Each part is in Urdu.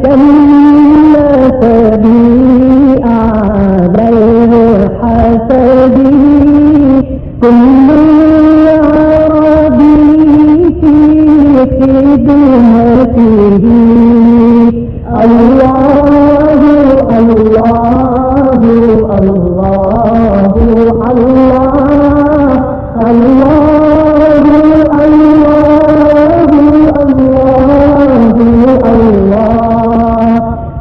جنة بي على الحسد كل عربي في خدمته الله الله الله الله الله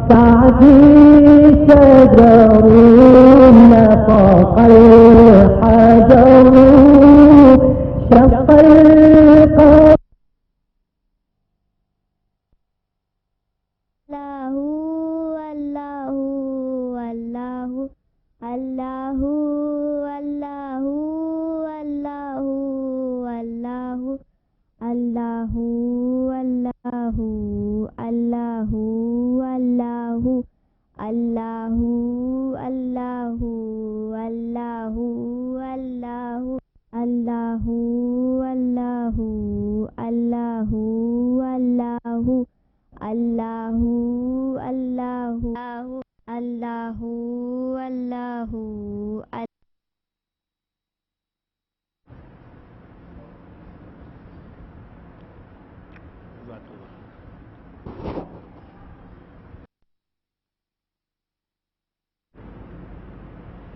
سعدي شجر نطق الحجر شق القمر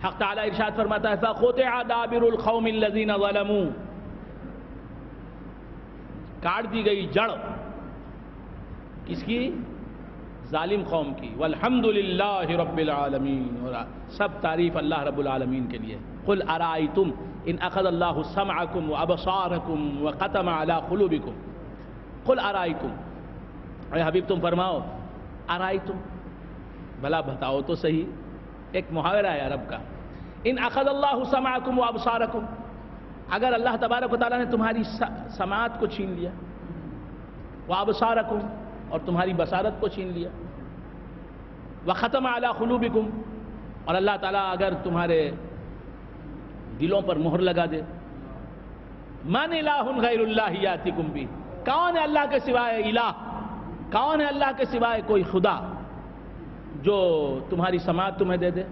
حق تعالی ارشاد فرماتا ہے فَقُطِعَ دَابِرُ الْقَوْمِ الَّذِينَ ظَلَمُوا کاٹ دی گئی جڑ کس کی؟ ظالم قوم کی. وَالْحَمْدُ لِلَّهِ رَبِّ الْعَالَمِينَ اور سب تعریف اللہ رب العالمین کے لیے. قُلْ أَرَأَيْتُمْ إِنْ أَخَذَ اللَّهُ سَمْعَكُمْ وَأَبْصَارَكُمْ وَخَتَمَ عَلَى قُلُوبِكُمْ قُلْ أَرَأَيْتُمْ اے حبیب تم فرماؤ أَرَأَيْتُمْ بھلا بتاؤ تو صحیح. ایک محاورہ ہے عرب کا. ان اخذ اللہ سمعکم وابصارکم اگر اللہ تبارک و تعالیٰ نے تمہاری سماعت کو چھین لیا وابصارکم اور تمہاری بصارت کو چھین لیا وختم علی قلوبکم اور اللہ تعالیٰ اگر تمہارے دلوں پر مہر لگا دے من الہ غیر اللہ یاتکم بھی کون ہے اللہ کے سوائے الہ کون ہے اللہ کے سوائے کوئی خدا جو تمہاری سماعت تمہیں دے دے.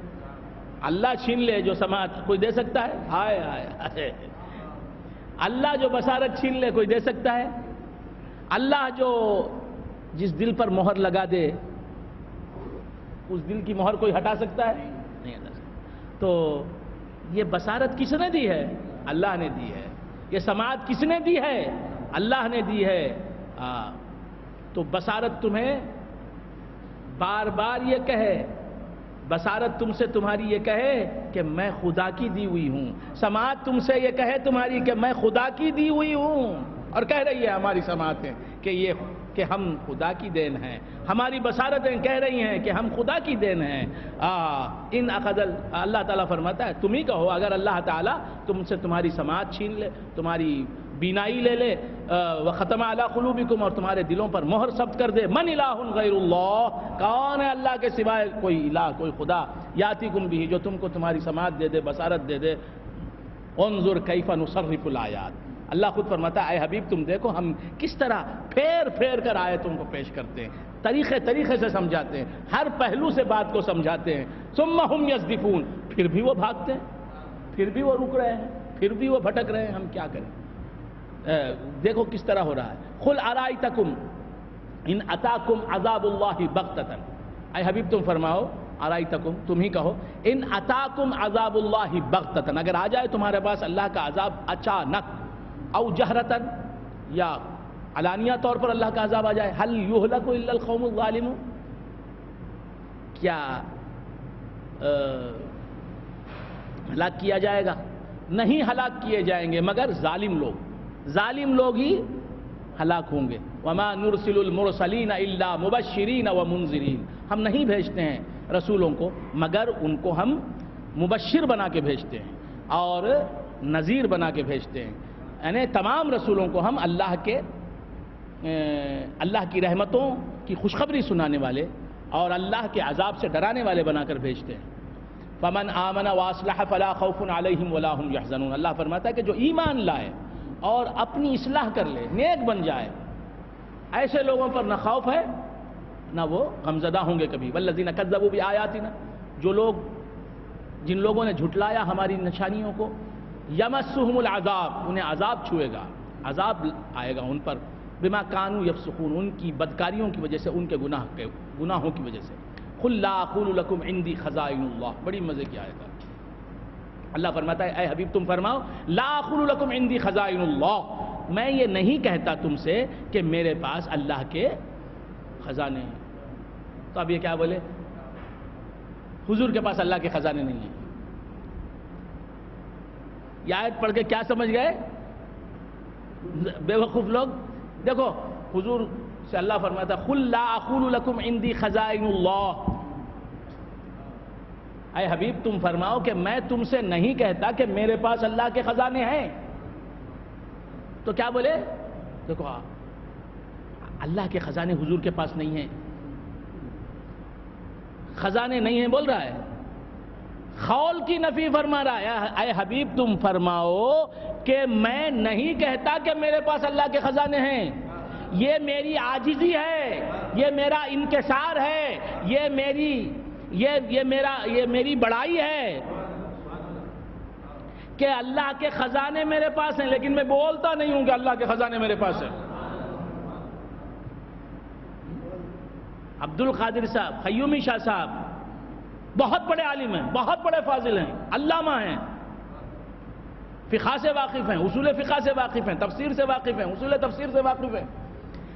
اللہ چھین لے جو سماعت کوئی دے سکتا ہے؟ ہائے ہائے ہائے. اللہ جو بصارت چھین لے کوئی دے سکتا ہے؟ اللہ جو جس دل پر مہر لگا دے اس دل کی مہر کوئی ہٹا سکتا ہے؟ نہیں ہٹا سکتا. تو یہ بصارت کس نے دی ہے؟ اللہ نے دی ہے. یہ سماعت کس نے دی ہے؟ اللہ نے دی ہے. تو بصارت تمہیں بار بار یہ کہے بصارت تم سے تمہاری یہ کہے کہ میں خدا کی دی ہوئی ہوں. سماعت تم سے یہ کہے تمہاری کہ میں خدا کی دی ہوئی ہوں. اور کہہ رہی ہے ہماری سماعتیں کہ ہم خدا کی دین ہیں. ہماری بصارتیں کہہ رہی ہیں کہ ہم خدا کی دین ہیں. ان اخذ اللہ تعالیٰ فرماتا ہے تم ہی کہو اگر اللہ تعالیٰ تم سے تمہاری سماعت چھین لے تمہاری بینائی لے لے وختم علی قلوبکم اور تمہارے دلوں پر مہر ثبت کر دے من الہ غیر اللہ کون ہے اللہ کے سوائے کوئی الہ کوئی خدا یاتیکم بھی جو تم کو تمہاری سماعت دے دے بصارت دے دے. انظر کیف نصرف الآیات اللہ خود فرماتا ہے اے حبیب تم دیکھو ہم کس طرح پھیر پھیر کر آیتوں کو پیش کرتے ہیں طریقے سے سمجھاتے ہیں ہر پہلو سے بات کو سمجھاتے ہیں. ثم ہم یصدفون پھر بھی وہ بھاگتے ہیں پھر بھی وہ رک رہے ہیں پھر بھی وہ بھٹک رہے ہیں. ہم کیا کریں؟ دیکھو کس طرح ہو رہا ہے. قل ارائیتکم ان اتاکم عذاب اللہ بغتۃ اے حبیب تم فرماؤ ارائیتکم تم ہی کہو ان اتاکم عذاب اللہ بغتۃ اگر آ جائے تمہارے پاس اللہ کا عذاب اچانک او جہرتن یا علانیہ طور پر اللہ کا عذاب آ جائے هل یہلک الا القوم الظالمون کیا ہلاک کیا جائے گا؟ نہیں ہلاک کیے جائیں گے مگر ظالم لوگ ہی ہلاک ہوں گے. وما نرسل المرسلین الا مبشرین ومنذرین ہم نہیں بھیجتے ہیں رسولوں کو مگر ان کو ہم مبشر بنا کے بھیجتے ہیں اور نذیر بنا کے بھیجتے ہیں. یعنی تمام رسولوں کو ہم اللہ کی رحمتوں کی خوشخبری سنانے والے اور اللہ کے عذاب سے ڈرانے والے بنا کر بھیجتے ہیں. فمن آمن واصلح فلا خوف علیہم ولا هم يحزنون اللہ فرماتا ہے کہ جو ایمان لائے اور اپنی اصلاح کر لے نیک بن جائے ایسے لوگوں پر نہ خوف ہے نہ وہ غمزدہ ہوں گے کبھی. والذین کذبوا بآیاتنا، جن لوگوں نے جھٹلایا ہماری نشانیوں کو، یمسہم العذاب، انہیں عذاب چھوئے گا، عذاب آئے گا ان پر، بما کانوا یفسقون، ان کی بدکاریوں کی وجہ سے، ان کے گناہوں کی وجہ سے. قل لا اقول لکم عندی خزائن اللہ، بڑی مزے کی آیت ہے. اللہ فرماتا ہے اے حبیب تم فرماؤ لا اقول لکم عندی خزائن اللہ، میں یہ نہیں کہتا تم سے کہ میرے پاس اللہ کے خزانے ہیں. تو اب یہ کیا بولے؟ حضور کے پاس اللہ کے خزانے نہیں ہیں. یہ آیت پڑھ کے کیا سمجھ گئے بے وقوف لوگ؟ دیکھو حضور سے اللہ فرماتا ہے قل لا اقول لکم عندی خزائن اللہ، اے حبیب تم فرماؤ کہ میں تم سے نہیں کہتا کہ میرے پاس اللہ کے خزانے ہیں. تو کیا بولے؟ دیکھو اللہ کے خزانے حضور کے پاس نہیں ہیں، خزانے نہیں ہیں بول رہا ہے، خول کی نفی فرما رہا ہے. اے حبیب تم فرماؤ کہ میں نہیں کہتا کہ میرے پاس اللہ کے خزانے ہیں، یہ میری عاجزی ہے، یہ میرا انکسار ہے، یہ میری بڑائی ہے کہ اللہ کے خزانے میرے پاس ہیں، لیکن میں بولتا نہیں ہوں کہ اللہ کے خزانے میرے پاس ہیں. عبد القادر صاحب، قیومی شاہ صاحب بہت بڑے عالم ہیں، بہت بڑے فاضل ہیں، علامہ ہیں، فقہ سے واقف ہیں، اصول فقہ سے واقف ہیں، تفسیر سے واقف ہیں، اصول تفسیر سے واقف ہیں،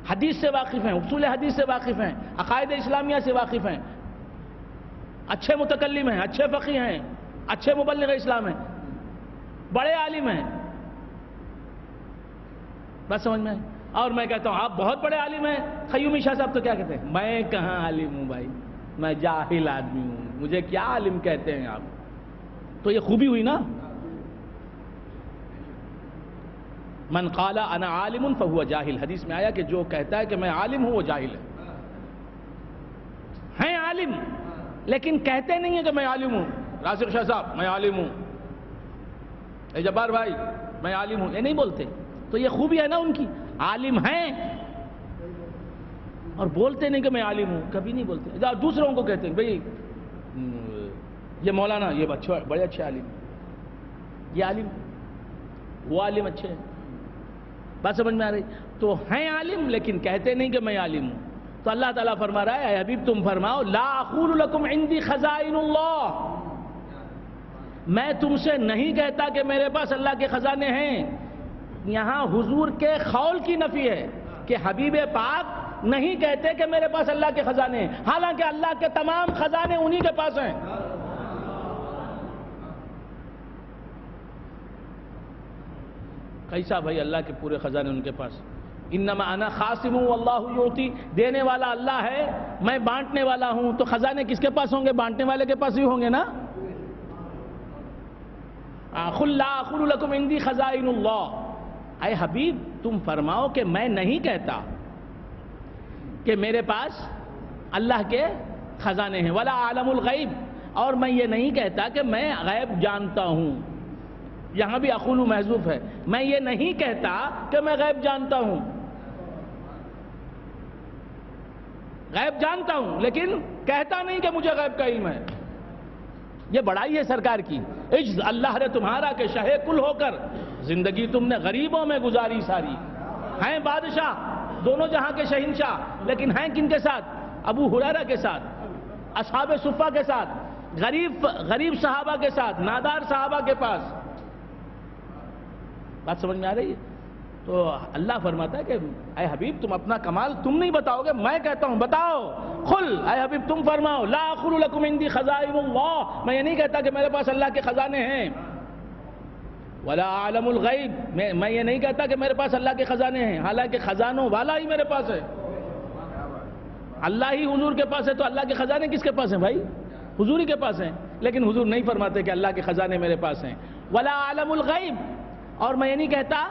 حدیث سے واقف ہیں، اصول حدیث سے واقف ہیں، عقائد اسلامیہ سے واقف ہیں، اچھے متکلم ہیں، اچھے فقیہ ہیں، اچھے مبلغ اسلام ہیں، بڑے عالم ہیں. بس سمجھ میں؟ اور میں کہتا ہوں آپ بہت بڑے عالم ہیں. قیومی شاہ صاحب تو کیا کہتے ہیں؟ میں کہاں عالم ہوں بھائی، میں جاہل آدمی ہوں، مجھے کیا عالم کہتے ہیں آپ. تو یہ خوبی ہوئی نا. من قال انا عالم فهو جاہل، حدیث میں آیا کہ جو کہتا ہے کہ میں عالم ہوں وہ جاہل ہے. ہیں عالم لیکن کہتے نہیں ہیں کہ میں عالم ہوں. راشد شاہ صاحب میں عالم ہوں، اے جبار بھائی میں عالم ہوں، یہ نہیں بولتے. تو یہ خوبی ہے نا ان کی، عالم ہیں اور بولتے نہیں کہ میں عالم ہوں، کبھی نہیں بولتے. دوسروں کو کہتے ہیں بھئی یہ مولانا یہ بڑے اچھے عالم، یہ عالم وہ عالم اچھے ہیں. بات سمجھ میں آ رہی؟ تو ہیں عالم لیکن کہتے نہیں کہ میں عالم ہوں. تو اللہ تعالیٰ فرما رہا ہے اے حبیب تم فرماؤ لا اقول لکم عندی خزائن اللہ، میں تم سے نہیں کہتا کہ میرے پاس اللہ کے خزانے ہیں. یہاں حضور کے خول کی نفی ہے کہ حبیب پاک نہیں کہتے کہ میرے پاس اللہ کے خزانے ہیں، حالانکہ اللہ کے تمام خزانے انہی کے پاس ہیں. کیسا بھائی اللہ کے پورے خزانے ان کے پاس؟ انما انا خاصم واللہ یعطی، دینے والا اللہ ہے، میں بانٹنے والا ہوں. تو خزانے کس کے پاس ہوں گے؟ بانٹنے والے کے پاس ہی ہوں گے نا. قل لا اقول لکم عندی خزائن اللہ، اے حبیب تم فرماؤ کہ میں نہیں کہتا کہ میرے پاس اللہ کے خزانے ہیں. ولا عالم الغیب، اور میں یہ نہیں کہتا کہ میں غیب جانتا ہوں. یہاں بھی اقول محذوف ہے، میں یہ نہیں کہتا کہ میں غیب جانتا ہوں. غیب جانتا ہوں لیکن کہتا نہیں کہ مجھے غیب کا علم ہے. یہ بڑائی ہے سرکار کی. عجز اللہ نے تمہارا کہ شہ کل ہو کر زندگی تم نے غریبوں میں گزاری ساری. ہیں بادشاہ، دونوں جہاں کے شہنشاہ، لیکن ہیں کن کے ساتھ؟ ابو ہریرہ کے ساتھ، اصحاب صفہ کے ساتھ، غریب صحابہ کے ساتھ، نادار صحابہ کے پاس. بات سمجھ میں آ رہی ہے؟ تو اللہ فرماتا ہے کہ اے حبیب تم اپنا کمال تم نہیں بتاؤ گے، میں کہتا ہوں بتاؤ. قل، اے حبیب تم فرماؤ لا اقول لکم عندی خزائن اللہ، میں یہ نہیں کہتا کہ میرے پاس اللہ کے خزانے ہیں. ولا عالم الغیب، میں یہ نہیں کہتا کہ میرے پاس اللہ کے خزانے ہیں، حالانکہ خزانوں والا ہی میرے پاس ہے. اللہ ہی حضور کے پاس ہے تو اللہ کے خزانے کس کے پاس ہیں بھائی؟ حضور ہی کے پاس ہیں. لیکن حضور نہیں فرماتے کہ اللہ کے خزانے میرے پاس ہیں. ولا عالم الغیب، اور میں یہ نہیں کہتا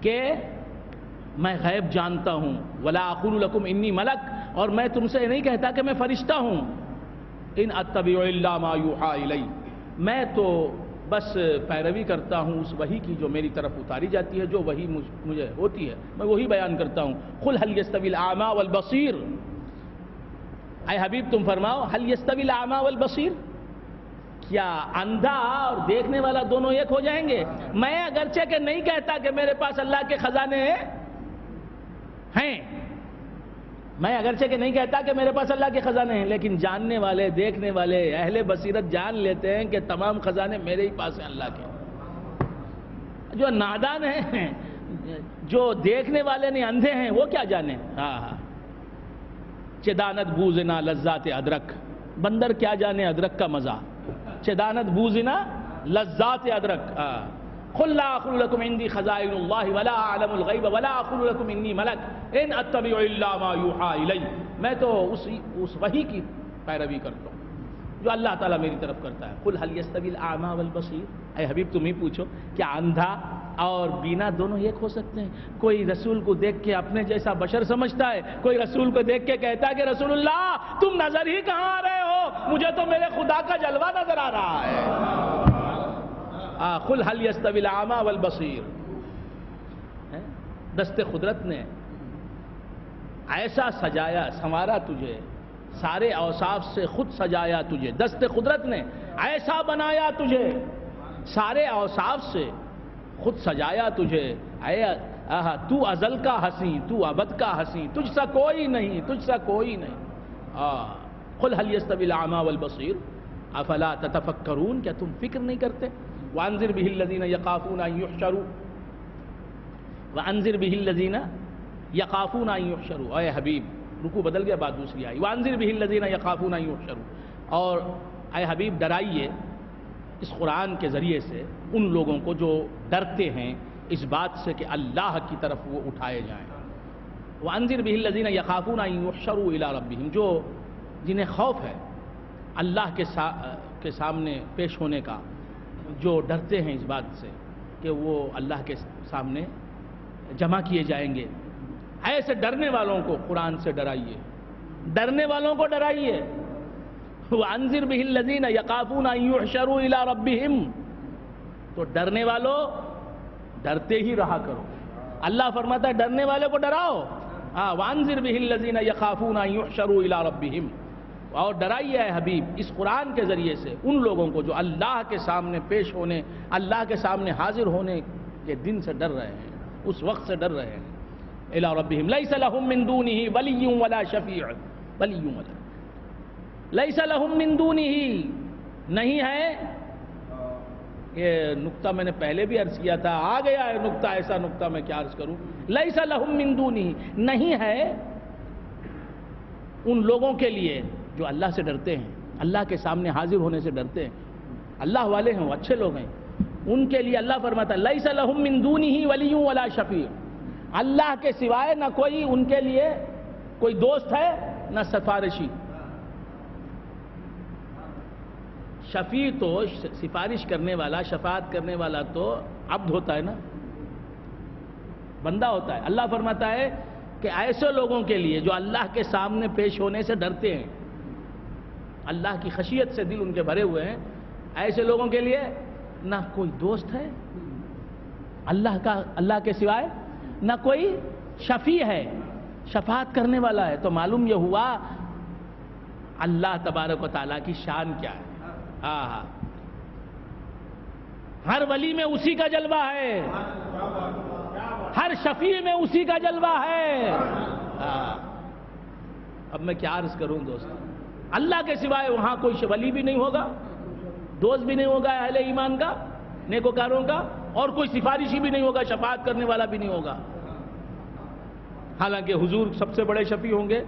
کہ میں غیب جانتا ہوں. ولا اقول لکم انی ملک، اور میں تم سے نہیں کہتا کہ میں فرشتہ ہوں. ان اتبع الا ما یوحى الی، میں تو بس پیروی کرتا ہوں اس وحی کی جو میری طرف اتاری جاتی ہے، جو وحی مجھے ہوتی ہے میں وہی بیان کرتا ہوں۔ قل هل يستوي الاعمى والبصير، اے حبیب تم فرماؤ هل يستوي الاعمى والبصير، کیا اندھا اور دیکھنے والا دونوں ایک ہو جائیں گے؟ میں اگرچہ کہ نہیں کہتا کہ میرے پاس اللہ کے خزانے ہیں، میں اگرچہ کہ نہیں کہتا کہ میرے پاس اللہ کے خزانے ہیں، لیکن جاننے والے، دیکھنے والے، اہل بصیرت جان لیتے ہیں کہ تمام خزانے میرے ہی پاس ہیں اللہ کے۔ جو نادان ہیں، جو دیکھنے والے نہیں، اندھے ہیں، وہ کیا جانے؟ چدانت بوزنا لذات ادرک، بندر کیا جانے ادرک کا مزہ، چدانت بوزنا لذات ادرک۔ قل لا اقول لكم عندي خزائن الله ولا اعلم الغیب ولا اقول لكم انی ملک ان اتبع الا ما یوحى الی، میں تو اس وحی کی پیروی کرتا ہوں جو اللہ تعالیٰ میری طرف کرتا ہے۔ قل هل يستوي الاعمى والبصير، اے حبیب تم ہی پوچھو کیا اندھا اور بینا دونوں ایک ہو سکتے ہیں؟ کوئی رسول کو دیکھ کے اپنے جیسا بشر سمجھتا ہے، کوئی رسول کو دیکھ کے کہتا ہے کہ رسول اللہ تم نظر ہی کہاں آ رہے ہو، مجھے تو میرے خدا کا جلوہ نظر آ رہا ہے۔ قل هل يستوي الاعمى والبصير، دست قدرت نے ایسا سجایا سنوارا تجھے، سارے اوصاف سے خود سجایا تجھے، دست قدرت نے ایسا بنایا تجھے، سارے اوصاف سے خود سجایا تجھے، تو ازل کا حسین، تو ابد کا حسین، تجھ سا کوئی نہیں، تجھ سا کوئی نہیں۔ قل هل يستوي الاعمى والبصير افلا تتفکرون، کیا تم فکر نہیں کرتے؟ وانذر به الذين يخافون ان يحشروا، وانذر به الذين يخافون ان يحشروا، اے حبیب رکوع بدل گیا، بات دوسری آئی، وانذر به الذين يخافون ان يحشروا، اور اے حبیب ڈرائیے اس قرآن کے ذریعے سے ان لوگوں کو جو ڈرتے ہیں اس بات سے کہ اللہ کی طرف وہ اٹھائے جائیں۔ وانذر به الذين يخافون ان يحشروا الى ربهم، جو جنہیں خوف ہے اللہ کے سامنے پیش ہونے کا، جو ڈرتے ہیں اس بات سے کہ وہ اللہ کے سامنے جمع کیے جائیں گے، ایسے ڈرنے والوں کو قرآن سے ڈرائیے، ڈرنے والوں کو ڈرائیے۔ وَأَنذِرْ بِهِ الَّذِينَ يَخَافُونَ أَن يُحْشَرُوا إِلَىٰ رَبِّهِمْ، تو ڈرنے والوں ڈرتے ہی رہا کرو، اللہ فرماتا ہے ڈرنے والے کو ڈراؤ۔ وَأَنذِرْ بِهِ الَّذِينَ يَخَافُونَ أَن يُحْشَرُوا إِلَىٰ رَبِّهِمْ، اور ڈرائیے اے حبیب اس قرآن کے ذریعے سے ان لوگوں کو جو اللہ کے سامنے پیش ہونے، اللہ کے سامنے حاضر ہونے کے دن سے ڈر رہے ہیں، اس وقت سے ڈر رہے ہیں۔ إِلَىٰ رَبِّهِمْ لَيْسَ لَهُم مِّن دُونِهِ وَلِيٌّ وَلَا شَفِيعٌ، وَلِيٌّ وَلَا لَيْسَ لَهُم مِّن دُونِهِ، نہیں ہے، یہ نقطہ میں نے پہلے بھی عرض کیا تھا، آ گیا ہے نقطہ، ایسا نقطہ میں کیا عرض کروں، لَيْسَ لَهُم مِّن دُونِهِ، نہیں ہے ان لوگوں کے لیے جو اللہ سے ڈرتے ہیں، اللہ کے سامنے حاضر ہونے سے ڈرتے ہیں، اللہ والے ہیں، وہ اچھے لوگ ہیں، ان کے لیے اللہ فرماتا ہے لَيْسَ لَهُم مِّن دُونِهِ وَلِيٌّ وَلَا شَفِيعٌ، اللہ کے سوائے نہ کوئی ان کے لیے کوئی دوست ہے نہ سفارشی۔ شفیع تو سفارش کرنے والا، شفاعت کرنے والا تو عبد ہوتا ہے نا، بندہ ہوتا ہے۔ اللہ فرماتا ہے کہ ایسے لوگوں کے لیے جو اللہ کے سامنے پیش ہونے سے ڈرتے ہیں، اللہ کی خشیت سے دل ان کے بھرے ہوئے ہیں، ایسے لوگوں کے لیے نہ کوئی دوست ہے اللہ کے سوائے، نہ کوئی شفیع ہے، شفاعت کرنے والا ہے۔ تو معلوم یہ ہوا اللہ تبارک و تعالیٰ کی شان کیا ہے۔ ہر ولی میں اسی کا جلوہ ہے، ہر شفیع میں اسی کا جلوہ ہے۔ اب میں کیا عرض کروں دوست، اللہ کے سوائے وہاں کوئی ولی بھی نہیں ہوگا، دوست بھی نہیں ہوگا اہل ایمان کا، نیکوکاروں کا، اور کوئی سفارشی بھی نہیں ہوگا، شفاعت کرنے والا بھی نہیں ہوگا۔ حالانکہ حضور سب سے بڑے شفیع ہوں گے،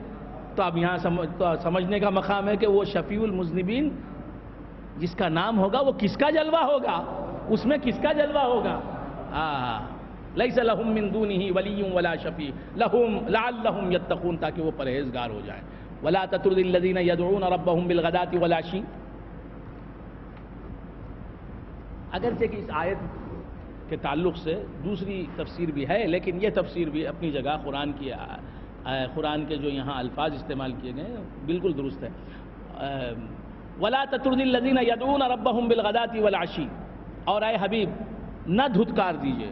تو اب یہاں سمجھنے کا مقام ہے کہ وہ شفیع المذنبین جس کا نام ہوگا وہ کس کا جلوہ ہوگا، اس میں کس کا جلوہ ہوگا۔ لَيْسَ لَهُم مِّن دُونِهِ وَلِيٌّ وَلَا شَفِيعٌ لَعَلَّهُمْ يَتَّقُونَ، تاکہ وہ پرہیزگار ہو جائیں۔ وَلَا تَطْرُدِ الَّذِينَ يَدْعُونَ رَبَّهُمْ بِالْغَدَاةِ وَالْعَشِيِّ، اگرچہ کہ اس آیت کے تعلق سے دوسری تفسیر بھی ہے، لیکن یہ تفسیر بھی اپنی جگہ قرآن کے جو یہاں الفاظ استعمال کیے گئے بالکل درست ہے۔ وَلَا تَطْرُدِ الَّذِينَ يَدْعُونَ رَبَّهُمْ بِالْغَدَاةِ وَالْعَشِيِّ، اور اے حبیب نہ دھتکار دیجئے،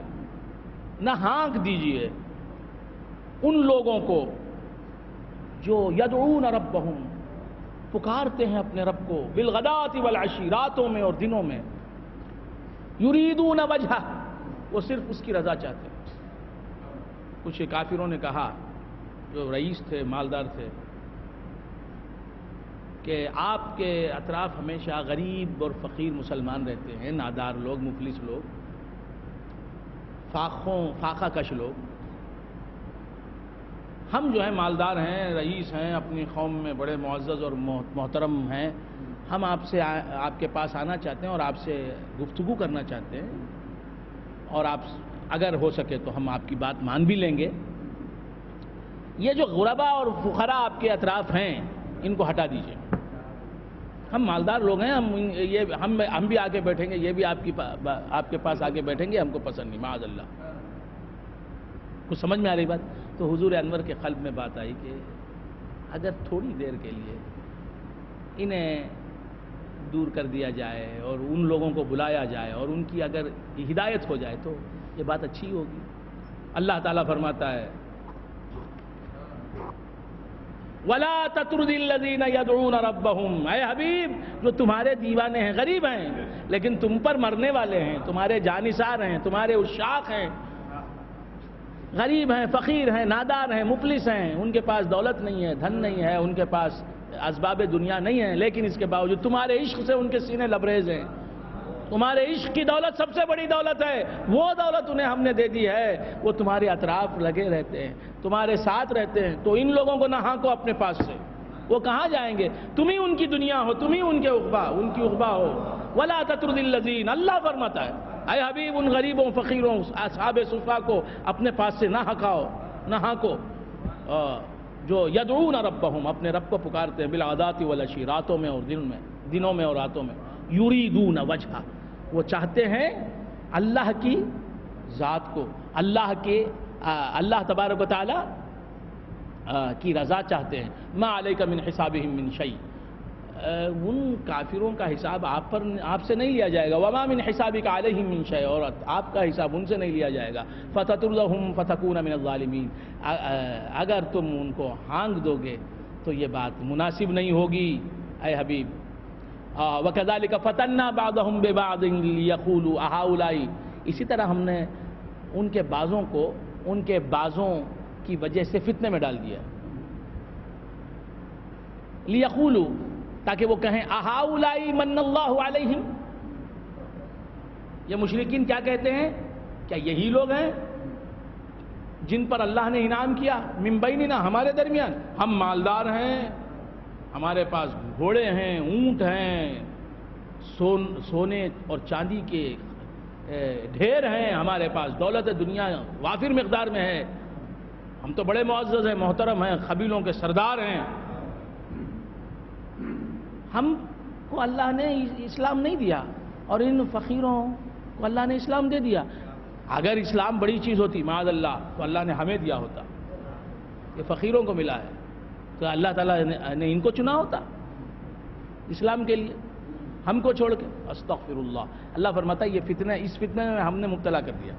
نہ ہانک دیجئے ان لوگوں کو جو یدعون ربہم، پکارتے ہیں اپنے رب کو، بالغداۃ والعشی، راتوں میں اور دنوں میں، یریدون وجہہ، وہ صرف اس کی رضا چاہتے ہیں۔ کچھ کافروں نے کہا، جو رئیس تھے، مالدار تھے، کہ آپ کے اطراف ہمیشہ غریب اور فقیر مسلمان رہتے ہیں، نادار لوگ، مفلس لوگ، فاقہ کش لوگ۔ ہم جو ہیں مالدار ہیں، رئیس ہیں، اپنی قوم میں بڑے معزز اور محترم ہیں، ہم آپ کے پاس آنا چاہتے ہیں اور آپ سے گفتگو کرنا چاہتے ہیں، اور آپ اگر ہو سکے تو ہم آپ کی بات مان بھی لیں گے۔ یہ جو غربا اور فقراء آپ کے اطراف ہیں، ان کو ہٹا دیجئے۔ ہم مالدار لوگ ہیں، ہم بھی آگے بیٹھیں گے، یہ بھی آپ کے پاس آگے بیٹھیں گے، ہم کو پسند نہیں، معاذ اللہ۔ کچھ سمجھ میں آ رہی بات؟ تو حضور انور کے قلب میں بات آئی کہ اگر تھوڑی دیر کے لیے انہیں دور کر دیا جائے اور ان لوگوں کو بلایا جائے اور ان کی اگر ہدایت ہو جائے تو یہ بات اچھی ہوگی۔ اللہ تعالیٰ فرماتا ہے وَلَا تَطْرُدِ الَّذِينَ يَدْعُونَ رَبَّهُمْ، اے حبیب جو تمہارے دیوانے ہیں، غریب ہیں لیکن تم پر مرنے والے ہیں، تمہارے جانثار ہیں، تمہارے عشاق ہیں، غریب ہیں، فقیر ہیں، نادار ہیں، مفلس ہیں، ان کے پاس دولت نہیں ہے، دھن نہیں ہے، ان کے پاس اسباب دنیا نہیں ہے، لیکن اس کے باوجود تمہارے عشق سے ان کے سینے لبریز ہیں، تمہارے عشق کی دولت سب سے بڑی دولت ہے، وہ دولت انہیں ہم نے دے دی ہے، وہ تمہارے اطراف لگے رہتے ہیں، تمہارے ساتھ رہتے ہیں، تو ان لوگوں کو نہ ہانکو اپنے پاس سے، وہ کہاں جائیں گے؟ تم ہی ان کی دنیا ہو، تم ہی ان کی عقبہ ہو۔ وَلَا تَطْرُدِ الَّذِينَ، اللہ فرماتا ہے اے حبیب ان غریبوں، فقیروں، اصحاب صفا کو اپنے پاس سے نہ ہانکو، جو یدعون ربہم، اپنے رب کو پکارتے ہیں، بالغداۃ والعشی، راتوں میں اور دنوں میں اور راتوں میں، یریدون وجہہ، وہ چاہتے ہیں اللہ کی ذات کو، اللہ تبارک و تعالی کی رضا چاہتے ہیں۔ ما علیک من حسابہم من شیء، ان کافروں کا حساب آپ سے نہیں لیا جائے گا، وما من حسابک علیہم من شیء، اور آپ کا حساب ان سے نہیں لیا جائے گا، فتطردہم فتکون من الظالمین، اگر تم ان کو ہانک دو گے تو یہ بات مناسب نہیں ہوگی اے حبیب۔ وَكَذَلِكَ فَتَنَّا بَعْضَهُمْ بِبَعْضٍ لِيَقُولُوا أَهَٰؤُلَاءِ، اسی طرح ہم نے ان کے بعضوں کو ان کے بعضوں کی وجہ سے فتنے میں ڈال دیا، لِيَقُولُوا، تاکہ وہ کہیں أَهَٰؤُلَاءِ مَنَّ اللَّهُ عَلَيْهِمْ، یہ مشرکین کیا کہتے ہیں؟ کیا یہی لوگ ہیں جن پر اللہ نے انعام کیا؟ من بیننا، ہمارے درمیان، ہم مالدار ہیں، ہمارے پاس گھوڑے ہیں، اونٹ ہیں، سونے اور چاندی کے ڈھیر ہیں، ہمارے پاس دولت دنیا وافر مقدار میں ہے، ہم تو بڑے معزز ہیں، محترم ہیں، قبیلوں کے سردار ہیں، ہم کو اللہ نے اسلام نہیں دیا اور ان فقیروں کو اللہ نے اسلام دے دیا۔ اگر اسلام بڑی چیز ہوتی معاذ اللہ تو اللہ نے ہمیں دیا ہوتا، یہ فقیروں کو ملا ہے تو اللہ تعالیٰ نے ان کو چنا ہوتا اسلام کے لیے، ہم کو چھوڑ کے۔ استغفر اللہ، اللہ فرماتا ہے یہ اس فتنہ میں ہم نے مبتلا کر دیا۔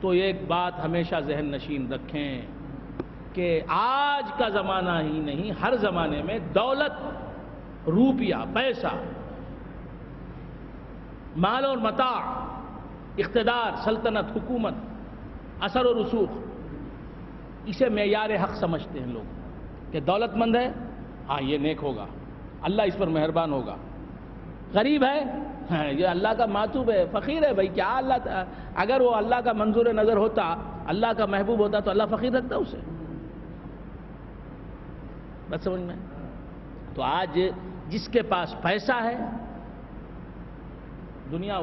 تو ایک بات ہمیشہ ذہن نشین رکھیں کہ آج کا زمانہ ہی نہیں، ہر زمانے میں دولت، روپیہ، پیسہ، مال اور متاع، اقتدار، سلطنت، حکومت، اثر و رسوخ، اسے معیار حق سمجھتے ہیں لوگ کہ دولت مند ہے، ہاں یہ نیک ہوگا، اللہ اس پر مہربان ہوگا، غریب ہے یہ اللہ کا معطوب ہے، فقیر ہے، بھائی کیا اللہ اگر وہ اللہ کا منظور نظر ہوتا، اللہ کا محبوب ہوتا تو اللہ فقیر رکھتا اسے، بات سمجھ میں؟ تو آج جس کے پاس پیسہ ہے دنیا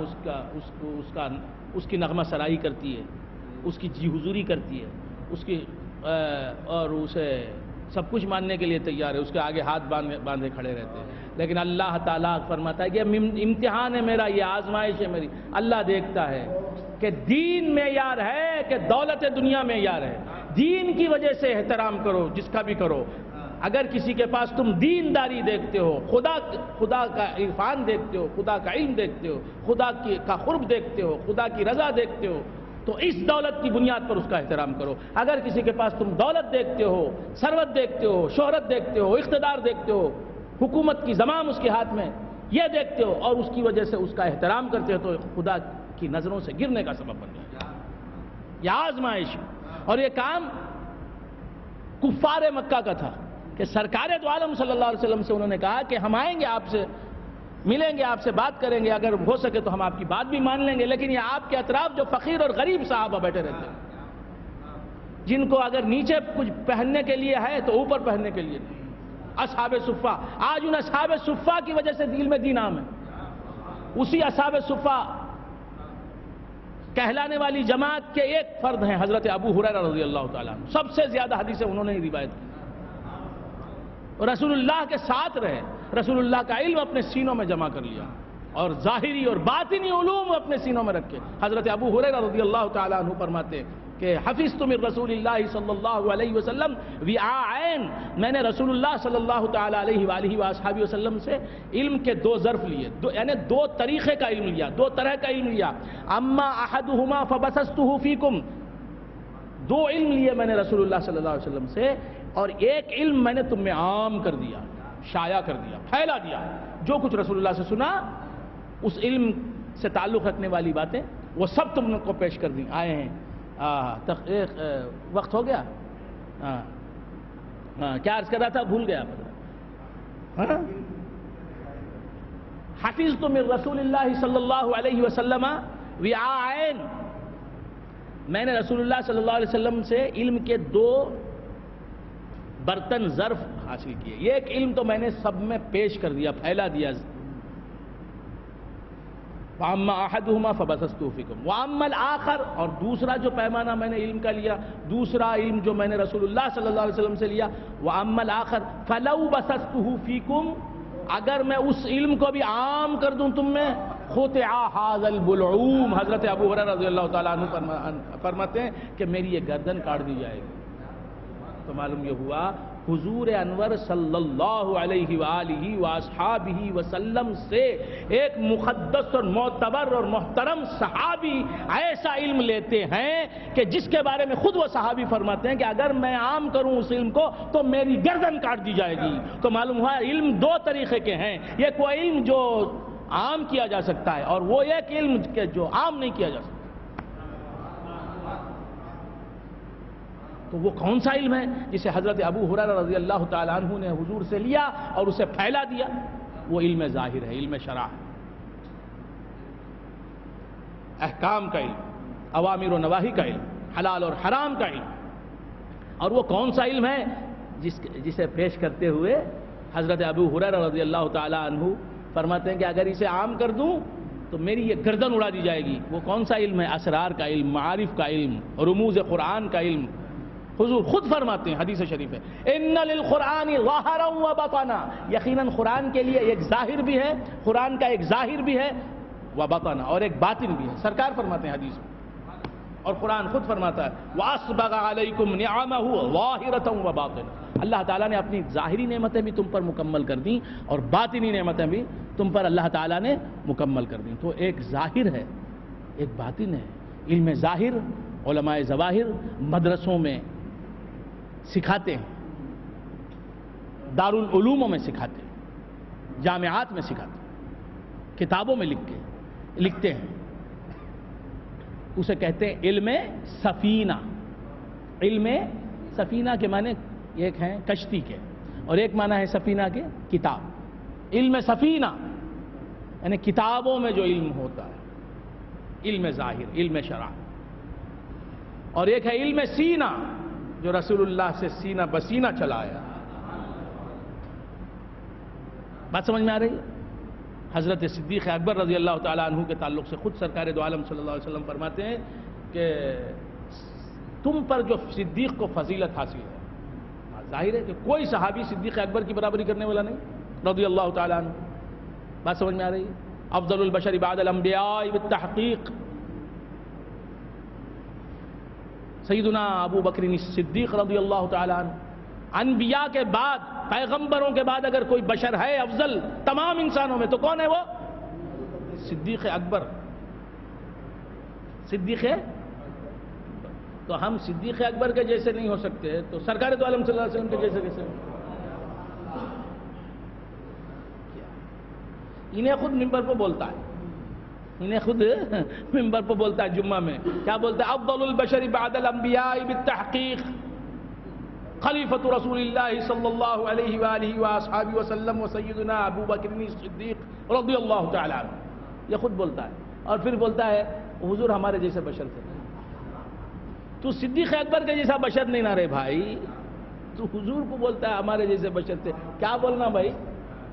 اس کی نغمہ سرائی کرتی ہے، اس کی جی حضوری کرتی ہے، اور اسے سب کچھ ماننے کے لیے تیار ہے، اس کے آگے ہاتھ باندھے کھڑے رہتے ہیں، لیکن اللہ تعالیٰ فرماتا ہے کہ امتحان ہے میرا، یہ آزمائش ہے میری، اللہ دیکھتا ہے کہ دین معیار ہے کہ دولت دنیا معیار ہے، دین کی وجہ سے احترام کرو جس کا بھی کرو، اگر کسی کے پاس تم دینداری دیکھتے ہو، خدا کا عرفان دیکھتے ہو، خدا کا علم دیکھتے ہو، خدا کا قرب دیکھتے ہو، خدا کی رضا دیکھتے ہو، تو اس دولت کی بنیاد پر اس کا احترام کرو۔ اگر کسی کے پاس تم دولت دیکھتے ہو، ثروت دیکھتے ہو، شہرت دیکھتے ہو، اقتدار دیکھتے ہو، حکومت کی زمام اس کے ہاتھ میں، یہ دیکھتے ہو اور اس کی وجہ سے اس کا احترام کرتے ہو، تو خدا کی نظروں سے گرنے کا سبب بن جائے گا۔ یہ آزمائش، اور یہ کام کفار مکہ کا تھا کہ سرکار دو عالم صلی اللہ علیہ وسلم سے انہوں نے کہا کہ ہم آئیں گے، آپ سے ملیں گے، آپ سے بات کریں گے، اگر ہو سکے تو ہم آپ کی بات بھی مان لیں گے، لیکن یہ آپ کے اطراف جو فقیر اور غریب صحابہ بیٹھے رہتے ہیں، جن کو اگر نیچے کچھ پہننے کے لیے ہے تو اوپر پہننے کے لیے نہیں۔ اصحاب صفہ، آج ان اصحاب صفہ کی وجہ سے دل میں دین عام ہے۔ اسی اصحاب صفہ کہلانے والی جماعت کے ایک فرد ہیں حضرت ابو ہریرہ رضی اللہ تعالیٰ عنہ، سب سے زیادہ حدیثیں انہوں نے ہی روایت کی، اور رسول اللہ کے ساتھ رہے، رسول اللہ کا علم اپنے سینوں میں جمع کر لیا اور ظاہری اور باطنی علوم اپنے سینوں میں رکھے۔ حضرت ابو ہریرہ رضی اللہ تعالیٰ عنہ فرماتے کہ حفظت من رسول اللہ صلی اللہ علیہ وسلم وعاءین، میں نے رسول اللہ صلی اللہ تعالیٰ علیہ وآلہ وآصحابہ وسلم سے علم کے دو ظرف لیے، یعنی دو طریقے کا علم لیا، دو طرح کا علم لیا۔ اما احدہما فبسستہ فیکم، دو علم لیے میں نے رسول اللہ صلی اللہ علیہ وسلم سے، اور ایک علم میں نے تم میں عام کر دیا، شائع کر دیا، پھیلا دیا۔ جو کچھ رسول اللہ سے سنا، اس علم سے تعلق رکھنے والی باتیں وہ سب تم نے کو پیش کر دی آئے ہیں۔ وقت ہو گیا، کیا عرض کر رہا تھا، بھول گیا۔ حفظت من رسول اللہ صلی اللہ علیہ وسلم وعاءین، میں نے رسول اللہ صلی اللہ علیہ وسلم سے علم کے دو برتن ظرف حاصل کیے، یہ ایک علم تو میں نے سب میں پیش کر دیا، پھیلا دیا۔ وَأَمَّا أَحَدُهُمَا فَبَسَسْتُهُ فِيكُمْ وَأَمَّا الْآخَرُ، اور دوسرا جو پیمانہ میں نے علم کا لیا، دوسرا علم جو میں نے رسول اللہ صلی اللہ علیہ وسلم سے لیا، وَأَمَّا الْآخَرُ فَلَوْ بَسَسْتُهُ فِيكُمْ، اگر میں اس علم کو بھی عام کر دوں تم میں، خُطِعَ هَذَا الْبُلْعُومُ، حضرت ابو ہریرہ رضی اللہ تعالیٰ عنہ فرماتے ہیں کہ میری یہ گردن کاٹ دی جائے گی۔ تو معلوم یہ ہوا حضور انور صلی اللہ علیہ وآلہ وآصحابہ وسلم سے ایک مقدس اور معتبر اور محترم صحابی ایسا علم لیتے ہیں کہ جس کے بارے میں خود وہ صحابی فرماتے ہیں کہ اگر میں عام کروں اس علم کو تو میری گردن کاٹ دی جائے گی۔ تو معلوم ہوا علم دو طریقے کے ہیں، ایک وہ علم جو عام کیا جا سکتا ہے اور وہ ایک علم جو عام نہیں کیا جا سکتا۔ تو وہ کون سا علم ہے جسے حضرت ابو ہریرہ رضی اللہ تعالیٰ عنہ نے حضور سے لیا اور اسے پھیلا دیا؟ وہ علم ظاہر ہے، علم شرع ہے، احکام کا علم، اوامر و نواہی کا علم، حلال اور حرام کا علم۔ اور وہ کون سا علم ہے جسے پیش کرتے ہوئے حضرت ابو ہریرہ رضی اللہ تعالیٰ عنہ فرماتے ہیں کہ اگر اسے عام کر دوں تو میری یہ گردن اڑا دی جائے گی۔ وہ کون سا علم ہے؟ اسرار کا علم، معارف کا علم، رموز قرآن کا علم۔ حضور خود فرماتے ہیں، حدیث شریف ہے، ان للقرآن ظاہرا و باطنا، یقیناً قرآن کے لیے ایک ظاہر بھی ہے، قرآن کا ایک ظاہر بھی ہے، و باطنا، اور ایک باطن بھی ہے۔ سرکار فرماتے ہیں حدیث میں، اور قرآن خود فرماتا ہے وَأَسْبَغَ عَلَيْكُمْ نِعَمَهُ ظَاهِرَةً وَبَاطِنَةً، اللہ تعالیٰ نے اپنی ظاہری نعمتیں بھی تم پر مکمل کر دیں اور باطنی نعمتیں بھی تم پر اللہ تعالیٰ نے مکمل کر دیں۔ تو ایک ظاہر ہے، ایک باطن ہے۔ علم ظاہر علماء ظواہر مدرسوں میں سکھاتے ہیں، دارالعلوموں میں سکھاتے ہیں، جامعات میں سکھاتے ہیں، کتابوں میں لکھتے ہیں۔ اسے کہتے ہیں علم سفینہ۔ علم سفینہ کے معنی ایک ہیں کشتی کے، اور ایک معنی ہے سفینہ کے کتاب۔ علم سفینہ یعنی کتابوں میں جو علم ہوتا ہے، علم ظاہر، علم شرع۔ اور ایک ہے علم سینہ جو رسول اللہ سے سینہ بسینہ چلایا۔ بات سمجھ میں آ رہی ہے؟ حضرت صدیق اکبر رضی اللہ تعالیٰ عنہ کے تعلق سے خود سرکار دو عالم صلی اللہ علیہ وسلم فرماتے ہیں کہ تم پر جو صدیق کو فضیلت حاصل ہے، ظاہر ہے کہ کوئی صحابی صدیق اکبر کی برابری کرنے والا نہیں رضی اللہ تعالیٰ عنہ۔ بات سمجھ میں آ رہی ہے؟ افضل البشر بعد الانبیاء بالتحقیق سیدنا ابو بکر صدیق رضی اللہ تعالیٰ عنہ، انبیاء کے بعد، پیغمبروں کے بعد اگر کوئی بشر ہے افضل تمام انسانوں میں تو کون ہے وہ؟ صدیق اکبر. صدیق تو ہم صدیق اکبر کے جیسے نہیں ہو سکتے تو سرکار دو عالم صلی اللہ علیہ وسلم کے جیسے کیسے ہوں؟ انہیں خود ممبر پہ بولتا ہے، انہیں خود ممبر پہ بولتا ہے جمعہ میں، کیا بولتا ہے؟ افضل البشر بعد الانبیاء بالتحقیق خلیفۃ رسول اللہ صلی اللہ علیہ وآلہ وآصحابہ وسلم وسیدنا ابو بکر صدیق رضی اللہ تعالی عنہ. یہ خود بولتا ہے اور پھر بولتا ہے حضور ہمارے جیسے بشر تھے. تو صدیق اکبر کے جیسا بشر نہیں نہ رہے بھائی، تو حضور کو بولتا ہے ہمارے جیسے بشر تھے. کیا بولنا بھائی،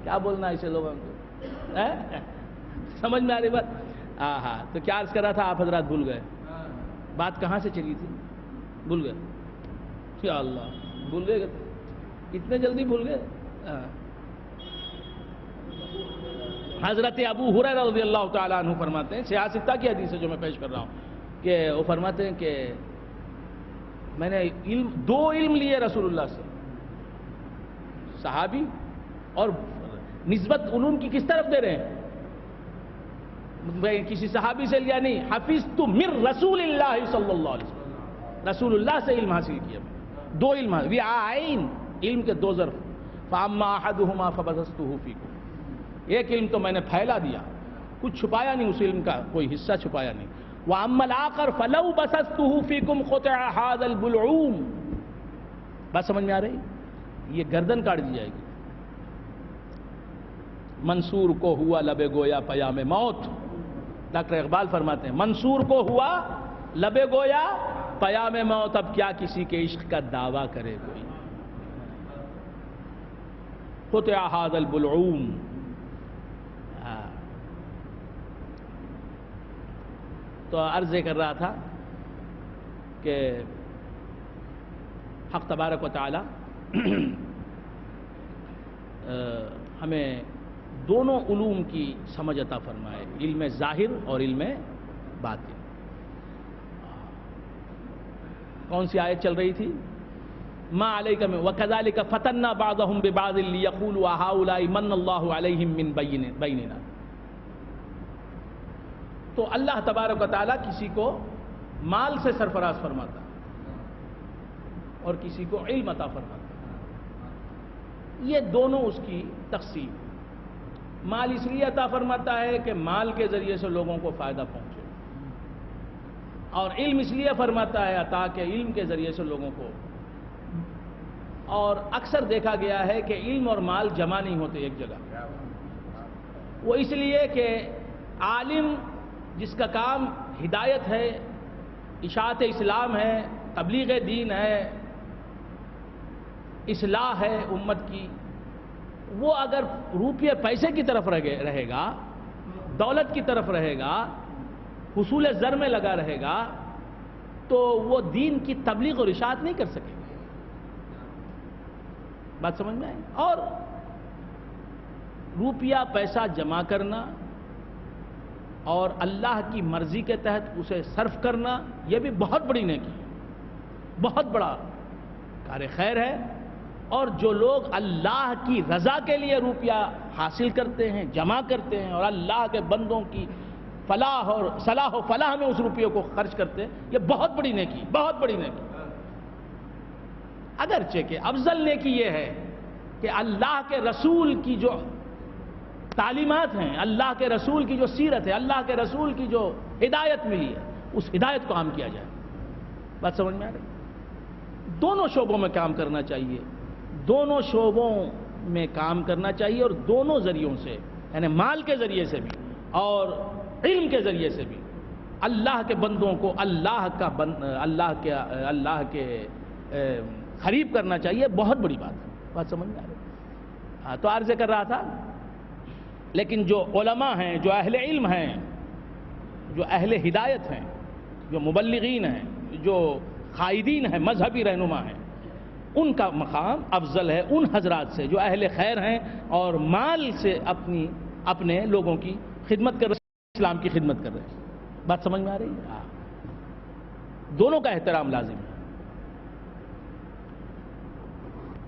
کیا بولنا ایسے لوگوں کو؟ سمجھ میں آ رہی بات؟ ہاں. تو کیا عرض کر رہا تھا آپ حضرات؟ بھول گئے بات کہاں سے چلی تھی؟ بھول گئے؟ یا اللہ، بھول گئے؟ اتنے جلدی بھول گئے؟ حضرت ابو ہریرہ رضی اللہ تعالیٰ عنہ فرماتے ہیں، سیاستہ کی حدیث ہے جو میں پیش کر رہا ہوں، کہ وہ فرماتے ہیں کہ میں نے دو علم لیے رسول اللہ سے. صحابی، اور نسبت علوم کی کس طرف دے رہے ہیں؟ کسی صحابی سے لیا نہیں، حفظت من رسول اللہ صلی اللہ علیہ وسلم، رسول اللہ سے علم حاصل کیا. دو علم، وعاءین، علم کے دو ظرف. فاما احدہما فبثثته فیکم، ایک علم تو میں نے پھیلا دیا، کچھ چھپایا نہیں، اس علم کا کوئی حصہ چھپایا نہیں. واما الاخر فلو بثثته فیکم قطع هذا البلعوم. بات سمجھ میں آ رہی؟ یہ گردن کاٹ دی جائے گی. منصور کو ہوا لب گویا پیام موت. ڈاکٹر اقبال فرماتے ہیں منصور کو ہوا لب گویا پیام موت، اب کیا کسی کے عشق کا دعویٰ کرے کوئی. قطع هذا البلعوم. تو عرض کر رہا تھا کہ حق تبارک و تعالی ہمیں دونوں علوم کی سمجھ عطا فرمائے، علم ظاہر اور علم باطن. کون سی آیت چل رہی تھی؟ ما علیک من وکذالک فتنا بعضهم ببعض لیقولوا هؤلاء من اللہ علیہم من بیننا. تو اللہ تبارک و تعالیٰ کسی کو مال سے سرفراز فرماتا اور کسی کو علم عطا فرماتا. یہ دونوں اس کی تقسیم. مال اس لیے عطا فرماتا ہے کہ مال کے ذریعے سے لوگوں کو فائدہ پہنچے، اور علم اس لیے فرماتا ہے عطا کہ علم کے ذریعے سے لوگوں کو. اور اکثر دیکھا گیا ہے کہ علم اور مال جمع نہیں ہوتے ایک جگہ. وہ اس لیے کہ عالم جس کا کام ہدایت ہے، اشاعت اسلام ہے، تبلیغ دین ہے، اصلاح ہے امت کی، وہ اگر روپیے پیسے کی طرف رہے گا، دولت کی طرف رہے گا، حصول زر میں لگا رہے گا، تو وہ دین کی تبلیغ اور اشاعت نہیں کر سکے گا. بات سمجھ میں آئی؟ اور روپیہ پیسہ جمع کرنا اور اللہ کی مرضی کے تحت اسے صرف کرنا، یہ بھی بہت بڑی نیکی ہے، بہت بڑا کار خیر ہے. اور جو لوگ اللہ کی رضا کے لیے روپیہ حاصل کرتے ہیں، جمع کرتے ہیں، اور اللہ کے بندوں کی فلاح اور صلاح و فلاح میں اس روپیے کو خرچ کرتے ہیں، یہ بہت بڑی نیکی، بہت بڑی نیکی. اگرچہ کہ افضل نیکی یہ ہے کہ اللہ کے رسول کی جو تعلیمات ہیں، اللہ کے رسول کی جو سیرت ہے، اللہ کے رسول کی جو ہدایت ملی ہے، اس ہدایت کو عام کیا جائے. بات سمجھ میں آ رہی؟ دونوں شعبوں میں کام کرنا چاہیے، دونوں شعبوں میں کام کرنا چاہیے، اور دونوں ذریعوں سے، یعنی مال کے ذریعے سے بھی اور علم کے ذریعے سے بھی اللہ کے بندوں کو اللہ کے قریب کرنا چاہیے. بہت بڑی بات ہے. بات سمجھ میں آ رہی؟ تو عرض کر رہا تھا، لیکن جو علماء ہیں، جو اہل علم ہیں، جو اہل ہدایت ہیں، جو مبلغین ہیں، جو قائدین ہیں، مذہبی رہنما ہیں، ان کا مقام افضل ہے ان حضرات سے جو اہل خیر ہیں اور مال سے اپنے لوگوں کی خدمت کر رہے ہیں، اسلام کی خدمت کر رہے ہیں. بات سمجھ میں آ رہی ہے؟ دونوں کا احترام لازم ہے.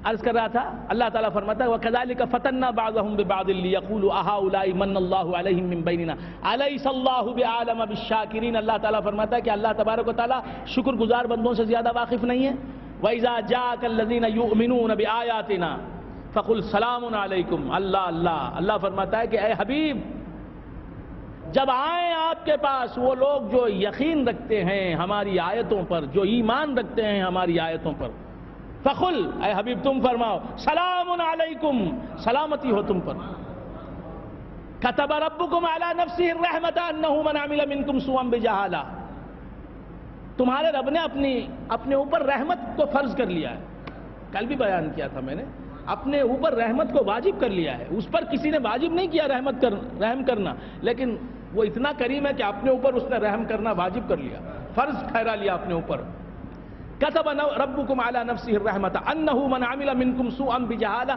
عرض کر رہا تھا اللہ تعالیٰ فرماتا ہے وَكَذَلِكَ فَتَنَّا بَعْضَهُمْ بِبَعْضٍ لِيَقُولُوا أَهَؤُلَاءِ مَنَّ اللَّهُ عَلَيْهِمْ مِنْ بَيْنِنَا أَلَيْسَ اللَّهُ بِأَعْلَمَ بِالشَّاكِرِينَ اللہ تعالیٰ فرماتا ہے کہ اللہ تبارک و تعالیٰ شکر گزار بندوں سے زیادہ واقف نہیں ہے. وَإِذَا جَاءَكَ الَّذِينَ يُؤْمِنُونَ بِآيَاتِنَا فَقُلْ سَلَامٌ عَلَيْكُمْ. اللہ فرماتا ہے کہ اے حبیب جب آئیں آپ کے پاس وہ لوگ جو یقین رکھتے ہیں ہماری آیتوں پر, جو ایمان رکھتے ہیں ہماری آیتوں پر, فقل اے حبیب تم فرماؤ سلام علیکم, سلامتی ہو تم پر. کتب ربکم علی نفسہ الرحمۃ انہ من عمل منکم سوءا بجہالہ, تمہارے رب نے اپنے اوپر رحمت کو فرض کر لیا ہے. کل بھی بیان کیا تھا میں نے, اپنے اوپر رحمت کو واجب کر لیا ہے. اس پر کسی نے واجب نہیں کیا رحم کرنا, لیکن وہ اتنا کریم ہے کہ اپنے اوپر اس نے رحم کرنا واجب کر لیا, فرض ٹھہرا لیا اپنے اوپر. کتب ربکم علی نفسہ الرحمۃ انہ من عمل منکم سوءا بجہالہ,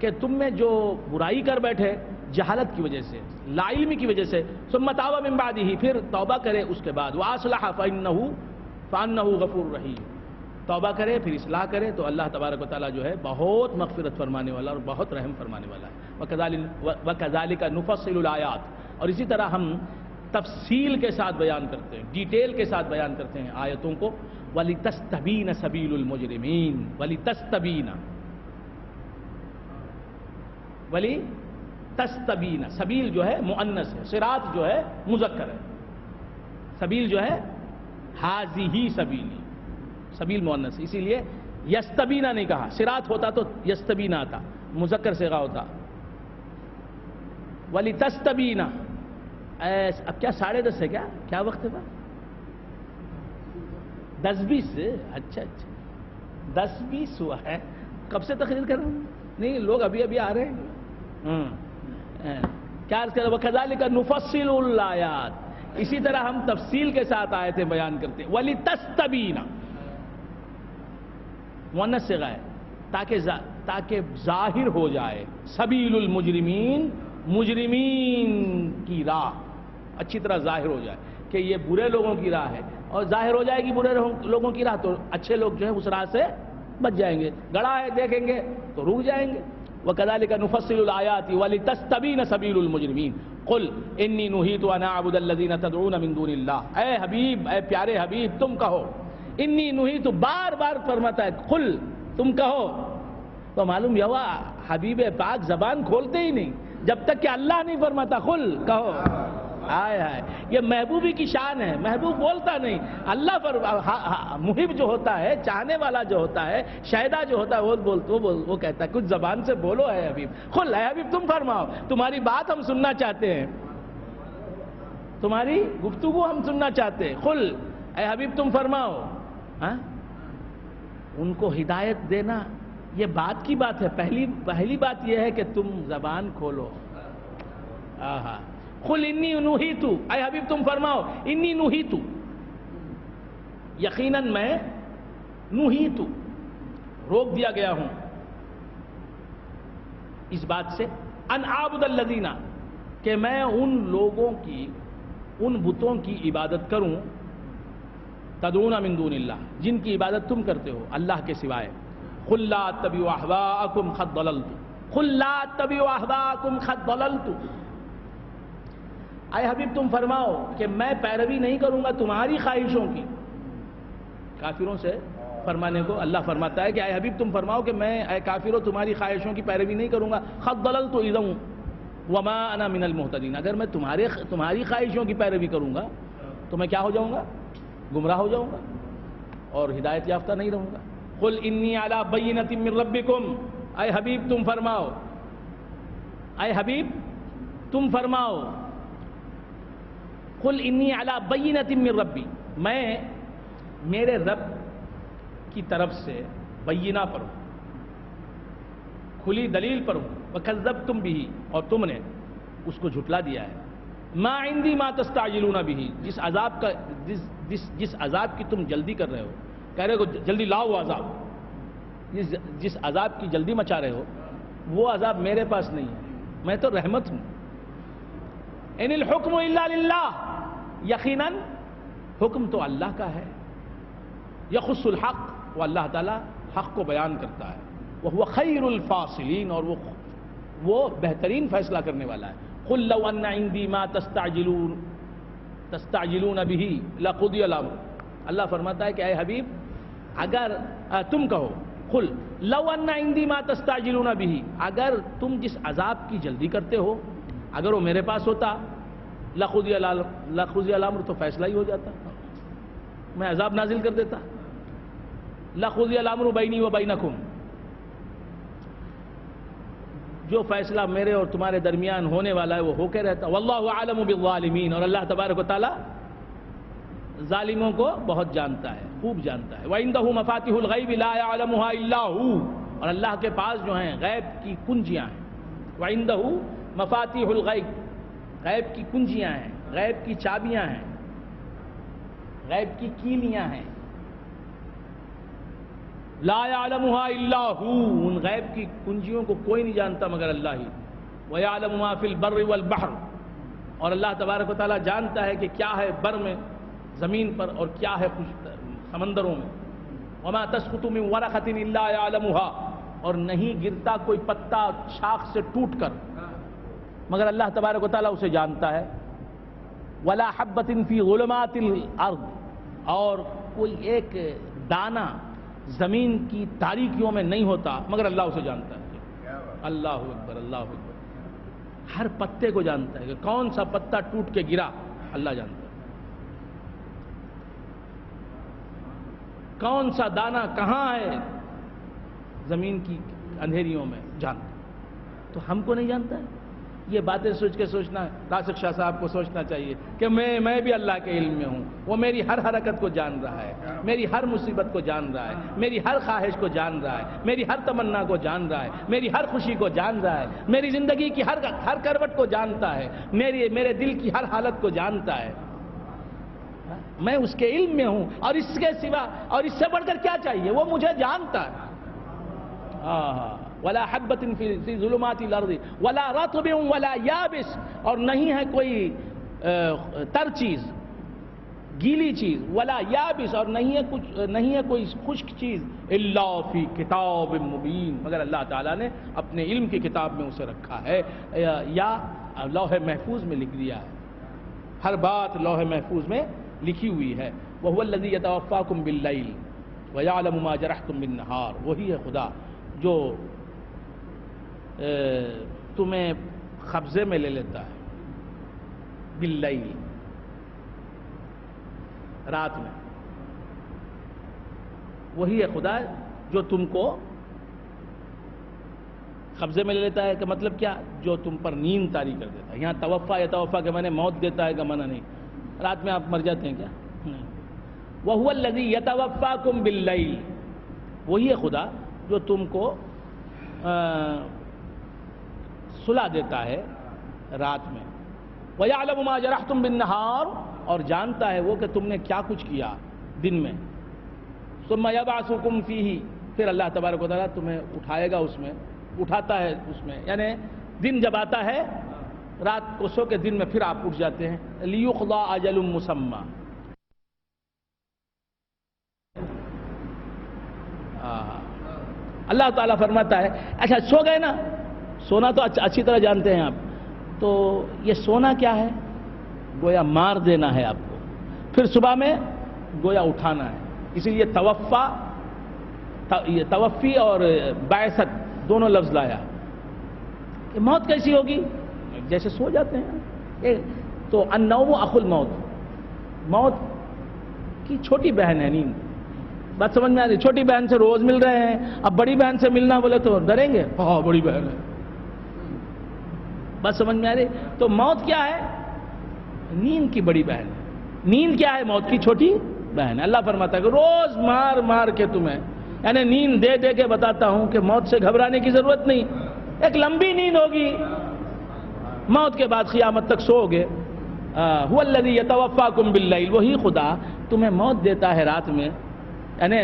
کہ تم میں جو برائی کر بیٹھے جہالت کی وجہ سے, لا علمی کی وجہ سے, ثم تاب من بعدہ, پھر توبہ کرے اس کے بعد, واصلح فانہ غفور رحیم, توبہ کرے پھر اصلاح کرے تو اللہ تبارک و تعالیٰ جو ہے بہت مغفرت فرمانے والا اور بہت رحم فرمانے والا ہے. وَكَذَلِكَ نُفَصِّلُ الْآيَاتِ, اور اسی طرح ہم تفصیل کے ساتھ بیان کرتے ہیں, ڈیٹیل کے ساتھ بیان کرتے ہیں آیتوں کو. وَلِتَسْتَبِينَ سَبِيلُ الْمُجْرِمِينَ, وَلِتَسْتَبِينَ سبیل جو ہے مؤنث ہے, صراط جو ہے مذکر ہے, سبیل جو ہے ہاذِہِ سبیلی, سبیل مؤنث, اسی لیے یستبینا نہیں کہا. صراط ہوتا تو یستبینا آتا, مذکر صیغہ ہوتا. وَلِتَسْتَبِينَ, اب کیا 10:30 ہے, کیا وقت ہے؟ 10:20, اچھا 10:20 ہوا ہے. کب سے تقریر کر رہا ہوں؟ نہیں, لوگ ابھی آ رہے ہیں. کیا عرض کر رہا ہے وَكَذَلِكَ نُفَصِّلُ الْآيَاتِ, اسی طرح ہم تفصیل کے ساتھ آیتیں بیان کرتے ہیں. وَلِتَسْتَبِينَ مؤنث صیغہ ہے تاکہ ظاہر ہو جائے سبیل المجرمین, مجرمین کی راہ اچھی طرح ظاہر ہو جائے کہ یہ برے لوگوں کی راہ ہے, اور ظاہر ہو جائے گی برے لوگوں کی راہ تو اچھے لوگ جو ہے اس راہ سے بچ جائیں گے. گڑھا ہے دیکھیں گے تو رک جائیں گے. وَكَذَلِكَ نُفَصِّلُ الْآيَاتِ وَلِتَسْتَبِينَ سَبِيلُ الْمُجْرِمِينَ قُلْ إِنِّي نُهِيتُ أَنْ أَعْبُدَ الَّذِينَ تَدْعُونَ مِن دُونِ اللَّهِ, اے حبیب, اے پیارے حبیب تم کہو, انی نہیت, بار بار فرماتا ہے قل, تم کہو. تو معلوم یہ ہوا حبیب پاک زبان کھولتے ہی نہیں جب تک کہ اللہ نہیں فرماتا قل, کہو. آئے یہ محبوبی کی شان ہے, محبوب بولتا نہیں, اللہ محب جو ہوتا ہے, چاہنے والا جو ہوتا ہے, شہدا جو ہوتا ہے وہ کہتا ہے کچھ زبان سے بولو اے حبیب. قل, اے حبیب تم فرماؤ, تمہاری بات ہم سننا چاہتے ہیں, تمہاری گفتگو ہم سننا چاہتے ہیں. قل, اے حبیب تم فرماؤ. ان کو ہدایت دینا یہ بات کی بات ہے, پہلی بات یہ ہے کہ تم زبان کھولو. قل انی نہیت, اے حبیب تم فرماؤ انی نہیت, یقیناً میں نہیت, روک دیا گیا ہوں اس بات سے, ان اعبد الذین, کہ میں ان لوگوں کی, ان بتوں کی عبادت کروں, تدعون من دون اللہ, جن کی عبادت تم کرتے ہو اللہ کے سوائے. قل لا اتبع اہواءکم قد ضللت, قل لا اتبع اہواءکم قد ضللت, اے حبیب تم فرماؤ کہ میں پیروی نہیں کروں گا تمہاری خواہشوں کی. کافروں سے فرمانے کو اللہ فرماتا ہے کہ اے حبیب تم فرماؤ کہ میں, اے کافروں, تمہاری خواہشوں کی پیروی نہیں کروں گا. قد ضللت اذا وما انا من المہتدین, اگر میں تمہاری خواہشوں کی پیروی کروں گا تو میں کیا ہو جاؤں گا؟ گمراہ ہو جاؤں گا اور ہدایت یافتہ نہیں رہوں گا. قل انی علی بینۃ من ربکم, اے حبیب تم فرماؤ, اے حبیب تم فرماؤ, قل انی علی بینۃ من ربی, میں میرے رب کی طرف سے بینہ پر ہوں, کھلی دلیل پر ہوں. وکذبتم بہ, اور تم نے اس کو جھٹلا دیا ہے. ما عندی ما تستعجلون بہ, جس عذاب کی تم جلدی کر رہے ہو, کہہ رہے ہو جلدی لاؤ عذاب, جس عذاب کی جلدی مچا رہے ہو وہ عذاب میرے پاس نہیں ہے, میں تو رحمت ہوں. ان الحکم الا للہ, یقیناً حکم تو اللہ کا ہے. یخص الحق, وہ اللہ تعالیٰ حق کو بیان کرتا ہے. وَهُوَ خَيْرُ الْفَاصِلِينَ، اور وہ بہترین فیصلہ کرنے والا ہے. قُلْ لَوْ أَنَّ عِنْدِي مَا تَسْتَعْجِلُونَ بِهِ لَقُضِيَ الْأَمْرُ. اللہ فرماتا ہے کہ اے حبیب اگر تم کہو قُلْ لَوْ أَنَّ عِنْدِي مَا تَسْتَعْجِلُونَ بِهِ، اگر تم جس عذاب کی جلدی کرتے ہو اگر وہ میرے پاس ہوتا لَقُضِيَ الْأَمْرُ، تو فیصلہ ہی ہو جاتا، میں عذاب نازل کر دیتا. لَقُضِيَ الْأَمْرُ بَيْنِي وَبَيْنَكُمْ، جو فیصلہ میرے اور تمہارے درمیان ہونے والا ہے وہ ہو کے رہتا. واللہ عالم بالظالمین، اور اللہ تبارک و تعالی ظالموں کو بہت جانتا ہے، خوب جانتا ہے. وعنده مفاتیح الغیب لا يعلمها الا هو، اور اللہ کے پاس جو ہیں غیب کی کنجیاں ہیں. وعنده مفاتیح الغیب، غیب کی کنجیاں ہیں، غیب کی چابیاں ہیں، غیب کی کیلیاں ہیں. لا يعلمها الا هو، ان غیب کی کنجیوں کو کوئی نہیں جانتا مگر اللہ ہی. ويعلم ما في البر والبحر، اور اللہ تبارک و تعالیٰ جانتا ہے کہ کیا ہے بر میں زمین پر اور کیا ہے سمندروں میں. وما تسقط من ورقة الا يعلمها، اور نہیں گرتا کوئی پتا شاخ سے ٹوٹ کر مگر اللہ تبارک و تعالیٰ اسے جانتا ہے. ولا حبة في ظلمات الارض، اور کوئی ایک دانہ زمین کی تاریکیوں میں نہیں ہوتا مگر اللہ اسے جانتا ہے. اللہ اکبر، اللہ اکبر. ہر پتے کو جانتا ہے کہ کون سا پتا ٹوٹ کے گرا، اللہ جانتا ہے. کون سا دانہ کہاں ہے زمین کی اندھیریوں میں، جانتا ہے. تو ہم کو نہیں جانتا ہے. یہ باتیں سوچ کے سوچنا، راسخ شاہ صاحب کو سوچنا چاہیے کہ میں بھی اللہ کے علم میں ہوں. وہ میری ہر حرکت کو جان رہا ہے، میری ہر مصیبت کو جان رہا ہے، میری ہر خواہش کو جان رہا ہے، میری ہر تمنا کو جان رہا ہے، میری ہر خوشی کو جان رہا ہے، میری زندگی کی ہر کروٹ کو جانتا ہے، میرے دل کی ہر حالت کو جانتا ہے. میں اس کے علم میں ہوں، اور اس کے سوا اور اس سے بڑھ کر کیا چاہیے، وہ مجھے جانتا ہے. ولا حبۃ فی ظلمات الارض ولا رطب ولا یابس، اور نہیں ہے کوئی تر چیز، گیلی چیز، ولا یابس، اور نہیں ہے کوئی خشک چیز، الا فی کتاب مبین، مگر اللہ تعالیٰ نے اپنے علم کی کتاب میں اسے رکھا ہے یا لوح محفوظ میں لکھ دیا ہے. ہر بات لوح محفوظ میں لکھی ہوئی ہے. وَهُوَ الَّذِي يَتَوَفَّاكُمْ بِاللَّيْلِ وَيَعْلَمُ مَا جَرَحْتُمْ بِالنَّهَارِ، وہی ہے خدا جو تمہیں قبضے میں لے لیتا ہے باللیل، رات میں. وہی ہے خدا جو تم کو قبضے میں لے لیتا ہے. کا مطلب کیا؟ جو تم پر نیند طاری کر دیتا ہے. یہاں توفا کے معنی موت دیتا ہے کا معنی نہیں. رات میں آپ مر جاتے ہیں کیا؟ نہیں. وَهُوَ الَّذِي يَتَوَفَّاكُمْ بِاللَّيْلِ، وہی ہے خدا جو تم کو سلا دیتا ہے رات میں. وَيَعْلَمُ مَا جَرَحْتُمْ بِالنَّهَارِ، اور جانتا ہے وہ کہ تم نے کیا کچھ کیا دن میں. ثُمَّ يَبْعَثُكُمْ فِيهِ، پھر اللہ تبارک و تعالیٰ تمہیں اٹھائے گا اس میں، اٹھاتا ہے اس میں. یعنی دن جب آتا ہے رات کو سو کے دن میں پھر آپ اٹھ جاتے ہیں. لِيُقْضَىٰ أَجَلٌ مُّسَمًّى، اللہ تعالیٰ فرماتا ہے. اچھا سو گئے نا، سونا تو اچھی طرح جانتے ہیں آپ. تو یہ سونا کیا ہے؟ گویا مار دینا ہے آپ کو، پھر صبح میں گویا اٹھانا ہے. اسی لیے توفی اور بعثت دونوں لفظ لایا. کہ موت کیسی ہوگی؟ جیسے سو جاتے ہیں. تو النوم اخو الموت، موت کی چھوٹی بہن ہے نیند. بات سمجھ میں آ رہی؟ چھوٹی بہن سے روز مل رہے ہیں، اب بڑی بہن سے ملنا بولے تو ڈریں گے. ہاں بڑی بہن ہے. بات سمجھ میں آ رہی؟ تو موت کیا ہے؟ نیند کی بڑی بہن. نیند کیا ہے؟ موت کی چھوٹی بہن. اللہ فرماتا ہے کہ روز مار مار کے تمہیں، یعنی نیند دے دے کے بتاتا ہوں کہ موت سے گھبرانے کی ضرورت نہیں. ایک لمبی نیند ہوگی، موت کے بعد قیامت تک سو گے. هو الذی یتوفاکم باللیل، وہی خدا تمہیں موت دیتا ہے رات میں، یعنی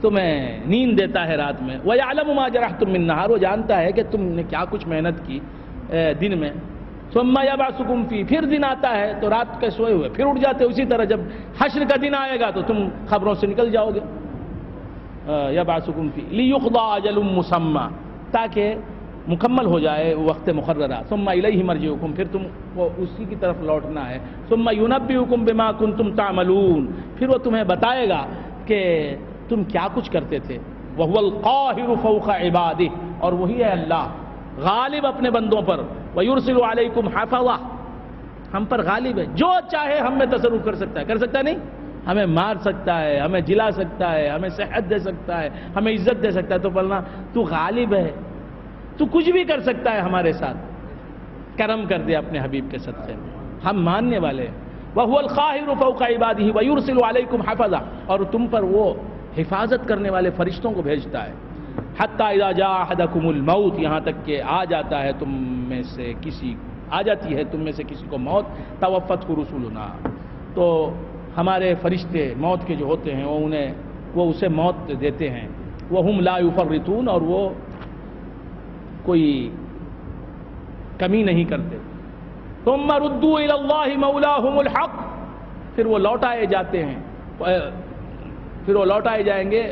تمہیں نیند دیتا ہے رات میں. وَيَعْلَمُ مَا جَرَحْتُمْ بِالنَّهَارِ، وہ جانتا ہے کہ تم نے کیا کچھ محنت کی دن میں. ثُمَّ يَبْعَثُكُمْ فِيهِ، پھر دن آتا ہے تو رات کے سوئے ہوئے پھر اٹھ جاتے. اسی طرح جب حشر کا دن آئے گا تو تم خبروں سے نکل جاؤ گے. یبعثکم فی لیقضی اجل مسمی، تاکہ مکمل ہو جائے وقت مقررہ، ثم الیہ مرجعکم، پھر تم کو اسی کی طرف لوٹنا ہے، ثم ینبئکم بما کنتم تعملون، پھر وہ تمہیں بتائے گا کہ تم کیا کچھ کرتے تھے، وہو القاہر فوق عبادہ، اور وہی ہے اللہ غالب اپنے بندوں پر، ویرسل علیکم حفظہ، ہم پر غالب ہے، جو چاہے ہم میں تصرف کر سکتا ہے، کر سکتا ہے نہیں؟ ہمیں مار سکتا ہے، ہمیں جلا سکتا ہے، ہمیں صحت دے سکتا ہے، ہمیں عزت دے سکتا ہے، تو بولنا تو غالب ہے، تو کچھ بھی کر سکتا ہے ہمارے ساتھ، کرم کر دے اپنے حبیب کے صدقے میں، ہم ماننے والے ہیں۔ وَهُوَ الْقَاهِرُ فَوْقَ عِبَادِهِ وَيُرْسِلُ عَلَيْكُمْ حَفَظًا، اور تم پر وہ حفاظت کرنے والے فرشتوں کو بھیجتا ہے، حَتَّى إِذَا جَاءَ أَحَدَكُمُ الْمَوْتُ، یہاں تک کہ آ جاتا ہے تم میں سے کسی، آ جاتی ہے تم میں سے کسی کو موت، تَوَفَّتْهُ رُسُلُنَا، تو ہمارے فرشتے موت کے جو ہوتے ہیں وہ اسے موت دیتے ہیں، وَهُمْ لَا يُفَرِّطُونَ، اور وہ کوئی کمی نہیں کرتے، ثُمَّ رُدُّوا إِلَى اللَّهِ مَوْلَاهُمُ الْحَقِّ، پھر وہ لوٹائے جاتے ہیں، پھر وہ لوٹائے جائیں گے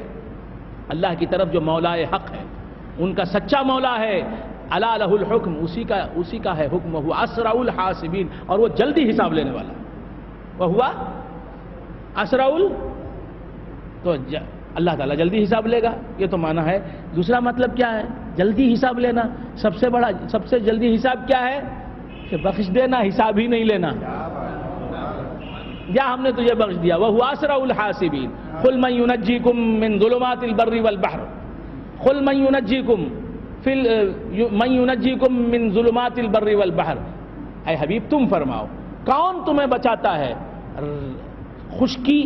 اللہ کی طرف جو مولا حق ہے، ان کا سچا مولا ہے، الا لہ الحکم، اسی کا ہے حکم، وہ اسرع الحاسبین، اور وہ جلدی حساب لینے والا ہے، وہ ہوا اسرع تو اللہ تعالیٰ جلدی حساب لے گا، یہ تو معنی ہے۔ دوسرا مطلب کیا ہے جلدی حساب لینا؟ سب سے جلدی حساب کیا ہے؟ کہ بخش دینا، حساب ہی نہیں لینا، یا ہم نے تجھے بخش دیا، وَهُوَ أَسْرَعُ الْحَاسِبِينَ قُلْ مَنْ يُنَجِّيكُم مِّن ظُلُمَاتِ الْبَرِّ وَالْبَحْرِ قُلْ مَنْ يُنَجِّيكُم مِّن ظُلُمَاتِ الْبَرِّ وَالْبَحْرِ، اے حبیب تم فرماؤ کون تمہیں بچاتا ہے خشکی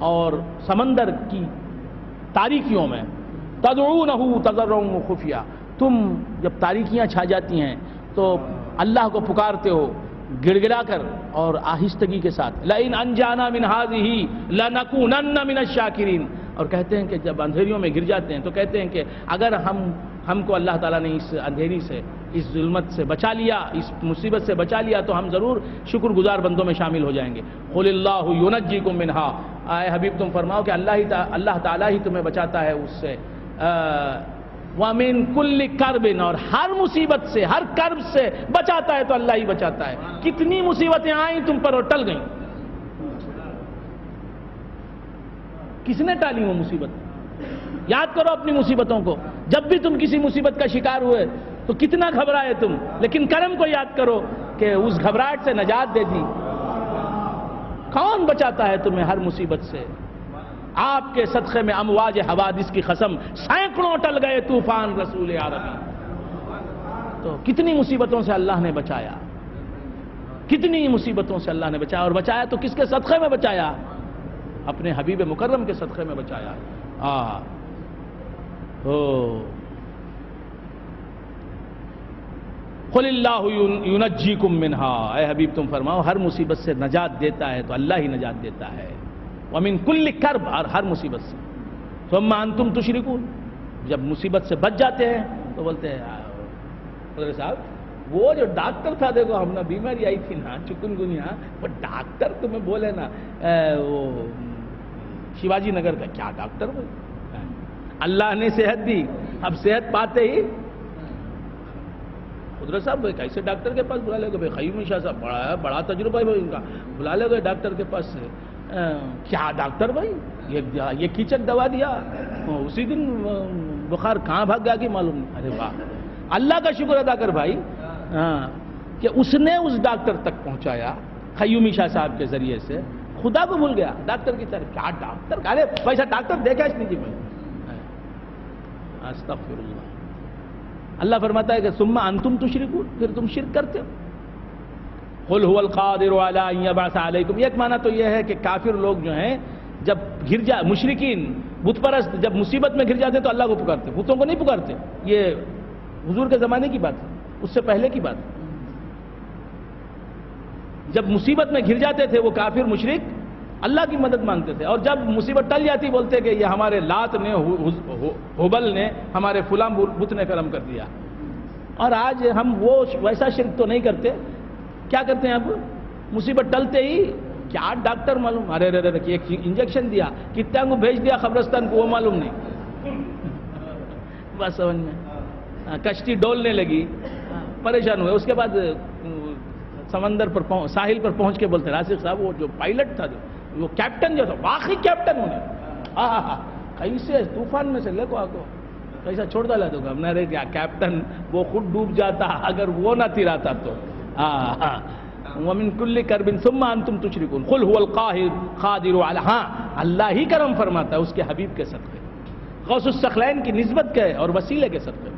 اور سمندر کی تاریکیوں میں، تدعونہ تضرعا وخفیہ، تم جب تاریکیاں چھا جاتی ہیں تو اللہ کو پکارتے ہو گڑ گڑا کر اور آہستگی کے ساتھ، لئن انجانا من هذه لنکونن من الشاکرین، اور کہتے ہیں کہ جب اندھیریوں میں گر جاتے ہیں تو کہتے ہیں کہ اگر ہم کو اللہ تعالیٰ نے اس اندھیری سے، اس ظلمت سے بچا لیا، اس مصیبت سے بچا لیا تو ہم ضرور شکر گزار بندوں میں شامل ہو جائیں گے۔ قل اللہ ینجیکم منہا، اے حبیب تم فرماؤ کہ اللہ تعالیٰ ہی تمہیں بچاتا ہے اس سے، وَمِن كُلِّ كَرْبٍ، اور ہر مصیبت سے، ہر کرب سے بچاتا ہے تو اللہ ہی بچاتا ہے۔ کتنی مصیبتیں آئیں تم پر اور ٹل گئیں، کس نے ٹالی وہ مصیبت؟ یاد کرو اپنی مصیبتوں کو، جب بھی تم کسی مصیبت کا شکار ہوئے تو کتنا گھبرائے تم، لیکن کرم کو یاد کرو کہ اس گھبراہٹ سے نجات دے دی۔ کون بچاتا ہے تمہیں ہر مصیبت سے؟ آپ کے صدقے میں امواج حوادث کی قسم سینکڑوں ٹل گئے طوفان رسول عربی، تو کتنی مصیبتوں سے اللہ نے بچایا، کتنی مصیبتوں سے اللہ نے بچایا، اور بچایا تو کس کے صدقے میں بچایا؟ اپنے حبیب مکرم کے صدقے میں بچایا۔ قل اللہ ینجیکم منہا، اے حبیب تم فرماؤ ہر مصیبت سے نجات دیتا ہے تو اللہ ہی نجات دیتا ہے، ومن کل کرب، اور ہر مصیبت سے، ثم انتم تشرکون، جب مصیبت سے بچ جاتے ہیں تو بولتے ہیں حضرت صاحب وہ جو ڈاکٹر تھا، دیکھو ہم نے بیماری آئی تھی نا چکن گنیا، وہ ڈاکٹر تمہیں بولے نا وہ شیواجی نگر کا، کیا ڈاکٹر وہ، اللہ نے صحت دی، اب صحت پاتے ہی حضرت صاحب کیسے ڈاکٹر کے پاس بلا لے گئے؟ بھائی قیومی شاہ صاحب بڑا تجربہ ہے ان کا، بلا لے گئے ڈاکٹر کے پاس سے، کیا ڈاکٹر بھائی یہ کیچک دوا دیا، اسی دن بخار کہاں بھاگ گیا کہ معلوم نہیں۔ ارے واہ، اللہ کا شکر ادا کر بھائی کہ اس نے اس ڈاکٹر تک پہنچایا قیومی شاہ صاحب کے ذریعے سے، خدا کو بھول گیا ڈاکٹر کی طرف، کیا ڈاکٹر، ارے ویسا ڈاکٹر دیکھا اس نہیں جی میں، استغفر اللہ۔ اللہ فرماتا ہے کہ ثم انتم تشرکون، پھر تم شرک کرتے ہو۔ قل هو القادر علی ان یبعث علیکم، ایک معنی تو یہ ہے کہ کافر لوگ جو ہیں جب مشرکین بت پرست جب مصیبت میں گر جاتے تو اللہ کو پکارتے، بتوں کو نہیں پکارتے، یہ حضور کے زمانے کی بات ہے، اس سے پہلے کی بات ہے۔ جب مصیبت میں گر جاتے تھے وہ کافر مشرک اللہ کی مدد مانگتے تھے، اور جب مصیبت ٹل جاتی بولتے کہ یہ ہمارے لات نے، ہبل نے، ہمارے فلاں بت نے کرم کر دیا۔ اور آج ہم وہ ویسا شرک تو نہیں کرتے، کیا کرتے ہیں اب مصیبت ٹلتے ہی کیا ڈاکٹر معلوم، ارے ایک انجیکشن دیا، کتنا کو بھیج دیا قبرستان کو وہ معلوم نہیں، بات سمجھ میں؟ کشتی ڈولنے لگی، پریشان ہوئے. اس کے بعد سمندر پر ساحل پر پہنچ کے بولتے راسخ صاحب وہ جو پائلٹ تھا، جو وہ کیپٹن جو تھا، واقعی کیپٹن ہونے کیسے طوفان میں سے لے کو آکو کیسا چھوڑ ڈالا تو ہم نے کیا کیپٹن وہ خود ڈوب جاتا اگر وہ نہ تیراتا تو. وَمِن كُلِّ كَرْبٍ ثُمَّ أَنْتُمْ تُشْرِكُونَ قُلْ هُوَ الْقَاهِرُ قَادِرُ عَلَىٰ. ہاں اللہ ہی کرم فرماتا ہے اس کے حبیب کے صدقے، غوث الثقلین کی نسبت کے اور وسیلے کے صدقے.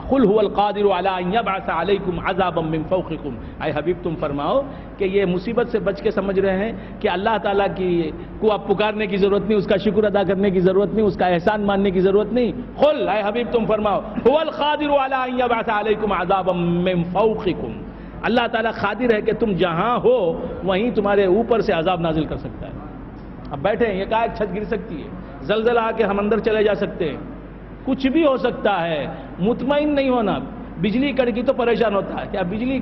قُلْ هُوَ الْقَادِرُ عَلَىٰ أَن يَبْعَثَ عَلَيْكُمْ عَذَابًا مِّن فَوْقِكُمْ. اے حبیب تم فرماؤ کہ یہ مصیبت سے بچ کے سمجھ رہے ہیں کہ اللہ تعالیٰ کو اب پکارنے کی ضرورت نہیں، اس کا شکر ادا کرنے کی ضرورت نہیں، اس کا احسان ماننے کی ضرورت نہیں. قُلْ اے حبیب تم فرماؤ هُوَ الْقَادِرُ عَلَىٰ أَن يَبْعَثَ عَلَيْكُمْ عَذَابًا مِّن فَوْقِكُمْ. اللہ تعالیٰ قادر ہے کہ تم جہاں ہو وہیں تمہارے اوپر سے عذاب نازل کر سکتا ہے. اب بیٹھے ہیں، یہ کہا ایک چھت گر سکتی ہے، زلزلہ آ کے ہم اندر چلے جا سکتے ہیں، کچھ بھی ہو سکتا ہے. مطمئن نہیں ہونا. بجلی کڑکی تو پریشان ہوتا ہے، کیا بجلی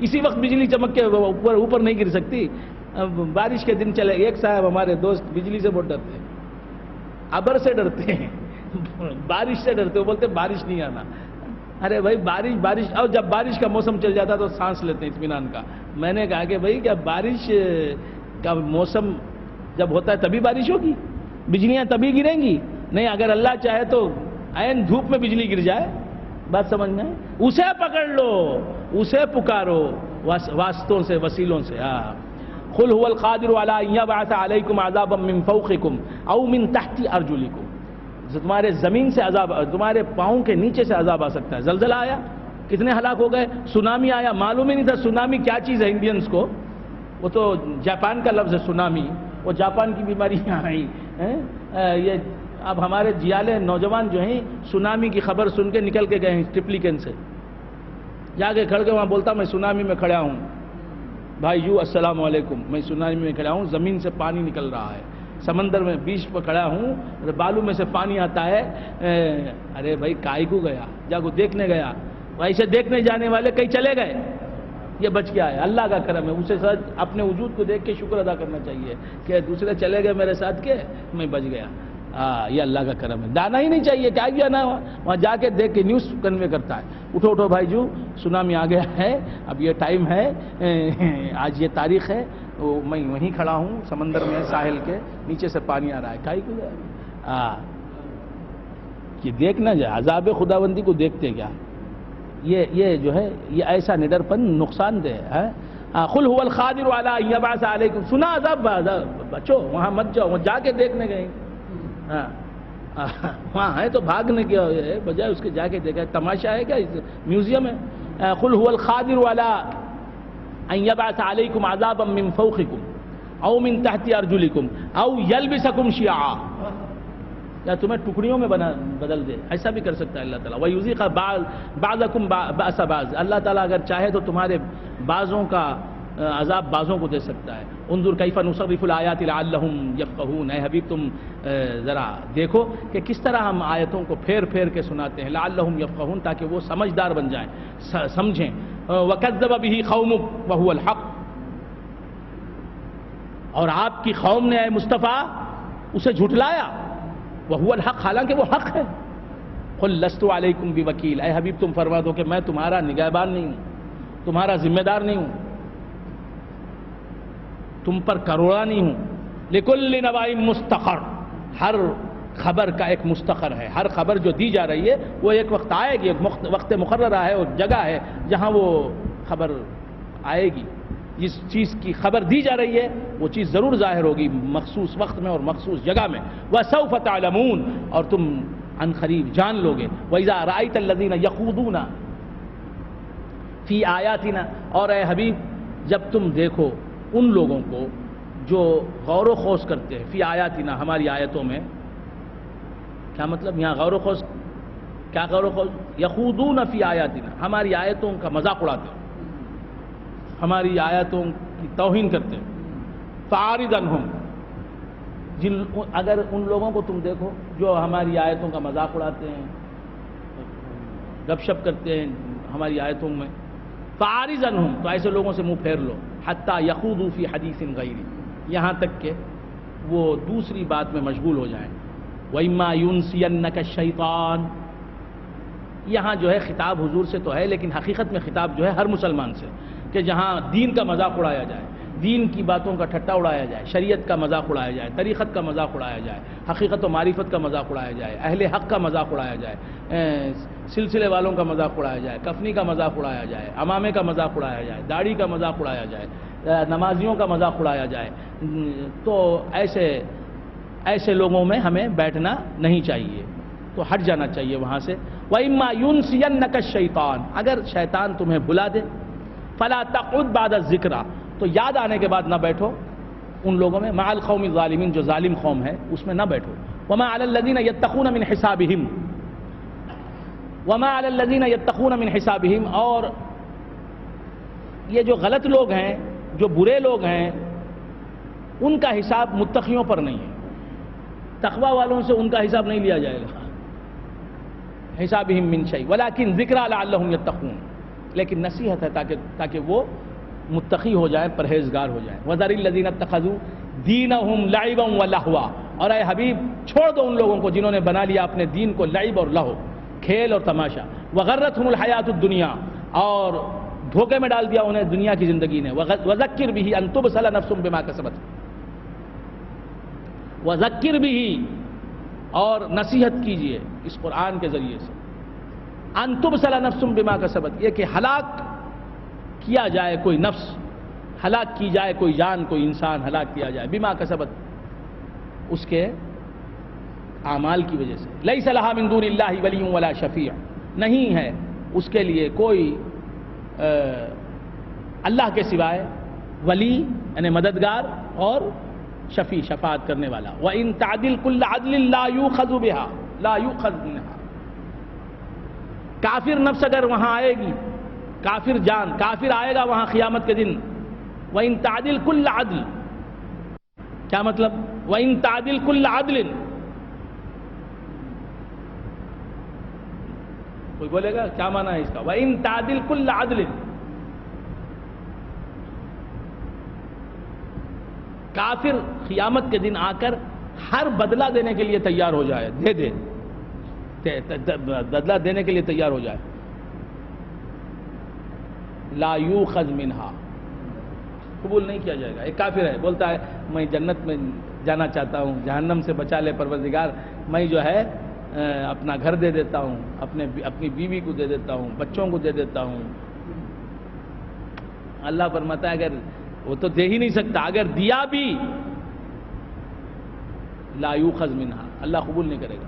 اسی وقت بجلی چمک کے اوپر نہیں گر سکتی. بارش کے دن چلے، ایک صاحب ہمارے دوست بجلی سے بہت ڈرتے ہیں، ابر سے ڈرتے ہیں، بارش سے ڈرتے. وہ بولتے بارش نہیں آنا. ارے بھائی بارش اور جب بارش کا موسم چل جاتا تو سانس لیتے ہیں اطمینان کا. میں نے کہا کہ بھائی کیا بارش کا موسم جب ہوتا ہے تبھی بارش ہوگی، بجلیاں تبھی گریں گی؟ نہیں، اگر اللہ چاہے تو عین دھوپ میں بجلی گر جائے. بات سمجھ میں؟ اسے پکڑ لو، اسے پکارو واسطوں سے، وسیلوں سے. قُلْ هُوَ الْقَادِرُ عَلَىٰ أَن يَبْعَثَ عَلَيْكُمْ عَذَابًا مِّن فَوْقِكُمْ أَوْ مِن تَحْتِ أَرْجُلِكُمْ. تمہارے زمین سے عذاب، تمہارے پاؤں کے نیچے سے عذاب آ سکتا ہے. زلزلہ آیا، کتنے ہلاک ہو گئے. سونامی آیا، معلوم ہی نہیں تھا سونامی کیا چیز ہے انڈینز کو. وہ تو جاپان کا لفظ ہے سونامی، وہ جاپان کی بیماری آئی. یہ اب ہمارے جیالے نوجوان جو ہیں سونامی کی خبر سن کے نکل کے گئے ہیں ٹرپلیکن سے، جا کے کھڑ کے وہاں بولتا میں سونامی میں کھڑا ہوں. بھائی یو السلام علیکم، میں سونامی میں کھڑا ہوں، زمین سے پانی نکل رہا ہے، سمندر میں بیچ پر کھڑا ہوں، بالوں میں سے پانی آتا ہے. ارے بھائی کائی کو گیا، جا کو دیکھنے گیا. ایسے دیکھنے جانے والے کہیں چلے گئے، یہ بچ گیا ہے. اللہ کا کرم ہے. اسے ساتھ اپنے وجود کو دیکھ کے شکر ادا کرنا چاہیے کہ دوسرے چلے گئے میرے ساتھ کے میں بچ گیا. یہ اللہ کا کرم ہے. جانا ہی نہیں چاہیے، کیا جانا وہاں جا کے دیکھ کے نیوز کنوے کرتا ہے. اٹھو اٹھو بھائی جو سونامی آ گیا ہے، اب یہ ٹائم ہے، آج یہ تاریخ ہے، میں وہیں کھڑا ہوں سمندر میں، ساحل کے نیچے سے پانی آ رہا ہے. کائی کو یہ دیکھنا جائے، عذاب خداوندی کو دیکھتے کیا. یہ جو ہے یہ ایسا نڈر پن نقصان دہ ہے. قُلْ هُوَ الْقَادِرُ عَلَىٰ أَن يَبْعَثَ عَلَيْكُمْ. سنا عذاب بچو، وہاں مت جاؤ، وہاں جا کے دیکھنے گئے. وہاں ہے تو بھاگنے کے بجائے اس کے جا کے دیکھا. تماشا ہے کیا، میوزیم ہے. قُلْ هُوَ الْقَادِرُ عَلَىٰ أَن يَبْعَثَ عَلَيْكُمْ عَذَابًا مِّن فَوْقِكُمْ أَوْ مِن تَحْتِ أَرْجُلِكُمْ أَوْ يَلْبِسَكُمْ شِيَعًا. یا تمہیں ٹکڑیوں میں بدل دے، ایسا بھی کر سکتا ہے اللہ تعالیٰ. وَيُذِيقَ بَعْضَكُمْ بَأْسَ بَعْضٍ. اللہ تعالیٰ اگر چاہے تو تمہارے بعضوں کا عذاب بعضوں کو دے سکتا ہے. انظر کیف نصرف الآیات لعلہم یفقہون. اے حبیب تم ذرا دیکھو کہ کس طرح ہم آیتوں کو پھیر پھیر کے سناتے ہیں. لعلہم یفقہون، تاکہ وہ سمجھدار بن جائیں، سمجھیں. وکذب بہ قومک وہو الحق. اور آپ کی قوم نے اے مصطفیٰ اسے جھٹلایا. وہو الحق، حالانکہ وہ حق ہے. قل لست علیکم بوکیل. اے حبیب تم فرما دو کہ میں تمہارا نگہبان نہیں ہوں، تمہارا ذمہ دار نہیں ہوں، تم پر کروڑا نہیں ہوں. لکل نبأ مستقر. ہر خبر کا ایک مستقر ہے. ہر خبر جو دی جا رہی ہے وہ ایک وقت آئے گی، ایک وقت مقررہ ہے اور جگہ ہے جہاں وہ خبر آئے گی. جس چیز کی خبر دی جا رہی ہے وہ چیز ضرور ظاہر ہوگی مخصوص وقت میں اور مخصوص جگہ میں. وَسَوْفَ تَعْلَمُونَ. اور تم عن قریب جان لوگے. وَإِذَا رَأَيْتَ الَّذِينَ يَخُوضُونَ فِي آيَاتِنَا. اور اے حبیب جب تم دیکھو ان لوگوں کو جو غور و خوض کرتے ہیں فی آیاتنا، ہماری آیتوں میں. کیا مطلب یہاں غور و خوض؟ کیا غور و خوض؟ یخوضون فی آیاتنا، ہماری آیتوں کا مذاق اڑاتے ہیں، ہماری آیتوں کی توہین کرتے ہیں. فَأَعْرِضْ عَنْهُمْ. اگر ان لوگوں کو تم دیکھو جو ہماری آیتوں کا مذاق اڑاتے ہیں، گپ شپ کرتے ہیں ہماری آیتوں میں. فَأَعْرِضْ عَنْهُمْ. تو ایسے لوگوں سے منہ پھیر لو. حَتَّى يَخُوضُوا فِي حَدِيثٍ غَيْرِهِ. یہاں تک کہ وہ دوسری بات میں مشغول ہو جائیں. وَإِمَّا يُنْسِيَنَّكَ الشَّيْطَانُ، یہاں جو ہے خطاب حضور سے تو ہے، لیکن حقیقت میں خطاب جو ہے ہر مسلمان سے، کہ جہاں دین کا مذاق اڑایا جائے، دین کی باتوں کا ٹھٹا اڑایا جائے، شریعت کا مذاق اڑایا جائے، طریقت کا مذاق اڑایا جائے، حقیقت و معرفت کا مذاق اڑایا جائے، اہل حق کا مذاق اڑایا جائے، سلسلے والوں کا مذاق اڑایا جائے، کفنی کا مذاق اڑایا جائے، امامے کا مذاق اڑایا جائے، داڑھی کا مذاق اڑایا جائے، نمازیوں کا مذاق اڑایا جائے، تو ایسے لوگوں میں ہمیں بیٹھنا نہیں چاہیے، تو ہٹ جانا چاہیے وہاں سے۔ وَإِمَّا يُنْسِيَنَّكَ الشَّيْطَانُ، اگر شیطان تمہیں بھلا دے، فَلَا تَقْعُدْ بَعْدَ الذِّكْرَى، تو یاد آنے کے بعد نہ بیٹھو ان لوگوں میں، مع القوم الظالمین، جو ظالم قوم ہے اس میں نہ بیٹھو۔ وَمَا عَلَى الَّذِينَ يَتَّقُونَ مِنْ حِسَابِهِمْ، وَمَا عَلَى الَّذِينَ يَتَّقُونَ مِنْ حِسَابِهِمْ، اور یہ جو غلط لوگ ہیں، جو برے لوگ ہیں، ان کا حساب متقیوں پر نہیں ہے، تقوی والوں سے ان کا حساب نہیں لیا جائے گا، حسابہم من شیء ولکن ذکریٰ لعلہم یتقون، لیکن نصیحت ہے تاکہ وہ متقی ہو جائیں، پرہیزگار ہو جائیں۔ وذر الذین اتخذوا دینہم لعبا ولہوا، اور اے حبیب چھوڑ دو ان لوگوں کو جنہوں نے بنا لیا اپنے دین کو لعب اور لہو، کھیل اور تماشا، وغرتہم الحیات الدنیا، اور دھوکے میں ڈال دیا انہیں دنیا کی زندگی نے، وذکر بہ ان تبصل نفس بما کسبت، وذکر بہ، اور نصیحت کیجئے اس قرآن کے ذریعے سے، ان تبصل نفس بما کسبت، یہ کہ ہلاک کیا جائے کوئی نفس، ہلاک کی جائے کوئی جان، کوئی انسان ہلاک کیا جائے، بما کسبت، اس کے اعمال کی وجہ سے، لیس لہا من دون اللہ ولی ولا شفیع، نہیں ہے اس کے لیے کوئی اللہ کے سوائے ولی یعنی مددگار اور شفیع شفاعت کرنے والا۔ وَإِن تَعْدِلْ كُلَّ عَدْلٍ لَا يُؤْخَذُ بِهَا، لا يُؤْخَذ مِنْهَا، کافر نفس اگر وہاں آئے گی، کافر جان، کافر آئے گا وہاں قیامت کے دن، وَإِن تَعْدِلْ كُلَّ عَدْلٍ، کیا مطلب؟ وَإِن تَعْدِلْ كُلَّ عَدْلٍ، کوئی بولے گا کیا معنی ہے اس کا؟ وَإِن تَعْدِلْ كُلَّ عَدْلٍ، کافر قیامت کے دن آ کر ہر بدلہ دینے کے لیے تیار ہو جائے، بدلہ دینے کے لیے تیار ہو جائے، لا یوخذ منہا، قبول نہیں کیا جائے گا۔ ایک کافر ہے، بولتا ہے میں جنت میں جانا چاہتا ہوں، جہنم سے بچا لے پروردگار، میں جو ہے اپنا گھر دے دیتا ہوں، اپنی بیوی کو دے دیتا ہوں، بچوں کو دے دیتا ہوں۔ اللہ فرماتا ہے اگر وہ تو دے ہی نہیں سکتا، اگر دیا بھی لا یوخذ منہا، اللہ قبول نہیں کرے گا۔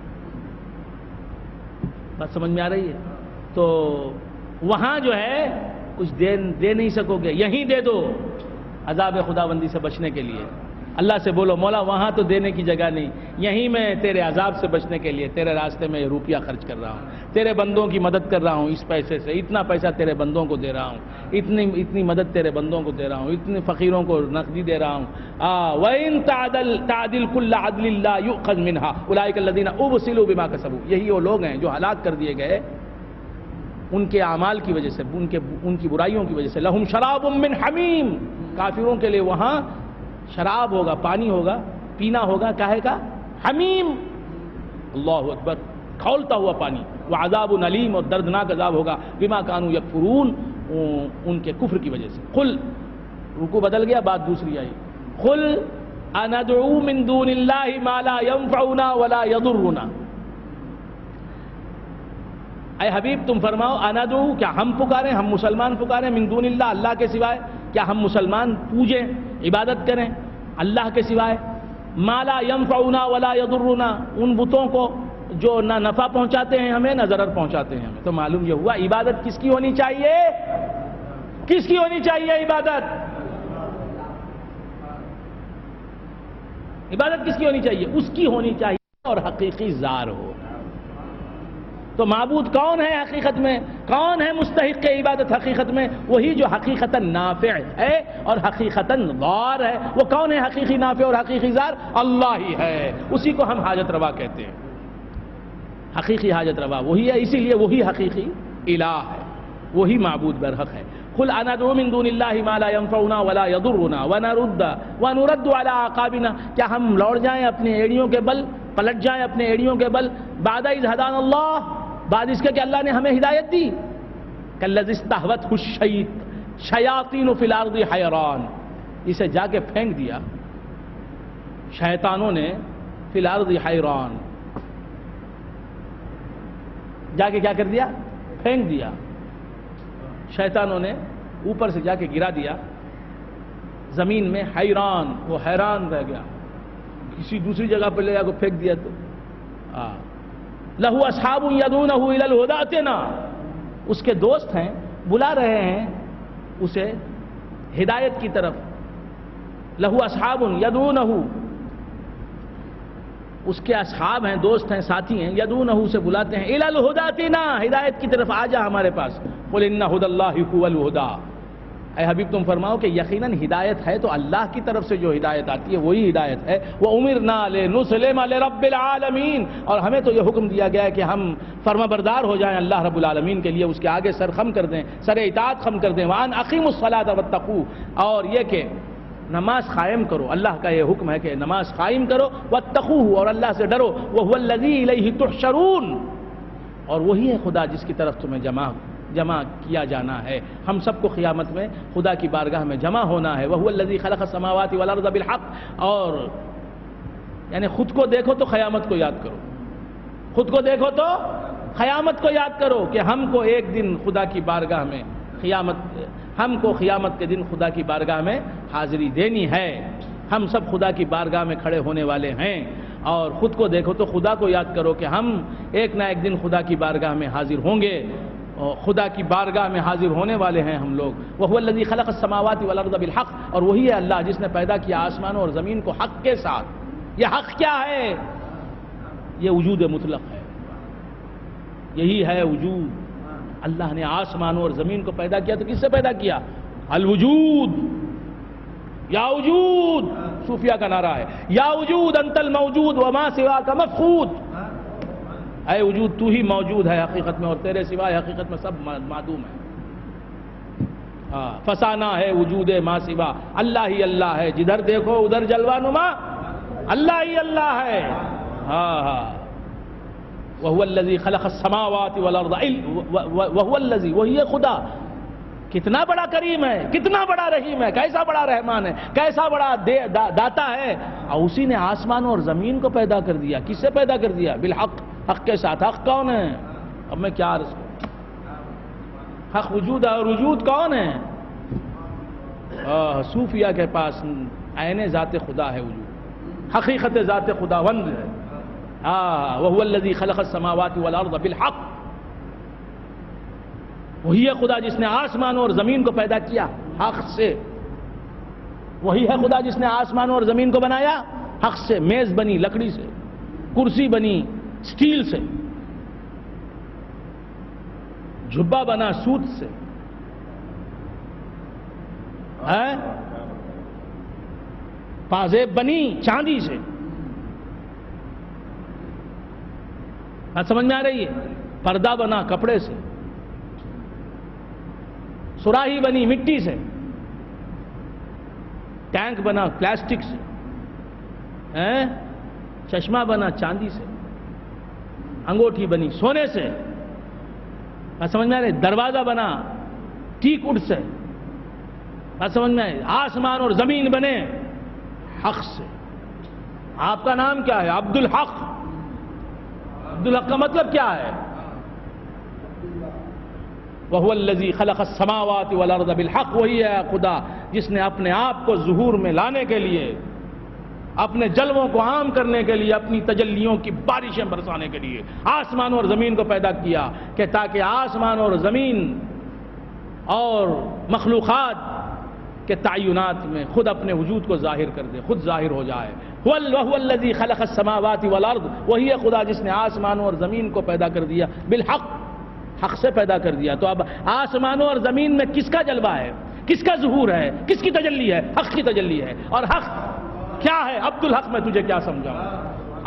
بات سمجھ میں آ رہی ہے؟ تو وہاں جو ہے کچھ دے نہیں سکو گے، یہیں دے دو عذاب خداوندی سے بچنے کے لیے۔ اللہ سے بولو مولا وہاں تو دینے کی جگہ نہیں، یہیں میں تیرے عذاب سے بچنے کے لیے تیرے راستے میں روپیہ خرچ کر رہا ہوں، تیرے بندوں کی مدد کر رہا ہوں، اس پیسے سے اتنا پیسہ تیرے بندوں کو دے رہا ہوں، اتنی مدد تیرے بندوں کو دے رہا ہوں، اتنے فقیروں کو نقدی دے رہا ہوں۔ وَإِن تَعْدِلْ كُلَّ عَدْلٍ لَا يُؤْخَذْ مِنْهَا أُولَٰئِكَ الَّذِينَ أُبْسِلُوا بِمَا كَسَبُوا، یہی وہ لوگ ہیں جو ہلاک کر دیے گئے ان کے اعمال کی وجہ سے، ان کی برائیوں کی وجہ سے۔ لَهُمْ شَرَابٌ مِّنْ حَمِيمٍ، کافروں کے لیے وہاں شراب ہوگا، پانی ہوگا، پینا ہوگا، کہے کا حمیم، اللہ اکبر، کھولتا ہوا پانی، وعذاب علیم، اور دردناک عذاب ہوگا، بما کانوا یکفرون، ان کے کفر کی وجہ سے۔ قل، رکو بدل گیا، بات دوسری آئی، قل اندعو من دون اللہ ما لا ينفعنا ولا يضرنا، اے حبیب تم فرماؤ اندعو، کیا ہم پکاریں، ہم مسلمان پکاریں، من دون اللہ، اللہ کے سوائے، کیا ہم مسلمان پوجیں، عبادت کریں اللہ کے سوائے، ما لا ينفعنا ولا يضرنا، ان بتوں کو جو نہ نفع پہنچاتے ہیں ہمیں نہ ضرر پہنچاتے ہیں ہمیں۔ تو معلوم یہ ہوا عبادت کس کی ہونی چاہیے؟ کس کی ہونی چاہیے عبادت؟ عبادت کس کی ہونی چاہیے؟ اس کی ہونی چاہیے اور حقیقی زار ہو۔ تو معبود کون ہے حقیقت میں؟ کون ہے مستحق عبادت حقیقت میں؟ وہی جو حقیقتاً نافع ہے اور حقیقتاً ضار ہے۔ وہ کون ہے حقیقی نافع اور حقیقی ضار؟ اللہ ہی ہے، اسی کو ہم حاجت روا کہتے ہیں۔ حقیقی حاجت روا وہی ہے، اسی لیے وہی حقیقی الہ ہے، وہی معبود برحق ہے۔ قل اندعو من دون اللہ ما لا ينفعنا ولا يضرنا ونرد على اعقابنا، کیا ہم لوٹ جائیں اپنی ایڑیوں کے بل، پلٹ جائیں اپنے ایڑیوں کے بل. بعد اذ ہدانا اللہ، بعد اس کے کہ اللہ نے ہمیں ہدایت دی. کالذی استہوتہ الشیاطین فی الارض حیران، اسے جا کے پھینک دیا شیطانوں نے فی الارض حیران، جا کے کیا کر دیا؟ پھینک دیا. شیطانوں نے اوپر سے جا کے گرا دیا زمین میں حیران، وہ حیران رہ گیا. کسی دوسری جگہ پہ لے جا کے پھینک دیا تو لہو اصحاب یدونہ الی الہدی ائتنا، اس کے دوست ہیں بلا رہے ہیں اسے ہدایت کی طرف. لہو اصحاب یدونہ، اس کے اصحاب ہیں، دوست ہیں، ساتھی ہیں، یدونہ سے بلاتے ہیں الی الہدی ائتنا، ہدایت کی طرف آ جا ہمارے پاس. قل ان ھدی اللہ ھو الھدی، اے حبیب تم فرماؤ کہ یقیناً ہدایت ہے تو اللہ کی طرف سے جو ہدایت آتی ہے وہی ہدایت ہے. وَأُمِرْنَا لِنُسْلِمَ لِرَبِّ الْعَالَمِينَ، اور ہمیں تو یہ حکم دیا گیا ہے کہ ہم فرما بردار ہو جائیں اللہ رب العالمین کے لیے، اس کے آگے سر خم کر دیں، سر اطاعت خم کر دیں. وَأَنْ أَقِيمُوا الصَّلَاةَ وَاتَّقُوهُ، اور یہ کہ نماز قائم کرو، اللہ کا یہ حکم ہے کہ نماز قائم کرو. وَاتَّقُوهُ، اور اللہ سے ڈرو. وَهُوَ الَّذِي إِلَيْهِ تُحْشَرُونَ، اور وہی ہے خدا جس کی طرف تمہیں جمع کیا جانا ہے. ہم سب کو قیامت میں خدا کی بارگاہ میں جمع ہونا ہے. وَهُوَ الَّذِي خَلَقَ السَّمَاوَاتِ وَالْأَرْضَ بِالْحَقِّ، اور یعنی خود کو دیکھو تو قیامت کو یاد کرو، خود کو دیکھو تو قیامت کو یاد کرو کہ ہم کو ایک دن خدا کی بارگاہ میں ہم کو قیامت کے دن خدا کی بارگاہ میں حاضری دینی ہے. ہم سب خدا کی بارگاہ میں کھڑے ہونے والے ہیں. اور خود کو دیکھو تو خدا کو یاد کرو کہ ہم ایک نہ ایک دن خدا کی بارگاہ میں حاضر ہوں گے، خدا کی بارگاہ میں حاضر ہونے والے ہیں ہم لوگ. وَهُوَ الَّذِي خَلَقَ السَّمَاوَاتِ وَالْأَرْضَ بِالْحَقِّ، اور وہی ہے اللہ جس نے پیدا کیا آسمانوں اور زمین کو حق کے ساتھ. یہ حق کیا ہے؟ یہ وجود مطلق ہے، یہی ہے وجود. اللہ نے آسمانوں اور زمین کو پیدا کیا تو کس سے پیدا کیا؟ الوجود. یا وجود، صوفیہ کا نعرہ ہے، یا وجود انت الموجود وما سواک مفقود. اے وجود تو ہی موجود ہے حقیقت میں، اور تیرے سوائے حقیقت میں سب معدوم ہے. فسانہ ہے وجود ما سوا، اللہ ہی اللہ ہے، جدھر دیکھو ادھر جلوہ نما اللہ ہی اللہ ہے. وَهُوَ الَّذِي خَلَقَ السَّمَاوَاتِ وَالْأَرْضَ، وَهُوَ الَّذِي، وہی ہے خدا. کتنا بڑا کریم ہے، کتنا بڑا رحیم ہے، کیسا بڑا رحمان ہے، کیسا بڑا داتا ہے. اور اسی نے آسمانوں اور زمین کو پیدا کر دیا. کس سے پیدا کر دیا؟ بالحق، حق کے ساتھ. حق کون ہے؟ اب میں کیا عرض کروں؟ حق وجود ہے، اور وجود کون ہے؟ صوفیہ کے پاس عین ذات خدا ہے وجود، حقیقت ذات خداوند ہے. وَهُوَ الَّذِي خَلَقَ السَّمَاوَاتِ وَالْأَرْضَ بِالْحَقِّ، وہی ہے خدا جس نے آسمانوں اور زمین کو پیدا کیا حق سے. وہی ہے خدا جس نے آسمانوں اور زمین کو بنایا حق سے. میز بنی لکڑی سے، کرسی بنی سٹیل سے، جھبا بنا سوت سے، پازیب بنی چاندی سے. بات سمجھ میں آ رہی ہے؟ پردہ بنا کپڑے سے، سراہی بنی مٹی سے، ٹینک بنا پلاسٹک سے، چشمہ بنا چاندی سے، انگوٹھی بنی سونے سے. بات سمجھ میں آ رہی؟ دروازہ بنا ٹیک وڈ سے. بات سمجھ میں آئی؟ آسمان اور زمین بنے حق سے. آپ کا نام کیا ہے؟ عبدالحق. عبدالحق کا مطلب کیا ہے؟ وَهُوَ الَّذِي خَلَقَ السَّمَاوَاتِ وَالْأَرْضَ بِالْحَقِّ، وہی ہے خدا جس نے اپنے آپ کو ظہور میں لانے کے لیے، اپنے جلووں کو عام کرنے کے لیے، اپنی تجلیوں کی بارشیں برسانے کے لیے آسمان اور زمین کو پیدا کیا، کہ تاکہ آسمان اور زمین اور مخلوقات کے تعینات میں خود اپنے وجود کو ظاہر کر دے، خود ظاہر ہو جائے. وَهُوَ الَّذِي خَلَقَ السَّمَاوَاتِ وَالْأَرْضَ، وہی ہے خدا جس نے آسمانوں اور زمین کو پیدا کر دیا بالحق، حق سے پیدا کر دیا. تو اب آسمانوں اور زمین میں کس کا جلوہ ہے، کس کا ظہور ہے، کس کی تجلی ہے؟ حق کی تجلی ہے. اور حق کیا ہے؟ عبدالحق. میں تجھے کیا سمجھاؤں؟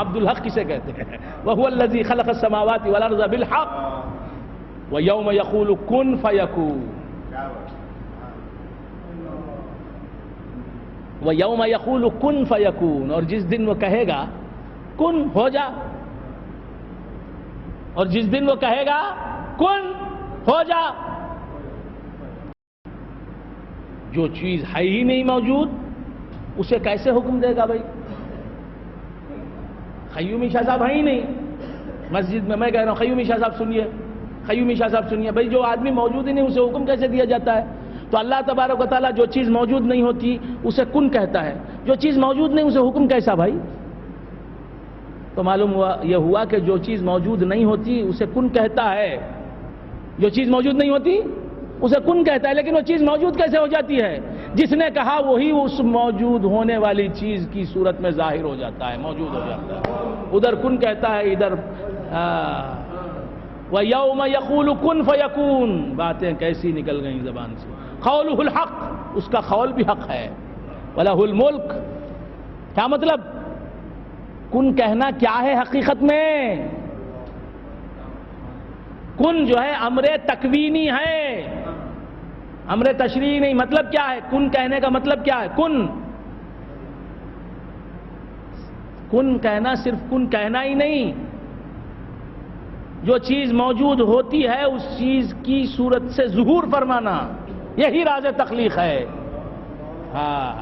عبدالحق کسے کہتے ہیں؟ وَهُوَ الَّذِي خَلَقَ السَّمَاوَاتِ وَالْأَرْضَ بِالْحَقِّ وَيَوْمَ يَقُولُ كُن فَيَكُونُ. وَيَوْمَ يَقُولُ كُن فَيَكُونُ، اور جس دن وہ کہے گا کن ہو جا، اور جس دن وہ کہے گا کن ہو جا، جو چیز ہے ہی نہیں موجود اسے کیسے حکم دے گا بھائی؟ قیومی شاہ صاحب ہے ہی نہیں مسجد میں کہہ رہا ہوں قیومی شاہ صاحب سنیے، قیومی شاہ صاحب سنیے، بھائی جو آدمی موجود ہی نہیں اسے حکم کیسے دیا جاتا ہے؟ تو اللہ تبارک و تعالیٰ جو چیز موجود نہیں ہوتی اسے کن کہتا ہے، جو چیز موجود نہیں اسے حکم کیسا بھائی؟ تو معلوم ہوا کہ جو چیز موجود نہیں ہوتی اسے کن کہتا ہے، جو چیز موجود نہیں ہوتی اسے کن کہتا ہے، لیکن وہ چیز موجود کیسے ہو جاتی ہے؟ جس نے کہا وہی اس موجود ہونے والی چیز کی صورت میں ظاہر ہو جاتا ہے، موجود ہو جاتا ہے، ادھر کن کہتا ہے، ادھر وَيَوْمَ يَقُولُ كُن فَيَكُونُ، باتیں کیسی نکل گئیں زبان سے، قَوْلُهُ الْحَقُّ، اس کا قول بھی حق ہے، وَلَهُ الْمُلْكُ، کیا مطلب؟ کن کہنا کیا ہے حقیقت میں؟ کن جو ہے امر تکوینی ہے، امر تشریعی نہیں۔ مطلب کیا ہے کن کہنے کا؟ مطلب کیا ہے کن؟ کن کہنا صرف کن کہنا ہی نہیں، جو چیز موجود ہوتی ہے اس چیز کی صورت سے ظہور فرمانا، یہی راز تخلیق ہے۔ ہاں،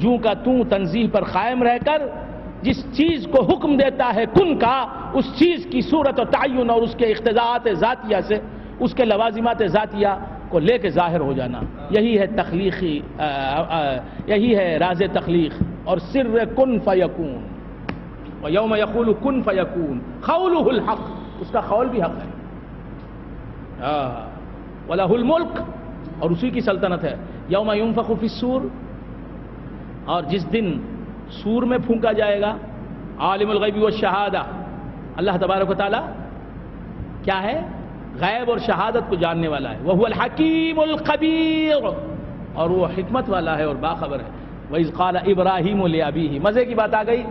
جوں کا توں تنزیہ پر قائم رہ کر جس چیز کو حکم دیتا ہے کن کا، اس چیز کی صورت و تعین اور اس کے اقتضاءات ذاتیہ سے، اس کے لوازمات ذاتیہ کو لے کے ظاہر ہو جانا، یہی ہے تخلیقی، یہی ہے راز تخلیق اور سر کن فیکون۔ وَيَوْمَ يَقُولُ كُن فَيَكُونُ قَوْلُهُ الْحَقُّ، اس کا قول بھی حق ہے، وَلَهُ الْمُلْكُ، اور اسی کی سلطنت ہے۔ یوم ينفخ فی الصور، اور جس دن سور میں پھونکا جائے گا، عالم الغیب والشہادہ، اللہ تبارک و تعالی کیا ہے؟ غیب اور شہادت کو جاننے والا ہے، وَهُوَ الْحَكِيمُ الْخَبِيرُ، اور وہ حکمت والا ہے اور باخبر ہے۔ وَإِذْ قَالَ إِبْرَاهِيمُ لِأَبِيهِ، مزے کی بات آ گئی،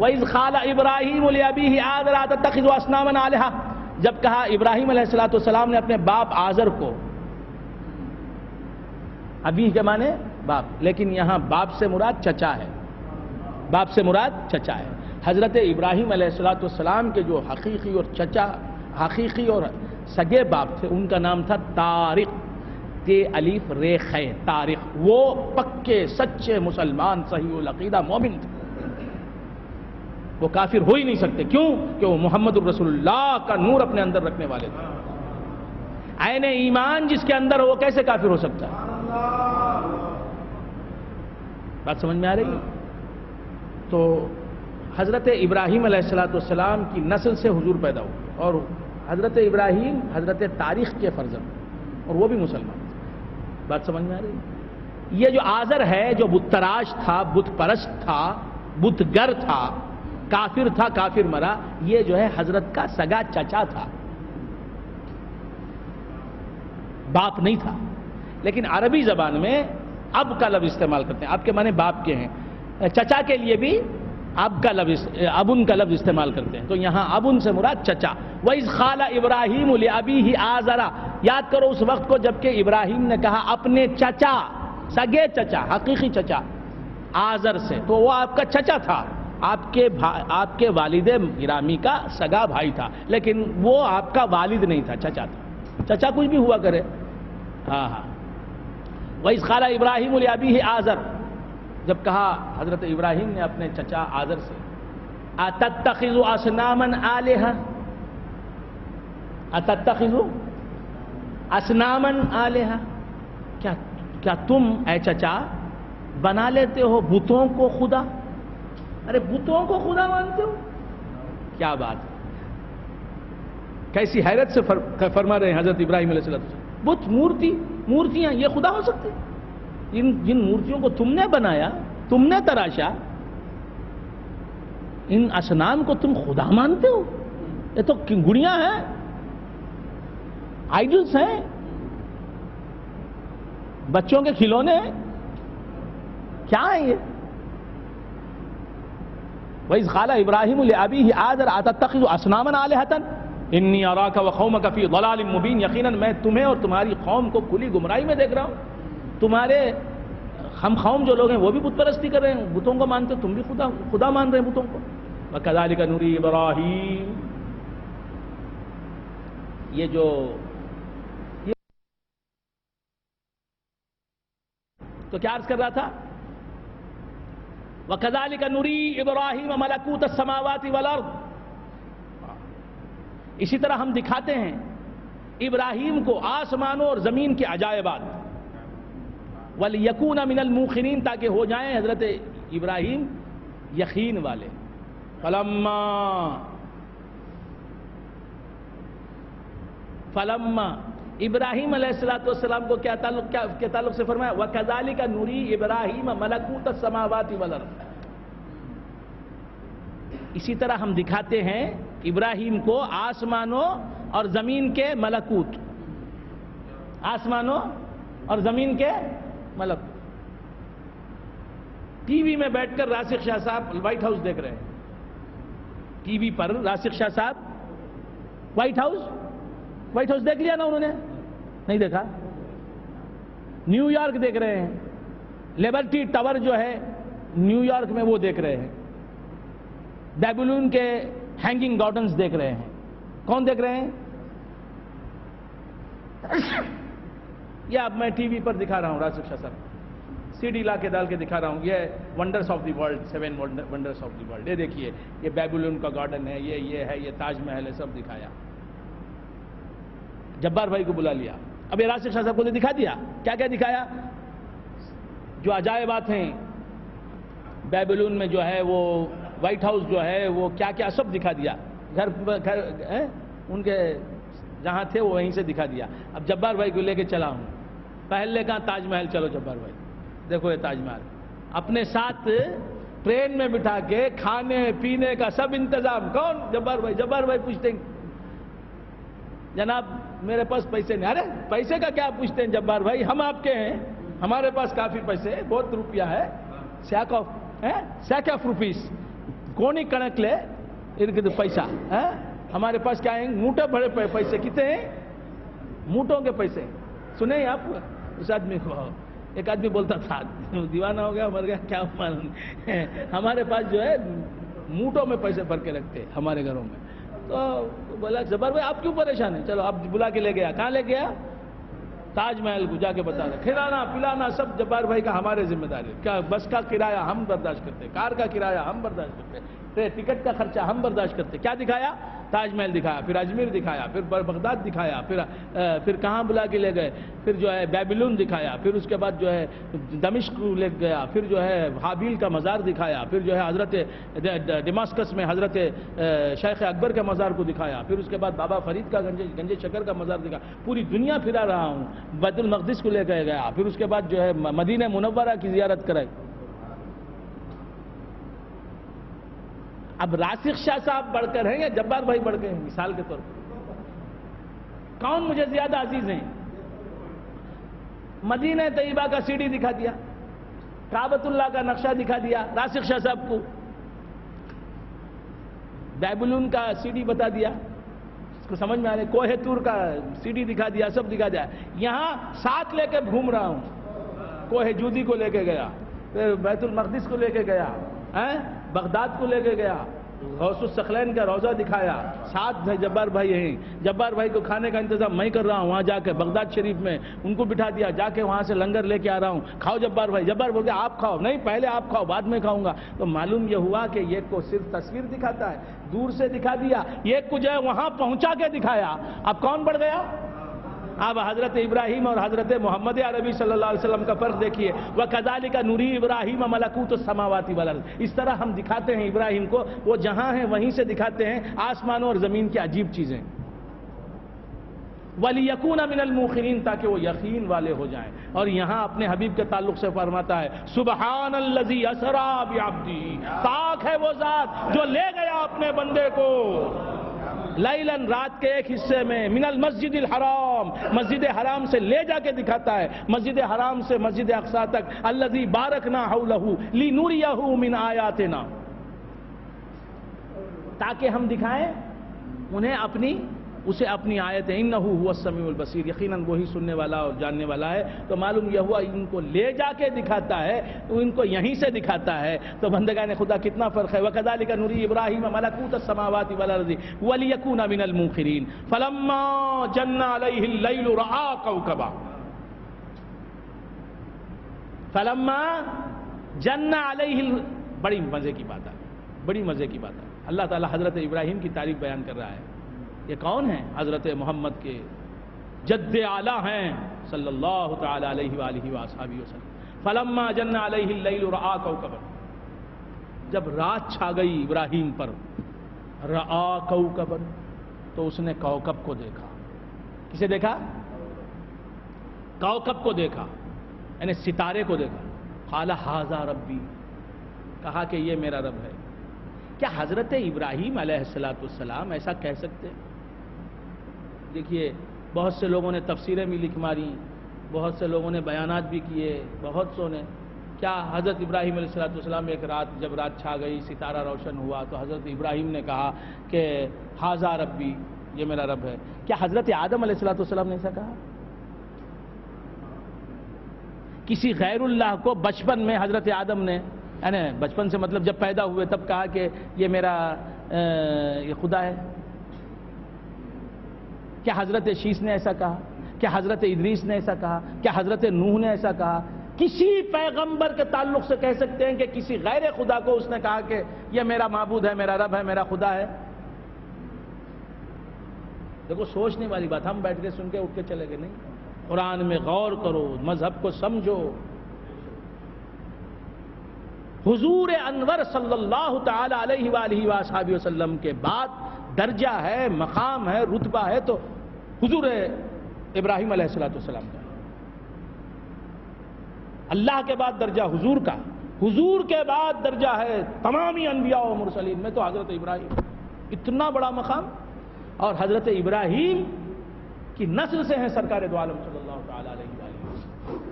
وَإِذْ قَالَ إِبْرَاهِيمُ لِأَبِيهِ آزَرَ أَتَتَّخِذُ أَصْنَامًا آلِهَةً، جب کہا ابراہیم علیہ السلام نے اپنے باپ آزر کو، ابی کے معنی باپ، لیکن یہاں باپ سے مراد چچا ہے، باپ سے مراد چچا ہے۔ حضرت ابراہیم علیہ السلام کے جو حقیقی اور چچا، حقیقی اور سگے باپ تھے، ان کا نام تھا طارق، تے الف رے خے، طارق، وہ پکے سچے مسلمان، صحیح العقیدہ مومن تھے، وہ کافر ہو ہی نہیں سکتے، کیوں؟ کہ وہ محمد الرسول اللہ کا نور اپنے اندر رکھنے والے تھے۔ عین ایمان جس کے اندر ہو وہ کیسے کافر ہو سکتا ہے؟ بات سمجھ میں آ رہی ہے؟ تو حضرت ابراہیم علیہ السلام کی نسل سے حضور پیدا ہوئے، اور حضرت ابراہیم حضرت تاریخ کے فرزند، اور وہ بھی مسلمان تھے۔ بات سمجھ میں آ رہی ہے؟ یہ جو آزر ہے، جو بت تراش تھا، بت پرست تھا، بت گر تھا، کافر تھا، کافر مرا، یہ جو ہے حضرت کا سگا چچا تھا، باپ نہیں تھا۔ لیکن عربی زبان میں اب کا لفظ استعمال کرتے ہیں، اب کے معنی باپ کے ہیں، چچا کے لیے بھی اب کا لفظ، ابن کا لفظ استعمال کرتے ہیں، تو یہاں ابن سے مراد چچا۔ وَإِذْ قَالَ إِبْرَاهِيمُ لِأَبِيهِ آزَرَ، یاد کرو اس وقت کو جب کہ ابراہیم نے کہا اپنے چچا، سگے چچا، حقیقی چچا آزر سے، تو وہ آپ کا چچا تھا، آپ کے والد گرامی کا سگا بھائی تھا، لیکن وہ آپ کا والد نہیں تھا، چچا تھا۔ چچا کچھ بھی ہوا کرے، ہاں ہاں۔ وَإِذْ قَالَ إِبْرَاهِيمُ لِأَبِيهِ آزَرَ، جب کہا حضرت ابراہیم نے اپنے چچا آزر سے، أَتَتَّخِذُ أَصْنَامًا آلِهَةً، أَتَتَّخِذُ أَصْنَامًا آلِهَةً، کیا تم اے چچا بنا لیتے ہو بتوں کو خدا؟ ارے بتوں کو خدا مانتے ہو؟ کیا بات ہے، کیسی حیرت سے فرما رہے ہیں حضرت ابراہیم علیہ السلام۔ بت، مورتیاں یہ خدا ہو سکتے؟ جن مورتیوں کو تم نے بنایا، تم نے تراشا، ان اصنام کو تم خدا مانتے ہو؟ یہ تو گڑیاں ہیں، آئیڈلز ہیں، بچوں کے کھلونے ہیں، کیا ہیں یہ؟ وَإِذْ قَالَ إِبْرَاهِيمُ لِأَبِيهِ آزَرَ أَتَتَّخِذُ أَصْنَامًا آلِهَةً إِنِّي أَرَاكَ وَقَوْمَكَ فِي ضَلَالٍ مُبِينٍ، یقیناً میں تمہیں اور تمہاری قوم کو کھلی گمراہی میں دیکھ رہا ہوں، تمہارے ہم قوم جو لوگ ہیں وہ بھی بت پرستی کر رہے ہیں، بتوں کو مانتے، تم بھی خدا مان رہے ہیں بتوں کو. وَكَذَلِكَ نُرِي إِبْرَاهِيمَ، یہ جو تو کیا عرض کر رہا تھا؟ وَكَذَلِكَ نُرِي إِبْرَاهِيمَ مَلَكُوتَ السَّمَاوَاتِ وَالْأَرْضِ، اسی طرح ہم دکھاتے ہیں ابراہیم کو آسمانوں اور زمین کے عجائبات. وَلِيَكُونَ مِنَ الْمُوقِنِينَ، تاکہ ہو جائیں حضرت ابراہیم یقین والے. فلما ابراہیم علیہ السلام کو کیا تعلق سے فرمایا؟ وَكَذَلِكَ نُرِي إِبْرَاهِيمَ مَلَكُوتَ السَّمَاوَاتِ وَالْأَرْضِ، اسی طرح ہم دکھاتے ہیں ابراہیم کو آسمانوں اور زمین کے ملکوت، آسمانوں اور زمین کے ملکوت. ٹی وی میں بیٹھ کر راسخ شاہ صاحب وائٹ ہاؤس دیکھ رہے ہیں، ٹی وی پر راسخ شاہ صاحب وائٹ ہاؤس دیکھ لیا نا انہوں نے؟ نہیں دیکھا. نیو یارک دیکھ رہے ہیں، لیبرٹی ٹاور جو ہے نیو یارک میں وہ دیکھ رہے ہیں، بیبلون کے ہینگنگ گارڈنز دیکھ رہے ہیں. کون دیکھ رہے ہیں؟ یہ اب میں ٹی وی پر دکھا رہا ہوں راسخ شاہ صاحب، سی ڈی لا کے ڈال کے دکھا رہا ہوں. یہ wonders of the world, 7 wonders of the world. یہ دیکھیے، یہ بیبلون کا گارڈن ہے، یہ ہے، یہ تاج محل ہے، سب دکھایا. جبار بھائی کو بلا لیا. اب یہ راسخ شاہ صاحب کو دکھا دیا. کیا کیا دکھایا؟ جو عجائبات ہیں بیبلون میں، جو ہے وہ وائٹ ہاؤس جو ہے وہ کیا کیا سب دکھا دیا. گھر ان کے جہاں تھے وہ وہیں سے دکھا دیا. اب جبار بھائی کو لے کے چلا ہوں. پہلے کہاں تاج محل، چلو جبار بھائی دیکھو یہ تاج محل. اپنے ساتھ ٹرین میں بٹھا کے کھانے پینے کا سب انتظام. کون؟ جبار بھائی. جبار بھائی پوچھتے ہیں جناب میرے پاس پیسے نہیں. ارے پیسے کا کیا پوچھتے ہیں جبار بھائی، ہم آپ کے ہیں، ہمارے پاس کافی پیسے، بہت روپیہ ہے، سیک آف روپیز، کونی کنک لے ارد پیسہ. ہمارے پاس کیا ہیں؟ موٹے بڑے پیسے. کتنے ہیں؟ موٹوں کے پیسے. سنیں آپ اس آدمی کو؟ ایک آدمی بولتا تھا، دیوانہ ہو گیا، مر گیا، کیا معلوم. ہمارے پاس جو ہے موٹوں میں پیسے بھر کے رکھتے ہمارے گھروں میں. تو بولا جبار بھائی آپ کیوں پریشان ہیں؟ چلو آپ بلا کے لے گیا. کہاں لے گیا؟ تاج محل کو جا کے بتا رہا. کھلانا پلانا سب جبار بھائی کا ہمارے ذمہ داری. کیا بس کا کرایہ ہم برداشت کرتے، کار کا کرایہ ہم برداشت کرتے، ٹکٹ کا خرچہ ہم برداشت کرتے. کیا دکھایا؟ تاج محل دکھایا، پھر اجمیر دکھایا، پھر بغداد دکھایا، پھر کہاں بلا کے لے گئے، پھر جو ہے بیبلون دکھایا، پھر اس کے بعد جو ہے دمشق لے گیا، پھر جو ہے حابیل کا مزار دکھایا، پھر جو ہے حضرت ڈماسکس میں حضرت شیخ اکبر کے مزار کو دکھایا، پھر اس کے بعد بابا فرید کا گنج شکر کا مزار دکھایا. پوری دنیا پھرا رہا ہوں. بیت المقدس کو لے کے گیا، پھر اس کے بعد جو ہے مدینہ منورہ کی زیارت کرائی. اب راسخ شاہ صاحب بڑھ کر ہیں یا جبار بھائی بڑھ گئے ہیں؟ مثال کے طور پر کون مجھے زیادہ عزیز ہیں؟ مدینہ طیبہ کا سی ڈی دکھا دیا، کعبۃ اللہ کا نقشہ دکھا دیا راسخ شاہ صاحب کو، بیبلون کا سی ڈی بتا دیا، اس کو سمجھ میں آ رہے، کوہ طور کا سی ڈی دکھا دیا، سب دکھا دیا. یہاں ساتھ لے کے گھوم رہا ہوں. کوہ جودی کو لے کے گیا، پھر بیت المقدس کو لے کے گیا، بغداد کو لے کے گیا، غوث الثقلین کا روضہ دکھایا. ساتھ جبار بھائی ہیں. جبار بھائی کو کھانے کا انتظام میں کر رہا ہوں. وہاں جا کے بغداد شریف میں ان کو بٹھا دیا، جا کے وہاں سے لنگر لے کے آ رہا ہوں. کھاؤ جبار بھائی. جبار بول کے آپ کھاؤ. نہیں پہلے آپ کھاؤ، بعد میں کھاؤں گا. تو معلوم یہ ہوا کہ یہ کو صرف تصویر دکھاتا ہے، دور سے دکھا دیا، یہ کو جو ہے وہاں پہنچا کے دکھایا. اب کون بڑھ گیا؟ اب حضرت ابراہیم اور حضرت محمد عربی صلی اللہ علیہ وسلم کا فرق دیکھیے. وَكَذَلِكَ نُرِي إِبْرَاهِيمَ مَلَكُوتَ السَّمَاوَاتِ وَالْأَرْضِ. اس طرح ہم دکھاتے ہیں ابراہیم کو، وہ جہاں ہیں وہیں سے دکھاتے ہیں آسمانوں اور زمین کی عجیب چیزیں. وَلِيَكُونَ مِنَ الْمُوقِنِينَ، تاکہ وہ یقین والے ہو جائیں. اور یہاں اپنے حبیب کے تعلق سے فرماتا ہے سبحان الذی اسری بعبدہ، پاک ہے وہ ذات جو لے گیا اپنے بندے کو لیلاً، رات کے ایک حصے میں، من المسجد الحرام، مسجد حرام سے لے جا کے دکھاتا ہے، مسجد حرام سے مسجد اقصی تک، الذی بارکنا حولہ لنریہ من آیاتنا، تاکہ ہم دکھائیں انہیں اپنی اسے اپنی آیت انہ هو السمیع البصیر، یقیناً وہی سننے والا اور جاننے والا ہے، تو معلوم یہ ہوا ان کو لے جا کے دکھاتا ہے، تو ان کو یہیں سے دکھاتا ہے۔ تو بندگان خدا کتنا فرق ہے۔ وَكَذَلِكَ نُرِي إِبْرَاهِيمَ مَلَكُوتَ السَّمَاوَاتِ وَالْأَرْضِ وَلِيَكُونَ مِنَ الْمُوقِنِينَ فَلَمَّا جَنَّ عَلَيْهِ اللَّيْلُ رَأَىٰ كَوْكَبًا فَلَمَّا جَنَّ عَلَيْهِ بڑی مزے کی بات ہے، بڑی مزے کی بات ہے۔ اللہ تعالیٰ حضرت ابراہیم کی تعریف بیان کر رہا ہے۔ یہ کون ہیں؟ حضرت محمد کے جد اعلیٰ ہیں صلی اللہ تعالی علیہ وآلہ وآصحابہ وسلم۔ فلما جن علیہ اللیل رآ کوکبا، جب رات چھا گئی ابراہیم پر، رآ کوکبا، تو اس نے کوکب کو دیکھا۔ کسے دیکھا؟ کوکب کو دیکھا، یعنی ستارے کو دیکھا۔ قال ھذا ربی، کہا کہ یہ میرا رب ہے۔ کیا حضرت ابراہیم علیہ السلام ایسا کہہ سکتے؟ دیکھیے بہت سے لوگوں نے تفسیریں بھی لکھ ماری، بہت سے لوگوں نے بیانات بھی کیے، بہت سو نے۔ کیا حضرت ابراہیم علیہ السلام ایک رات، جب رات چھا گئی، ستارہ روشن ہوا، تو حضرت ابراہیم نے کہا کہ ھذا ربی، یہ میرا رب ہے؟ کیا حضرت آدم علیہ السلام نے ایسا کہا؟ کسی غیر اللہ کو بچپن میں حضرت آدم نے، یعنی بچپن سے مطلب جب پیدا ہوئے تب کہا کہ یہ میرا یہ خدا ہے؟ کیا حضرت شیس نے ایسا کہا؟ کیا حضرت ادریس نے ایسا کہا؟ کیا حضرت نوح نے ایسا کہا؟ کسی پیغمبر کے تعلق سے کہہ سکتے ہیں کہ کسی غیر خدا کو اس نے کہا کہ یہ میرا معبود ہے، میرا رب ہے، میرا خدا ہے؟ دیکھو سوچنے والی بات، ہم بیٹھ کے سن کے اٹھ کے چلے گئے نہیں۔ قرآن میں غور کرو، مذہب کو سمجھو۔ حضور انور صلی اللہ تعالی علیہ وآلہ وآصحابہ وسلم کے بعد درجہ ہے، مقام ہے، رتبہ ہے تو حضور ابراہیم علیہ السلام کا۔ اللہ کے بعد درجہ حضور کا، حضور کے بعد درجہ ہے تمامی انبیاء و مرسلین میں تو حضرت ابراہیم، اتنا بڑا مقام۔ اور حضرت ابراہیم کی نسل سے ہیں سرکار دو عالم صلی اللہ تعالی علیہ وآلہ وسلم۔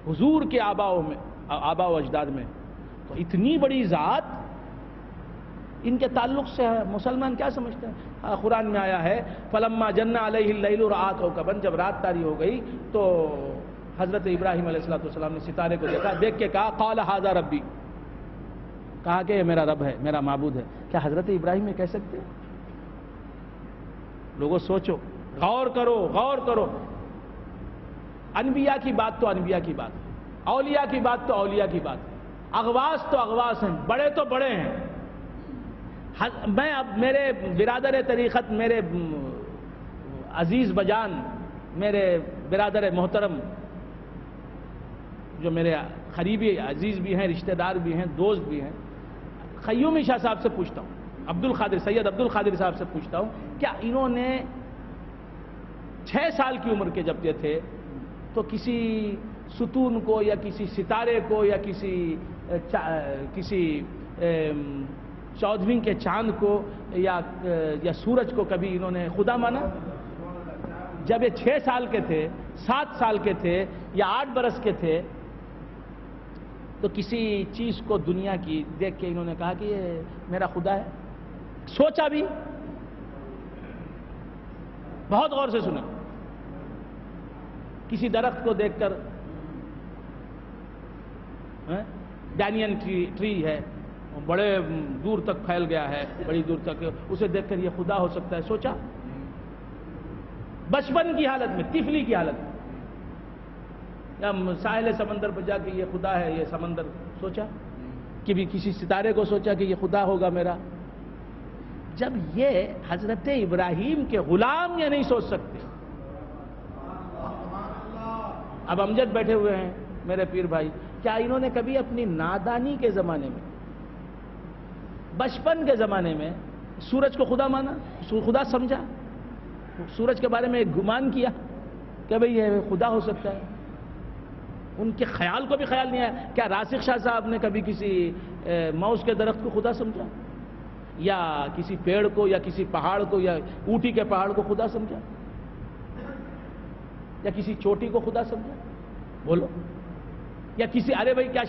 حضور کے آباء و اجداد میں تو اتنی بڑی ذات، ان کے تعلق سے مسلمان کیا سمجھتے ہیں؟ قرآن میں آیا ہے فلما جن علیہ اللیل رآ کوکبا، جب رات تاری ہو گئی تو حضرت ابراہیم علیہ السلام نے ستارے کو دیکھا، دیکھ کے کہا قال ھذا ربی، کہا کہ یہ میرا رب ہے، میرا معبود ہے۔ کیا حضرت ابراہیم یہ کہہ سکتے ہیں؟ لوگوں سوچو، غور کرو، غور کرو۔ انبیاء کی بات تو انبیاء کی بات، اولیاء کی بات تو اولیاء کی بات، اغواث تو اغواث ہیں، بڑے تو بڑے ہیں۔ میں اب میرے برادر طریقت، میرے عزیز بجان، میرے برادر محترم، جو میرے قریبی عزیز بھی ہیں، رشتہ دار بھی ہیں، دوست بھی ہیں، قیومی شاہ صاحب سے پوچھتا ہوں، سید عبد القادر صاحب سے پوچھتا ہوں، کیا انہوں نے 6 سال کی عمر کے جب تھے تو کسی ستون کو یا کسی ستارے کو یا کسی 14ویں کے چاند کو یا سورج کو کبھی انہوں نے خدا مانا؟ جب یہ 6 سال کے تھے، 7 سال کے تھے یا 8 برس کے تھے تو کسی چیز کو دنیا کی دیکھ کے انہوں نے کہا کہ یہ میرا خدا ہے؟ سوچا بھی؟ بہت غور سے سنا۔ کسی درخت کو دیکھ کر، ڈینین ٹری ہے، بڑے دور تک پھیل گیا ہے، بڑی دور تک، اسے دیکھ کر یہ خدا ہو سکتا ہے؟ سوچا؟ بچپن کی حالت میں، طفلی کی حالت میں، یا ساحل سمندر پر جا کے یہ خدا ہے، یہ سمندر، سوچا؟ کہ بھی کسی ستارے کو سوچا کہ یہ خدا ہوگا میرا؟ جب یہ حضرت ابراہیم کے غلام یہ نہیں سوچ سکتے، اب امجد بیٹھے ہوئے ہیں میرے پیر بھائی، کیا انہوں نے کبھی اپنی نادانی کے زمانے میں، بچپن کے زمانے میں سورج کو خدا مانا، خدا سمجھا، سورج کے بارے میں ایک گمان کیا کہ بھئی یہ خدا ہو سکتا ہے؟ ان کے خیال کو بھی خیال نہیں آیا۔ کیا راسخ شاہ صاحب نے کبھی کسی موز کے درخت کو خدا سمجھا، یا کسی پیڑ کو، یا کسی پہاڑ کو، یا اوٹی کے پہاڑ کو خدا سمجھا، یا کسی چوٹی کو خدا سمجھا؟ بولو۔ یا کسی، ارے بھائی کیا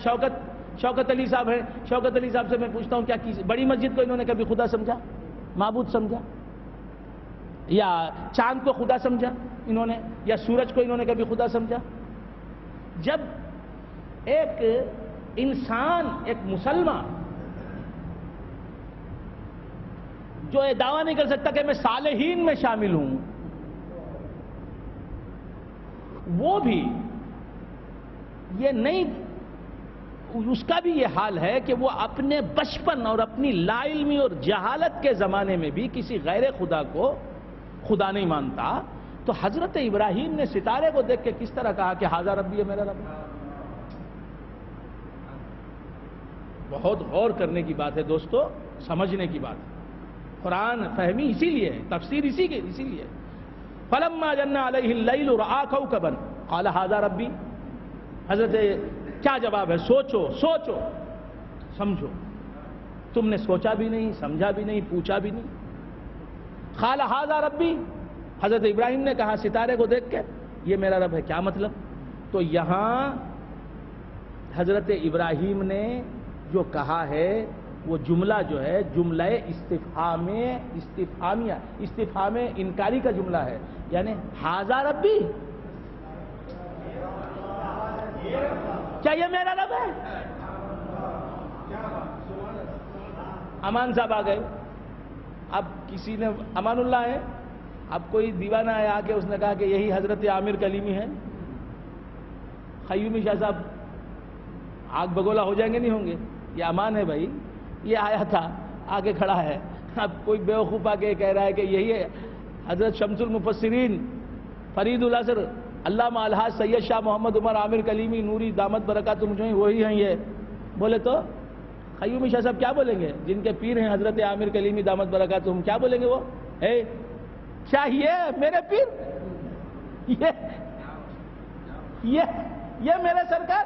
شوکت علی صاحب ہیں، شوکت علی صاحب سے میں پوچھتا ہوں، کیا کسی بڑی مسجد کو انہوں نے کبھی خدا سمجھا؟ معبود سمجھا، یا چاند کو خدا سمجھا انہوں نے، یا سورج کو انہوں نے کبھی خدا سمجھا؟ جب ایک انسان، ایک مسلمان جو یہ دعویٰ نہیں کر سکتا کہ میں صالحین میں شامل ہوں، وہ بھی یہ نہیں، اس کا بھی یہ حال ہے کہ وہ اپنے بچپن اور اپنی لا علمی اور جہالت کے زمانے میں بھی کسی غیر خدا کو خدا نہیں مانتا، تو حضرت ابراہیم نے ستارے کو دیکھ کے کس طرح کہا کہ ھذا ربی ہے، میرا رب ہے؟ بہت غور کرنے کی بات ہے دوستو، سمجھنے کی بات ہے۔ قرآن فہمی اسی لیے ہے، تفسیر اسی لیے ہے۔ فلما جن علیہ اللیل رآ کوکبا قال ھذا ربی۔ حضرت کیا جواب ہے؟ سوچو سمجھو، تم نے سوچا بھی نہیں، سمجھا بھی نہیں، پوچھا بھی نہیں۔ قال ھذا ربی، حضرت ابراہیم نے کہا ستارے کو دیکھ کے یہ میرا رب ہے، کیا مطلب؟ تو یہاں حضرت ابراہیم نے جو کہا ہے وہ جملہ جو ہے جملہ استفہام انکاری کا جملہ ہے، یعنی ھذا ربی، کیا یہ میرا رب ہے؟ امان صاحب آ گئے، اب کسی نے امان اللہ ہے، اب کوئی دیوانہ ہے آ کے اس نے کہا کہ یہی حضرت عامر کلیمی ہے۔ خیومی شاہ صاحب آگ بگولا ہو جائیں گے نہیں ہوں گے؟ یہ امان ہے بھائی، یہ آیا تھا آ کے کھڑا ہے، اب کوئی بیوقوف آ کے کہہ رہا ہے کہ یہی ہے حضرت شمس المفسرین فرید الاثر علامہ الحاج سید شاہ محمد عمر عامر کلیمی نوری دامت برکاتہم وہی ہیں یہ، بولے تو خیومی شاہ صاحب کیا بولیں گے؟ جن کے پیر ہیں حضرت عامر کلیمی دامت برکاتہم، کیا بولیں گے وہ؟ چاہیے میرے پیر، یہ میرے سرکار،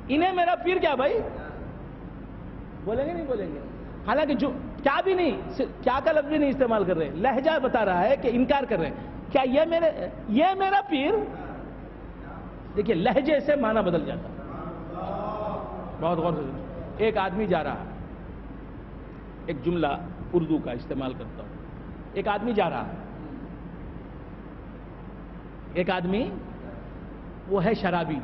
انہیں میرا پیر کیا بھائی؟ بولیں گے نہیں بولیں گے؟ حالانکہ جو کیا بھی نہیں، کیا کا لفظ بھی نہیں استعمال کر رہے، لہجہ بتا رہا ہے کہ انکار کر رہے ہیں، کیا یہ میرا پیر؟ دیکھیے لہجے سے معنی بدل جاتا ہے، بہت غور سے۔ ایک آدمی جا رہا ہے، ایک جملہ اردو کا استعمال کرتا ہوں، ایک آدمی جا رہا ہے، ایک آدمی وہ ہے شرابی،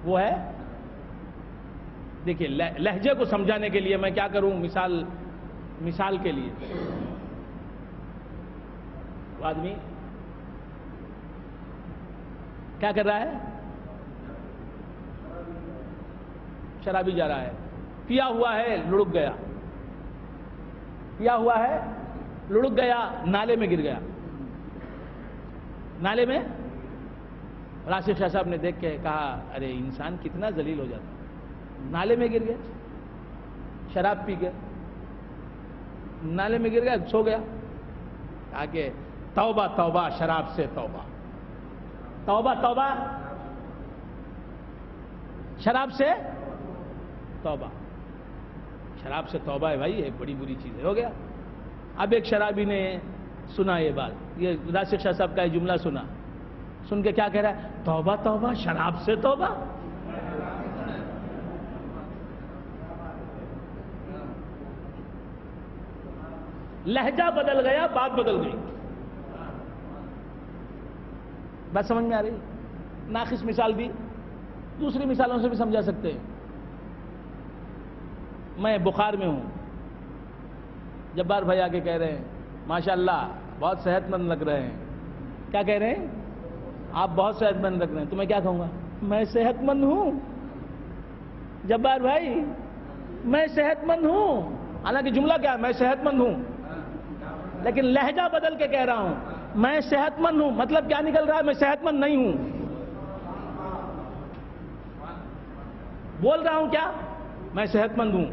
وہ ہے، دیکھیے لہجے کو سمجھانے کے لیے میں کیا کروں، مثال کے لیے وہ آدمی کیا کر رہا ہے؟ شرابی جا رہا ہے، پیا ہوا ہے، لڑک گیا، پیا ہوا ہے، لڑک گیا، نالے میں گر گیا، نالے میں۔ راشد شاہ صاحب نے دیکھ کے کہا ارے انسان کتنا ذلیل ہو جاتا، نالے میں گر گیا، شراب پی گیا، نالے میں گر گیا، سو گیا، کہا کہ توبہ توبہ شراب سے توبہ، توبہ توبہ شراب سے توبہ، شراب سے توبہ ہے بھائی، یہ بڑی بری چیز ہے، ہو گیا۔ اب ایک شرابی نے سنا یہ بات، یہ راشد شاہ صاحب کا یہ جملہ سنا، سن کے کیا کہہ رہا ہے؟ توبہ توبہ شراب سے توبہ۔ لہجہ بدل گیا، بات بدل گئی، بات سمجھ میں آ رہی؟ ناقص مثال بھی دوسری مثالوں سے بھی سمجھا سکتے ہیں۔ میں بخار میں ہوں، جبار بھائی آ کے کہہ رہے ہیں ماشاءاللہ بہت صحت مند لگ رہے ہیں، کیا کہہ رہے ہیں؟ آپ بہت صحت مند لگ رہے ہیں، تو میں کیا کہوں گا؟ میں صحت مند ہوں جبار بھائی، میں صحت مند ہوں، حالانکہ جملہ کیا ہے؟ میں صحت مند ہوں، لیکن لہجہ بدل کے کہہ رہا ہوں میں صحت مند ہوں، مطلب کیا نکل رہا ہے؟ میں صحت مند نہیں ہوں، بول رہا ہوں کیا؟ میں صحت مند ہوں،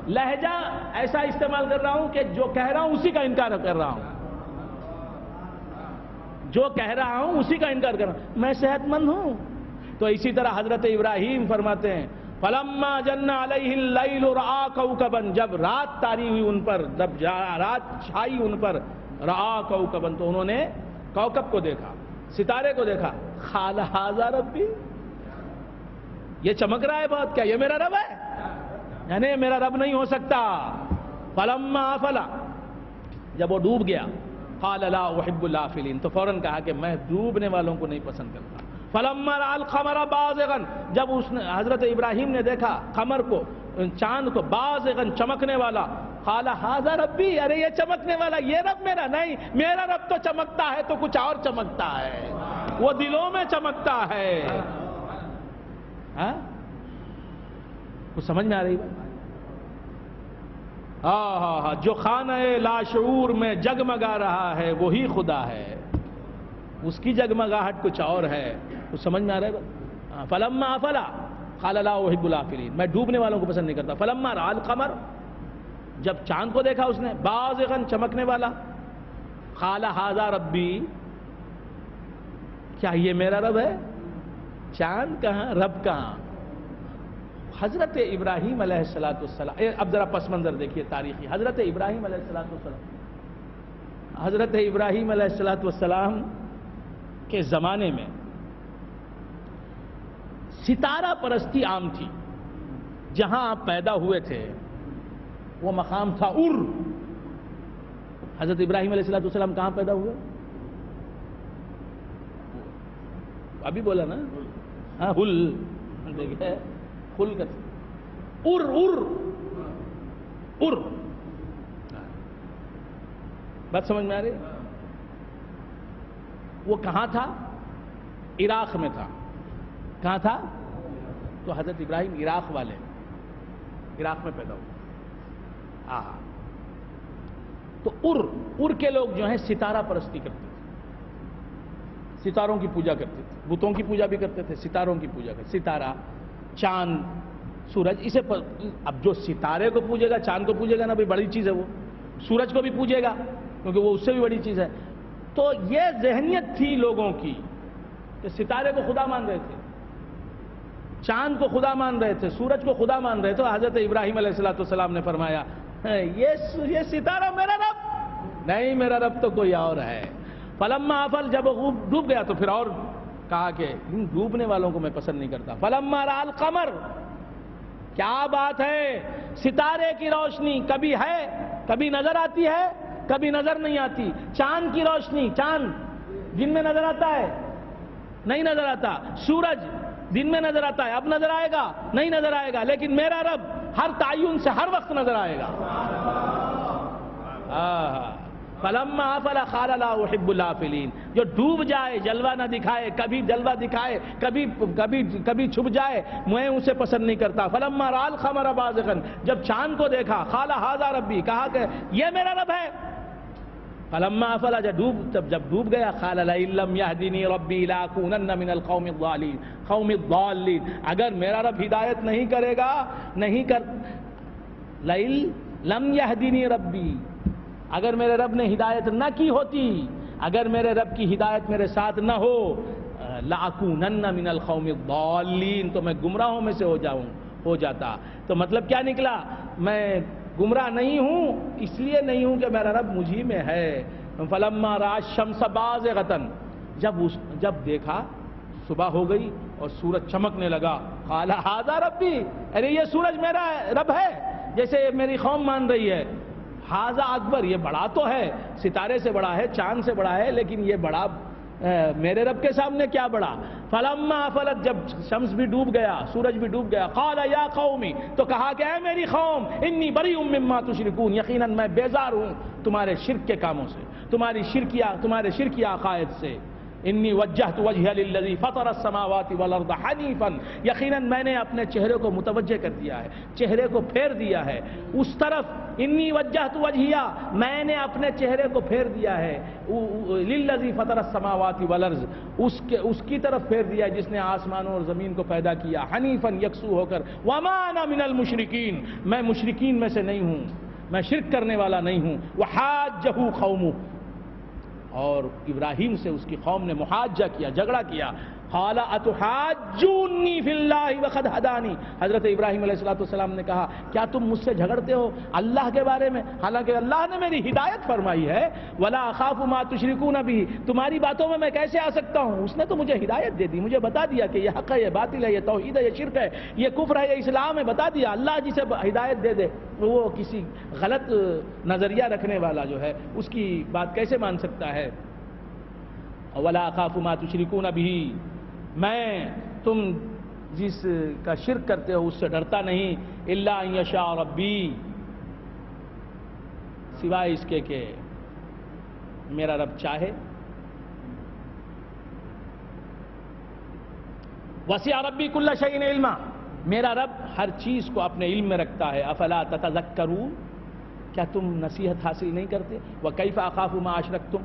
لہجہ ایسا استعمال کر رہا ہوں کہ جو کہہ رہا ہوں اسی کا انکار کر رہا ہوں، جو کہہ رہا ہوں اسی کا انکار کر رہا ہوں، میں صحت مند ہوں۔ تو اسی طرح حضرت ابراہیم فرماتے ہیں فَلَمَّا جَنَّ عَلَيْهِ اللَّيْلُ رَآ كَوْكَبًا، جب رات تاری ہوئی ان پر، جب رات چھائی ان پر، رَآ كَوْكَبًا، تو انہوں نے کوكب کو دیکھا، ستارے کو دیکھا، قَالَ ھَذَا رَبِّي، یہ چمک رہا ہے بہت، کیا یہ میرا رب ہے؟ یعنی میرا رب نہیں ہو سکتا. فلما افلا، جب وہ ڈوب گیا، قال لا احب الافلین، تو فوراً کہا کہ میں ڈوبنے والوں کو نہیں پسند کرتا. فلما رأى القمر بازغا، جب اس نے حضرت ابراہیم نے دیکھا قمر کو، چاند کو، بازغا چمکنے والا، قال ھذا ربی، ارے یہ چمکنے والا یہ رب میرا نہیں، میرا رب تو چمکتا ہے تو کچھ اور چمکتا ہے، وہ دلوں میں چمکتا ہے. ہاں کچھ سمجھ میں آ رہی بات؟ ہاں جو خانہ لاشعور میں جگمگا رہا ہے وہی خدا ہے، اس کی جگمگاہٹ کچھ اور ہے. کچھ سمجھ میں آ رہا ہے بات؟ فلما افلا قال لا احب الافلین، میں ڈوبنے والوں کو پسند نہیں کرتا. فلما رأى القمر، جب چاند کو دیکھا اس نے، بازغا چمکنے والا، قال ھذا ربی، کیا یہ میرا رب ہے؟ چاند کہاں رب کہاں؟ حضرت ابراہیم علیہ السلام، اب ذرا پس منظر دیکھیے تاریخی. حضرت ابراہیم علیہ السلام، حضرت ابراہیم علیہ السلام کے زمانے میں ستارہ پرستی عام تھی. جہاں آپ پیدا ہوئے تھے وہ مقام تھا ار. حضرت ابراہیم علیہ السلام کہاں پیدا ہوئے؟ ابھی بولا نا، ہاں ہل، دیکھیں ہل کا ار ار ار. بات سمجھ میں آ رہی؟ وہ کہاں تھا؟ عراق میں تھا. کہاں تھا؟ تو حضرت ابراہیم عراق والے، عراق میں پیدا ہوئے. تو ار کے لوگ جو ہیں ستارہ پرستی کرتے تھے، ستاروں کی پوجا کرتے تھے، بتوں کی پوجا بھی کرتے تھے، ستاروں کی پوجا کرتے. ستارہ، چاند، سورج، اسے اب جو ستارے کو پوجے گا، چاند کو پوجے گا نا، بھئی بڑی چیز ہے وہ. سورج کو بھی پوجے گا کیونکہ وہ اس سے بھی بڑی چیز ہے. تو یہ ذہنیت تھی لوگوں کی کہ ستارے کو خدا مان رہے تھے، چاند کو خدا مان رہے تھے، سورج کو خدا مان رہے تھے. حضرت ابراہیم علیہ السلام نے فرمایا یہ ستارہ میرا رب نہیں، میرا رب تو کوئی اور ہے. فلما افل، جب ڈوب گیا تو پھر اور کہا کہ ان ڈوبنے والوں کو میں پسند نہیں کرتا. فلما رأى القمر، کیا بات ہے، ستارے کی روشنی کبھی ہے، کبھی نظر آتی ہے، کبھی نظر نہیں آتی. چاند کی روشنی، چاند دن میں نظر آتا ہے، نہیں نظر آتا. سورج دن میں نظر آتا ہے، اب نظر آئے گا نہیں نظر آئے گا. لیکن میرا رب ہر تعین سے ہر وقت نظر آئے گا. فلما افل قال لا احب الافلین، جو ڈوب جائے، جلوہ نہ دکھائے، کبھی جلوہ دکھائے، کبھی چھپ جائے، میں اسے پسند نہیں کرتا. فلما رأى القمر بازغا، جب چاند کو دیکھا، قال ھذا ربی، کہا کہ یہ میرا رب ہے. فلما افل، جب ڈوب گیا، قال لئن لم يهدني ربي لاكونن من القوم الضالين، اگر میرا رب ہدایت نہیں کرے گا، لئن لم يهدني ربی، اگر میرے رب نے ہدایت نہ کی ہوتی، اگر میرے رب کی ہدایت میرے ساتھ نہ ہو، لَأَكُونَنَّ مِنَ الْقَوْمِ الضَّالِّينَ، تو میں گمراہوں میں سے ہو جاتا. تو مطلب کیا نکلا؟ میں گمراہ نہیں ہوں، اس لیے نہیں ہوں کہ میرا رب مجھی میں ہے. فَلَمَّا رَأَى الشَّمْسَ بَازِغَةً، جب دیکھا صبح ہو گئی اور سورج چمکنے لگا، قَالَ ھَذَا رَبِّي، ارے یہ سورج میرا رب ہے، جیسے میری قوم مان رہی ہے. ھذا اکبر، یہ بڑا تو ہے، ستارے سے بڑا ہے، چاند سے بڑا ہے، لیکن یہ بڑا میرے رب کے سامنے کیا بڑا. فلما افلت، جب شمس بھی ڈوب گیا، سورج بھی ڈوب گیا، قال یا قومی، تو کہا کہ اے میری قوم، انی بریء مما تشرکون، یقیناً میں بیزار ہوں تمہارے شرک کے کاموں سے، تمہارے شرکیہ عقائد سے. انی وجہت وجہی للذی فطر السماوات والارض حنیفا، یقیناً میں نے اپنے چہرے کو متوجہ کر دیا ہے، چہرے کو پھیر دیا ہے اس طرف. انی وجہت وجہی، میں نے اپنے چہرے کو پھیر دیا ہے للذی فطر السماوات والارض، اس کی طرف پھیر دیا جس نے آسمانوں اور زمین کو پیدا کیا. حنیفا، یکسو ہو کر. وما انا من المشرکین، میں مشرکین میں سے نہیں ہوں، میں شرک کرنے والا نہیں ہوں. وحاجہ قومہ، اور ابراہیم سے اس کی قوم نے محاجہ کیا، جھگڑا کیا. قال اتحاجونی فی اللہ وقد ہدانی، حضرت ابراہیم علیہ السلام نے کہا کیا تم مجھ سے جھگڑتے ہو اللہ کے بارے میں، حالانکہ اللہ نے میری ہدایت فرمائی ہے، ولا اخاف ما تشرکون به، تمہاری باتوں میں کیسے آ سکتا ہوں، اس نے تو مجھے ہدایت دے دی، مجھے بتا دیا کہ یہ حق ہے، یہ باطل ہے، یہ توحید ہے، یہ شرک ہے، یہ کفر ہے، یہ اسلام ہے، بتا دیا۔ اللہ جسے ہدایت دے دے وہ کسی غلط نظریہ رکھنے والا جو ہے اس کی بات کیسے مان سکتا ہے؟ ولا اخاف ما تشرکون به، میں تم جس کا شرک کرتے ہو اس سے ڈرتا نہیں، الا ان یشاء ربی، سوائے اس کے کہ میرا رب چاہے۔ وسع ربی کل شیء علما، میرا رب ہر چیز کو اپنے علم میں رکھتا ہے۔ افلا تتذکرون، کیا تم نصیحت حاصل نہیں کرتے؟ وکیف اخاف ما اشرکتم،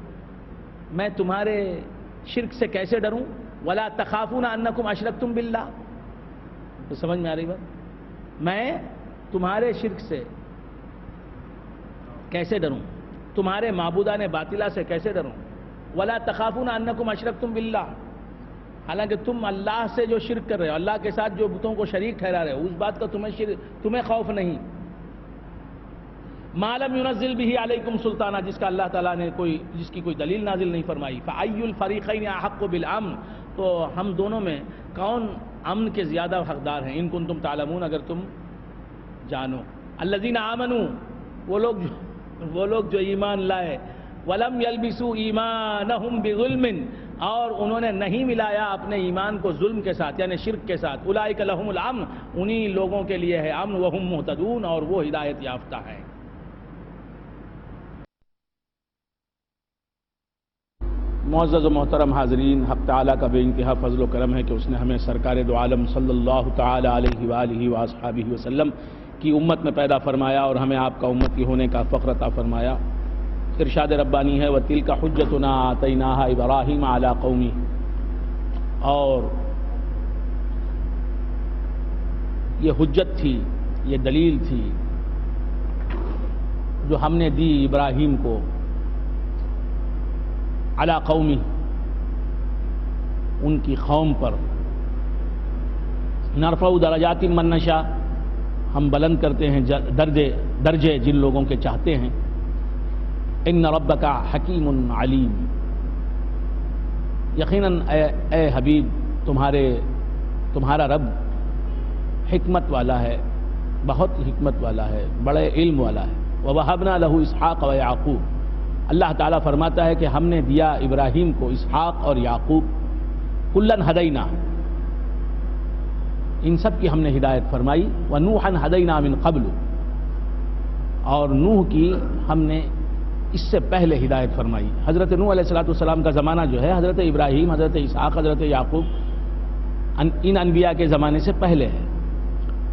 میں تمہارے شرک سے کیسے ڈروں؟ ولا تخافون انکم اشرکتم باللہ، تو سمجھ میں آ رہی بات؟ میں تمہارے شرک سے کیسے ڈروں، تمہارے معبودان باطلہ سے کیسے ڈروں؟ ولا تخافون انکم اشرکتم باللہ، حالانکہ تم اللہ سے جو شرک کر رہے ہو، اللہ کے ساتھ جو بتوں کو شریک ٹھہرا رہے ہو، اس بات کا تمہیں خوف نہیں۔ ما لم ينزل به علیکم سلطانہ، جس کا اللہ تعالیٰ نے جس کی کوئی دلیل نازل نہیں فرمائی۔ فأی الفریقین احق بالامن، تو ہم دونوں میں کون امن کے زیادہ حقدار ہیں؟ ان کنتم تعلمون، اگر تم جانو۔ الذین آمنوا، وہ لوگ جو ایمان لائے، ولم یلبسوا ایمانہم بظلم، اور انہوں نے نہیں ملایا اپنے ایمان کو ظلم کے ساتھ یعنی شرک کے ساتھ، اولئک لہم الامن، انہی لوگوں کے لیے ہے امن، وہم مہتدون، اور وہ ہدایت یافتہ ہیں۔ معزز و محترم حاضرین، حق تعالیٰ کا بے انتہا فضل و کرم ہے کہ اس نے ہمیں سرکار دو عالم صلی اللہ تعالیٰ علیہ وآلہ وآصحابہ وسلم کی امت میں پیدا فرمایا اور ہمیں آپ کا امتی ہونے کا فخر عطا فرمایا۔ ارشاد ربانی ہے وَتِلْكَ حُجَّتُنَا آتَيْنَاهَا إِبْرَاهِيمَ عَلَىٰ قَوْمِهِ، اور یہ حجت تھی، یہ دلیل تھی جو ہم نے دی ابراہیم کو علی قومی، ان کی قوم پر۔ نرفع درجات من نشاء، ہم بلند کرتے ہیں درجے جن لوگوں کے چاہتے ہیں۔ ان ربک حکیم علیم، یقیناً اے حبیب تمہارا رب حکمت والا ہے، بہت حکمت والا ہے، بڑے علم والا ہے۔ وَوَهَبْنَا لَهُ إِسْحَاقَ وَيَعْقُوبَ، اللہ تعالیٰ فرماتا ہے کہ ہم نے دیا ابراہیم کو اسحاق اور یعقوب، کُلًّا ہدینا، ان سب کی ہم نے ہدایت فرمائی۔ وَنُوحًا ہدینا من قبل، اور نوح کی ہم نے اس سے پہلے ہدایت فرمائی۔ حضرت نوح علیہ السلام کا زمانہ جو ہے حضرت ابراہیم، حضرت اسحاق، حضرت یعقوب ان انبیاء کے زمانے سے پہلے ہے۔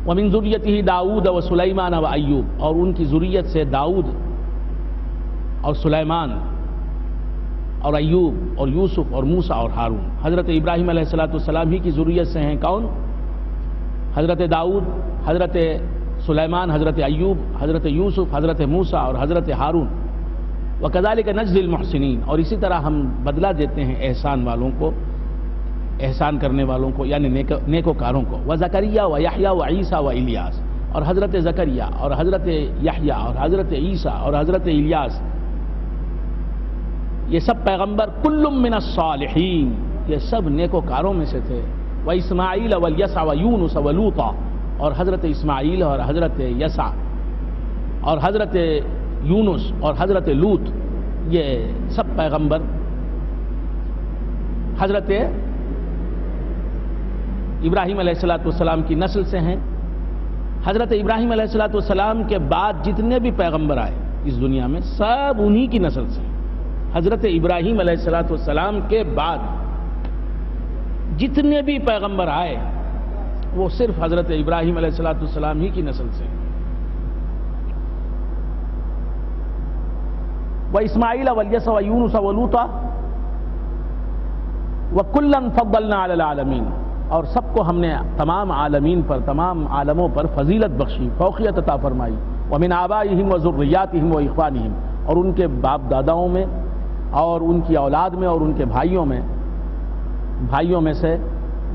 وَمِن ذُرِّيَّتِهِ داؤد وسلیمان وایوب، اور ان کی ذریت سے داؤد اور سلیمان اور ایوب اور یوسف اور موسیٰ اور ہارون۔ حضرت ابراہیم علیہ السلام ہی کی ذریت سے ہیں کون؟ حضرت داؤد، حضرت سلیمان، حضرت ایوب، حضرت یوسف، حضرت موسیٰ اور حضرت ہارون۔ وَكَذَلِكَ نَجْزِي الْمُحْسِنِينَ، اور اسی طرح ہم بدلہ دیتے ہیں احسان والوں کو، احسان کرنے والوں کو یعنی نیکوکاروں کو۔ وَزَكَرِيَّا وَيَحْيَا وَعِيسَىٰ وَإِلْيَاسَ، اور حضرت زکریا اور حضرت یحییٰ اور حضرت عیسیٰ اور حضرت الیاس، یہ سب پیغمبر کل من الصالحین، یہ سب نیکوکاروں میں سے تھے۔ وَإِسْمَاعِيلَ وَالْيَسَعَ وَيُونُسَ وَلُوطًا، اور حضرت اسماعیل اور حضرت یسع اور حضرت یونس اور حضرت لوط، یہ سب پیغمبر حضرت ابراہیم علیہ السلام کی نسل سے ہیں۔ حضرت ابراہیم علیہ السلام کے بعد جتنے بھی پیغمبر آئے اس دنیا میں سب انہی کی نسل سے ہیں۔ حضرت ابراہیم علیہ السلام کے بعد جتنے بھی پیغمبر آئے وہ صرف حضرت ابراہیم علیہ السلام ہی کی نسل سے۔ وَإِسْمَاعِيلَ وَالْيَسَعَ وَيُونُسَ وَلُوطًا وَكُلًّا فَضَّلْنَا عَلَى الْعَالَمِينَ، اور سب کو ہم نے تمام عالمین پر، تمام عالموں پر فضیلت بخشی، فوقیت عطا فرمائی۔ وَمِنْ آبائِهِمْ وَذُرِّيَّاتِهِمْ وَإِخْوَانِهِمْ، اور ان کے باپ داداؤں میں اور ان کی اولاد میں اور ان کے بھائیوں میں، بھائیوں میں سے،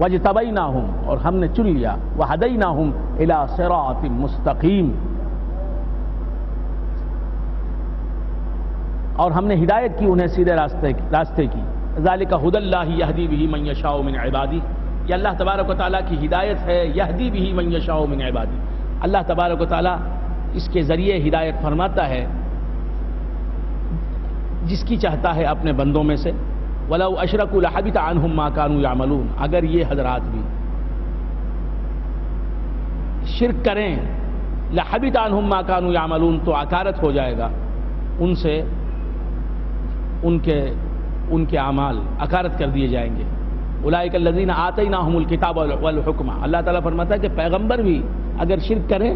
وَاجْتَبَيْنَاهُمْ، اور ہم نے چن لیا، وَهَدَيْنَاهُمْ إِلَى صِرَاطٍ مُسْتَقِيمٍ، اور ہم نے ہدایت کی انہیں سیدھے راستے کی۔ ذَلِكَ هُدَى اللَّهِ يَهْدِي بِهِ مَن يَشَاءُ مِنْ عِبَادِهِ، یہ اللہ تبارک و تعالیٰ کی ہدایت ہے، یہدی بِهِ مَن يَشَاءُ مِنْ عِبَادِهِ، اللہ تبارک و تعالیٰ اس کے ذریعے ہدایت فرماتا ہے جس کی چاہتا ہے اپنے بندوں میں سے۔ وَلَوْ أَشْرَكُوا لَحَبِطَ عَنْهُمْ مَا كَانُوا يَعْمَلُونَ، اگر یہ حضرات بھی شرک کریں، لَحَبِطَ عَنْهُمْ مَا كَانُوا يَعْمَلُونَ، تو اکارت ہو جائے گا ان سے ان کے اعمال اکارت کر دیے جائیں گے۔ اولئک الذین آتیناہم الکتاب والحکم، اللہ تعالیٰ فرماتا ہے کہ پیغمبر بھی اگر شرک کریں،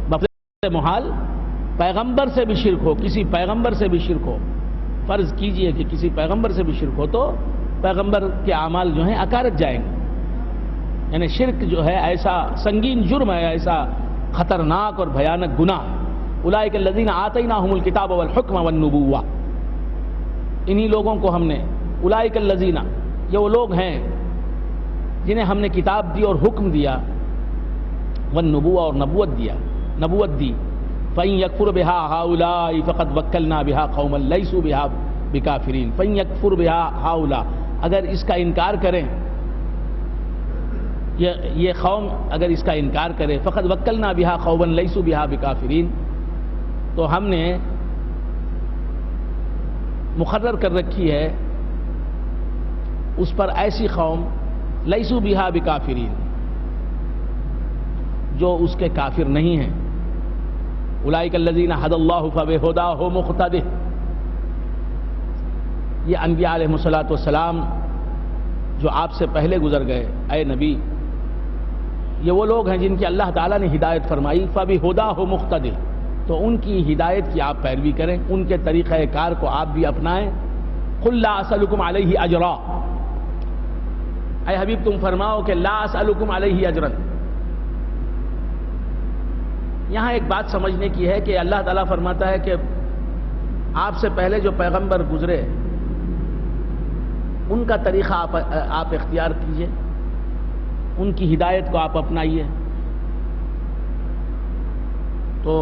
بفرض محال پیغمبر سے بھی شرک ہو، کسی پیغمبر سے بھی شرک ہو، فرض کیجئے کہ کسی پیغمبر سے بھی شرک ہو، تو پیغمبر کے اعمال جو ہیں اکارت جائیں گے۔ یعنی شرک جو ہے ایسا سنگین جرم ہے، ایسا خطرناک اور بھیانک گناہ۔ اولئک الذین آتیناہم الکتاب والحکم والنبوۃ، انہی لوگوں کو ہم نے، اولئک الذین، یہ وہ لوگ ہیں جنہیں ہم نے کتاب دی اور حکم دیا، والنبوۃ، اور نبوت دی۔ فَإِن يَكْفُرْ بِهَا هَؤُلَاءِ فَقَدْ وَكَّلْنَا بِهَا قَوْمًا لَيْسُوا بِهَا بِكَافِرِينَ۔ فَإِن يَكْفُرْ بِهَا هَؤُلَاء، اگر اس کا انکار کریں، یہ قوم اگر اس کا انکار کرے، فَقَدْ وَكَّلْنَا بِهَا قَوْمًا لَيْسُوا بِهَا بِكَافِرِينَ، تو ہم نے مقرر کر رکھی ہے اس پر ایسی قوم لیسو بہا بکافرین، جو اس کے کافر نہیں ہیں۔ اولئک الذین ھدی اللہ فبہداہ مقتدہ، یہ انبیاء علیہ السلام جو آپ سے پہلے گزر گئے، اے نبی، یہ وہ لوگ ہیں جن کی اللہ تعالیٰ نے ہدایت فرمائی، فبہداہ مقتدہ، تو ان کی ہدایت کی آپ پیروی کریں، ان کے طریقہ کار کو آپ بھی اپنائیں۔ قل لا اسألکم علیہ اجرا، اے حبیب تم فرماؤ کہ لا اسألکم علیہ اجرا۔ یہاں ایک بات سمجھنے کی ہے کہ اللہ تعالیٰ فرماتا ہے کہ آپ سے پہلے جو پیغمبر گزرے ان کا طریقہ آپ اختیار کیجئے، ان کی ہدایت کو آپ اپنائیے۔ تو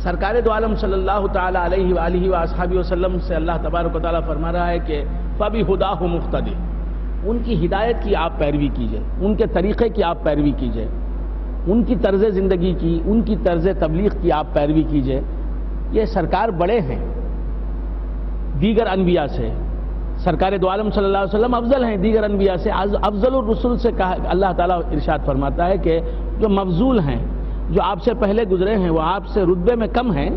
سرکار دو عالم صلی اللہ تعالی علیہ وآلہ وآصحابہ وسلم سے اللہ تبارک و تعالیٰ فرما رہا ہے کہ فَبِہُدَاهُ مُقْتَدِی، ان کی ہدایت کی آپ پیروی کیجئے، ان کے طریقے کی آپ پیروی کیجئے، ان کی طرز زندگی کی، ان کی طرز تبلیغ کی آپ پیروی کیجئے۔ یہ سرکار بڑے ہیں دیگر انبیاء سے، سرکار دو عالم صلی اللہ علیہ وسلم افضل ہیں دیگر انبیاء سے، افضل الرسل سے کہا اللہ تعالیٰ ارشاد فرماتا ہے کہ جو مفضول ہیں، جو آپ سے پہلے گزرے ہیں، وہ آپ سے رتبے میں کم ہیں،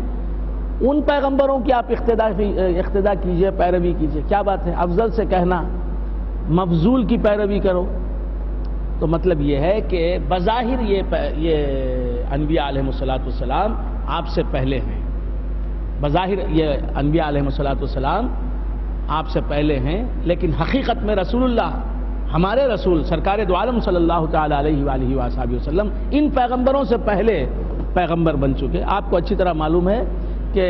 ان پیغمبروں کی آپ اقتدا کیجئے، پیروی کیجئے۔ کیا بات ہے افضل سے کہنا مفضول کی پیروی کرو؟ تو مطلب یہ ہے کہ بظاہر یہ انبیاء علیہ السلام آپ سے پہلے ہیں، بظاہر یہ انبیاء علیہ السلام آپ سے پہلے ہیں، لیکن حقیقت میں رسول اللہ، ہمارے رسول سرکار دو عالم صلی اللہ تعالی علیہ وآلہ وآصحابہ وسلم ان پیغمبروں سے پہلے پیغمبر بن چکے۔ آپ کو اچھی طرح معلوم ہے کہ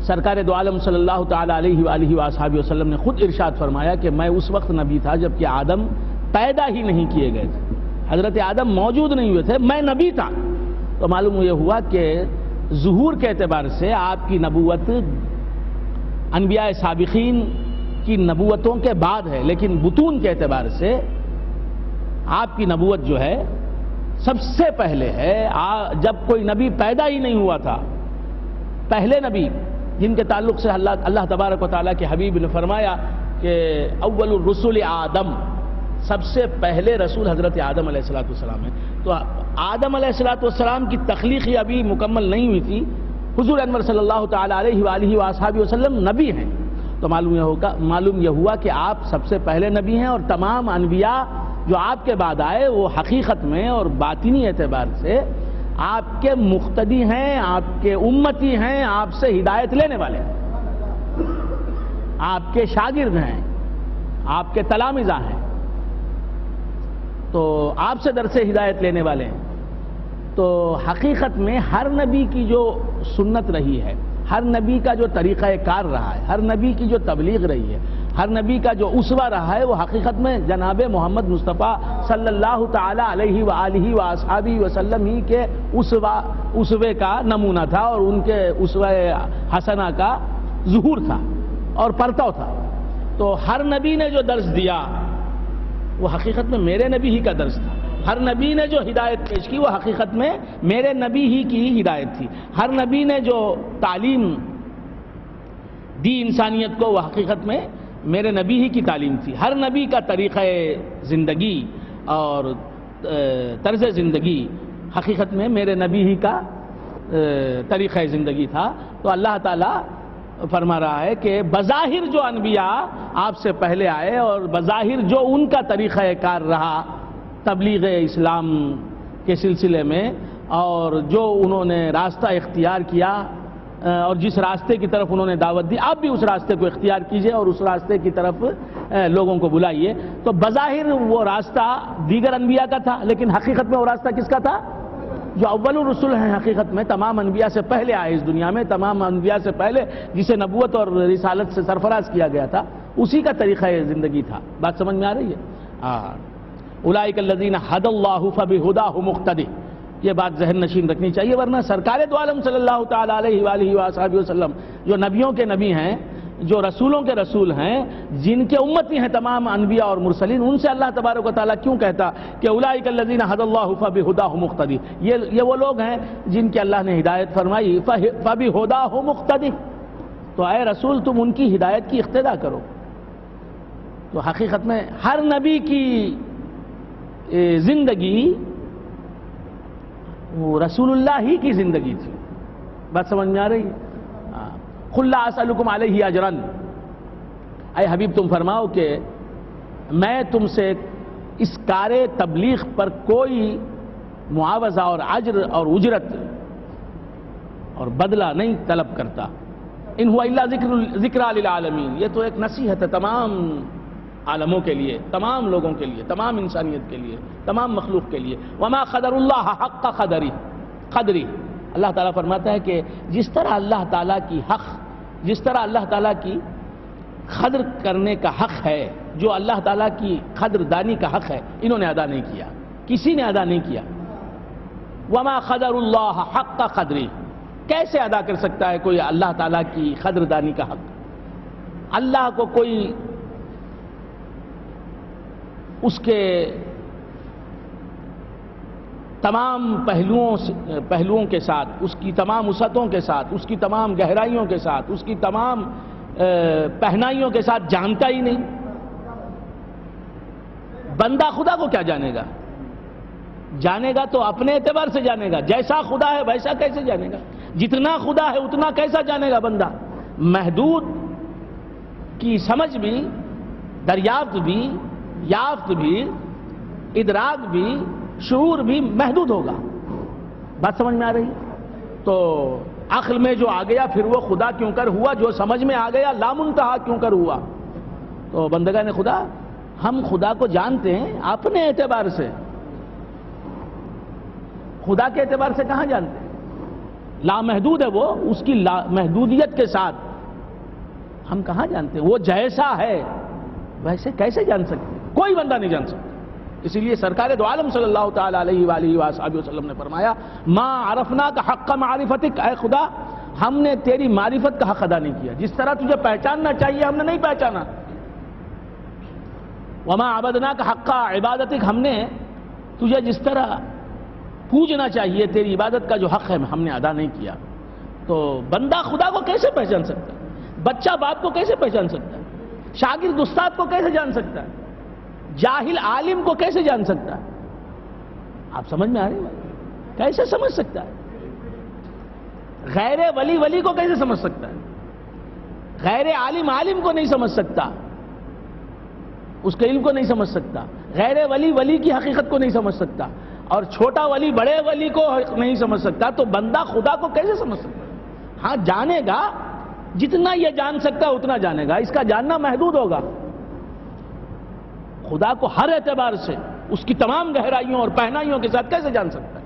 سرکار دو عالم صلی اللہ تعالی علیہ وآلہ وآصحابہ وسلم نے خود ارشاد فرمایا کہ میں اس وقت نبی تھا جب کہ آدم پیدا ہی نہیں کیے گئے تھے، حضرت آدم موجود نہیں ہوئے تھے، میں نبی تھا۔ تو معلوم یہ ہوا کہ ظہور کے اعتبار سے آپ کی نبوت انبیاء سابقین کی نبوتوں کے بعد ہے، لیکن بطون کے اعتبار سے آپ کی نبوت جو ہے سب سے پہلے ہے۔ جب کوئی نبی پیدا ہی نہیں ہوا تھا، پہلے نبی جن کے تعلق سے اللہ تبارک و تعالیٰ کے حبیب نے فرمایا کہ اول الرسل آدم، سب سے پہلے رسول حضرت آدم علیہ السلام ہیں۔ تو آدم علیہ السلام کی تخلیق ہی ابھی مکمل نہیں ہوئی تھی، حضور انور صلی اللہ تعالی علیہ وآلہ وآصحابہ وسلم نبی ہیں۔ تو معلوم یہ ہوا کہ آپ سب سے پہلے نبی ہیں، اور تمام انبیاء جو آپ کے بعد آئے وہ حقیقت میں اور باطنی اعتبار سے آپ کے مقتدی ہیں، آپ کے امتی ہیں، آپ سے ہدایت لینے والے ہیں، آپ کے شاگرد ہیں، آپ کے تلامذہ ہیں، تو آپ سے درس ہدایت لینے والے ہیں۔ تو حقیقت میں ہر نبی کی جو سنت رہی ہے، ہر نبی کا جو طریقہ کار رہا ہے، ہر نبی کی جو تبلیغ رہی ہے، ہر نبی کا جو اسوہ رہا ہے وہ حقیقت میں جناب محمد مصطفیٰ صلی اللہ تعالی علیہ وآلہ وآصحابہ وسلم ہی کے اسوے کا نمونہ تھا، اور ان کے اسوہ حسنہ کا ظہور تھا اور پرتو تھا۔ تو ہر نبی نے جو درس دیا وہ حقیقت میں میرے نبی ہی کا درس تھا۔ ہر نبی نے جو ہدایت پیش کی وہ حقیقت میں میرے نبی ہی کی ہدایت تھی۔ ہر نبی نے جو تعلیم دی انسانیت کو وہ حقیقت میں میرے نبی ہی کی تعلیم تھی۔ ہر نبی کا طریقہ زندگی اور طرز زندگی حقیقت میں میرے نبی ہی کا طریقہ زندگی تھا۔ تو اللہ تعالیٰ فرما رہا ہے کہ بظاہر جو انبیاء آپ سے پہلے آئے اور بظاہر جو ان کا طریقہ کار رہا تبلیغ اسلام کے سلسلے میں، اور جو انہوں نے راستہ اختیار کیا اور جس راستے کی طرف انہوں نے دعوت دی، آپ بھی اس راستے کو اختیار کیجئے اور اس راستے کی طرف لوگوں کو بلائیے۔ تو بظاہر وہ راستہ دیگر انبیاء کا تھا، لیکن حقیقت میں وہ راستہ کس کا تھا؟ جو اول الرسل ہیں، حقیقت میں تمام انبیاء سے پہلے آئے اس دنیا میں، تمام انبیاء سے پہلے جسے نبوت اور رسالت سے سرفراز کیا گیا تھا، اسی کا طریقہ زندگی تھا۔ بات سمجھ میں آ رہی ہے؟ اولئک الذین ھدی اللہ فبہداہ مقتدی، یہ بات ذہن نشین رکھنی چاہیے، ورنہ سرکار دو عالم صلی اللہ تعالی علیہ وآلہ وآصحابہ وسلم جو نبیوں کے نبی ہیں، جو رسولوں کے رسول ہیں، جن کے امتی ہیں تمام انبیاء اور مرسلین، ان سے اللہ تبارک و تعالیٰ کیوں کہتا کہ اولئک الذین ھدی اللہ فبہداہ مقتدی؟ یہ وہ لوگ ہیں جن کی اللہ نے ہدایت فرمائی، فبہداہ مقتدی، تو اے رسول تم ان کی ہدایت کی اقتدا کرو۔ تو حقیقت میں ہر نبی کی زندگی وہ رسول اللہ ہی کی زندگی تھی۔ بات سمجھ میں آ رہی ہے؟ قل لا اسألکم علیہ اجرا، اے حبیب تم فرماؤ کہ میں تم سے اس کار تبلیغ پر کوئی معاوضہ اور اجر اور اجرت اور بدلہ نہیں طلب کرتا۔ ان ہوا الا ذکر للعالمین، یہ تو ایک نصیحت ہے تمام عالموں کے لیے، تمام لوگوں کے لیے، تمام انسانیت کے لیے، تمام مخلوق کے لیے۔ وما قدر اللہ حق قدری، اللہ تعالیٰ فرماتا ہے کہ جس طرح اللہ تعالیٰ کی حق، جس طرح اللہ تعالیٰ کی قدر کرنے کا حق ہے، جو اللہ تعالیٰ کی قدر دانی کا حق ہے، انہوں نے ادا نہیں کیا، کسی نے ادا نہیں کیا۔ وما قدر اللہ حق قدری، کیسے ادا کر سکتا ہے کوئی اللہ تعالیٰ کی قدر دانی کا حق؟ اللہ کو کوئی اس کے تمام پہلوؤں کے ساتھ، اس کی تمام وسعتوں کے ساتھ، اس کی تمام گہرائیوں کے ساتھ، اس کی تمام پہنائیوں کے ساتھ جانتا ہی نہیں۔ بندہ خدا کو کیا جانے گا؟ جانے گا تو اپنے اعتبار سے جانے گا، جیسا خدا ہے ویسا کیسے جانے گا؟ جتنا خدا ہے اتنا کیسا جانے گا بندہ؟ محدود کی سمجھ بھی، دریافت بھی، یافت بھی، ادراک بھی، شعور بھی محدود ہوگا۔ بات سمجھ میں آ رہی ہے؟ تو عقل میں جو آ گیا پھر وہ خدا کیوں کر ہوا، جو سمجھ میں آ گیا لامنتہا کیوں کر ہوا۔ تو بندگان خدا، ہم خدا کو جانتے ہیں اپنے اعتبار سے، خدا کے اعتبار سے کہاں جانتے ہیں؟ لامحدود ہے وہ، اس کی محدودیت کے ساتھ ہم کہاں جانتے ہیں؟ وہ جیسا ہے ویسے کیسے جان سکتے؟ کوئی بندہ نہیں جان سکتا۔ اسی لیے سرکار دو عالم صلی اللہ تعالی علیہ وآلہ وآصحابہ وسلم نے فرمایا ما عرفناک حق معرفتک، اے خدا ہم نے تیری معرفت کا حق ادا نہیں کیا، جس طرح تجھے پہچاننا چاہیے ہم نے نہیں پہچانا۔ وما عبدناک حق عبادتک، ہم نے تجھے جس طرح پوجنا چاہیے تیری عبادت کا جو حق ہے ہم نے ادا نہیں کیا۔ تو بندہ خدا کو کیسے پہچان سکتا ہے؟ بچہ باپ کو کیسے پہچان سکتا ہے؟ شاگرد استاد کو کیسے جان سکتا ہے؟ جاہل عالم کو کیسے جان سکتا ہے؟ آپ سمجھ میں آ رہی ہے؟ کیسے سمجھ سکتا ہے؟ غیر ولی ولی کو کیسے سمجھ سکتا ہے؟ غیر عالم عالم کو نہیں سمجھ سکتا، اس کے علم کو نہیں سمجھ سکتا، غیر ولی ولی کی حقیقت کو نہیں سمجھ سکتا، اور چھوٹا ولی بڑے ولی کو نہیں سمجھ سکتا، تو بندہ خدا کو کیسے سمجھ سکتا؟ ہاں جانے گا، جتنا یہ جان سکتا ہے اتنا جانے گا، اس کا جاننا محدود ہوگا۔ خدا کو ہر اعتبار سے اس کی تمام گہرائیوں اور پہنائیوں کے ساتھ کیسے جان سکتا ہے؟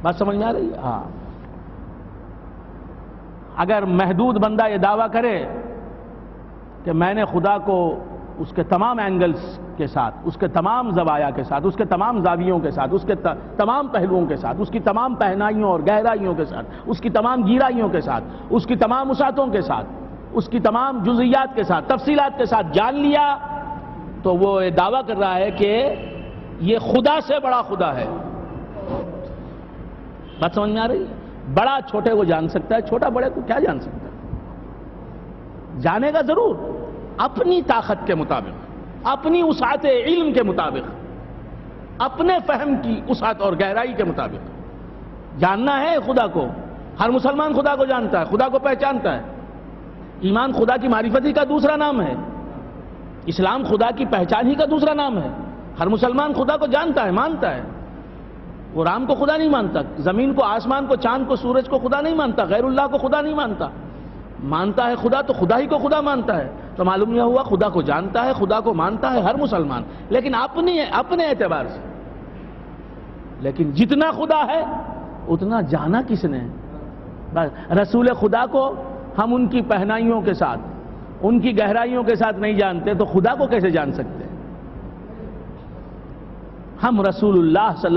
بات سمجھ میں آ رہی ہے؟ ہاں، اگر محدود بندہ یہ دعویٰ کرے کہ میں نے خدا کو اس کے تمام اینگلز کے ساتھ، اس کے تمام زوایا کے ساتھ، اس کے تمام زاویوں کے ساتھ، اس کے تمام پہلوؤں کے ساتھ، اس کی تمام پہنائیوں اور گہرائیوں کے ساتھ، اس کی تمام گہرائیوں کے ساتھ، اس کی تمام وسعتوں کے ساتھ، اس کی تمام جزئیات کے ساتھ، تفصیلات کے ساتھ جان لیا، تو وہ یہ دعویٰ کر رہا ہے کہ یہ خدا سے بڑا خدا ہے۔ بات سمجھ میں آ رہی ہے؟ بڑا چھوٹے کو جان سکتا ہے، چھوٹا بڑے کو کیا جان سکتا ہے؟ جانے گا ضرور، اپنی طاقت کے مطابق، اپنی وسعت علم کے مطابق، اپنے فہم کی وسعت اور گہرائی کے مطابق جاننا ہے خدا کو۔ ہر مسلمان خدا کو جانتا ہے، خدا کو پہچانتا ہے۔ ایمان خدا کی معرفت ہی کا دوسرا نام ہے، اسلام خدا کی پہچان ہی کا دوسرا نام ہے۔ ہر مسلمان خدا کو جانتا ہے، مانتا ہے۔ وہ رام کو خدا نہیں مانتا، زمین کو، آسمان کو، چاند کو، سورج کو خدا نہیں مانتا، غیر اللہ کو خدا نہیں مانتا۔ مانتا ہے خدا تو خدا ہی کو خدا مانتا ہے۔ تو معلوم یہ ہوا خدا کو جانتا ہے، خدا کو مانتا ہے ہر مسلمان، لیکن اپنے اعتبار سے۔ لیکن جتنا خدا ہے اتنا جانا کس نے؟ بس رسول خدا کو ہم ان کی پہنائیوں کے ساتھ، ان کی گہرائیوں کے ساتھ نہیں جانتے تو خدا کو کیسے جان سکتے؟ ہم رسول اللہ صلی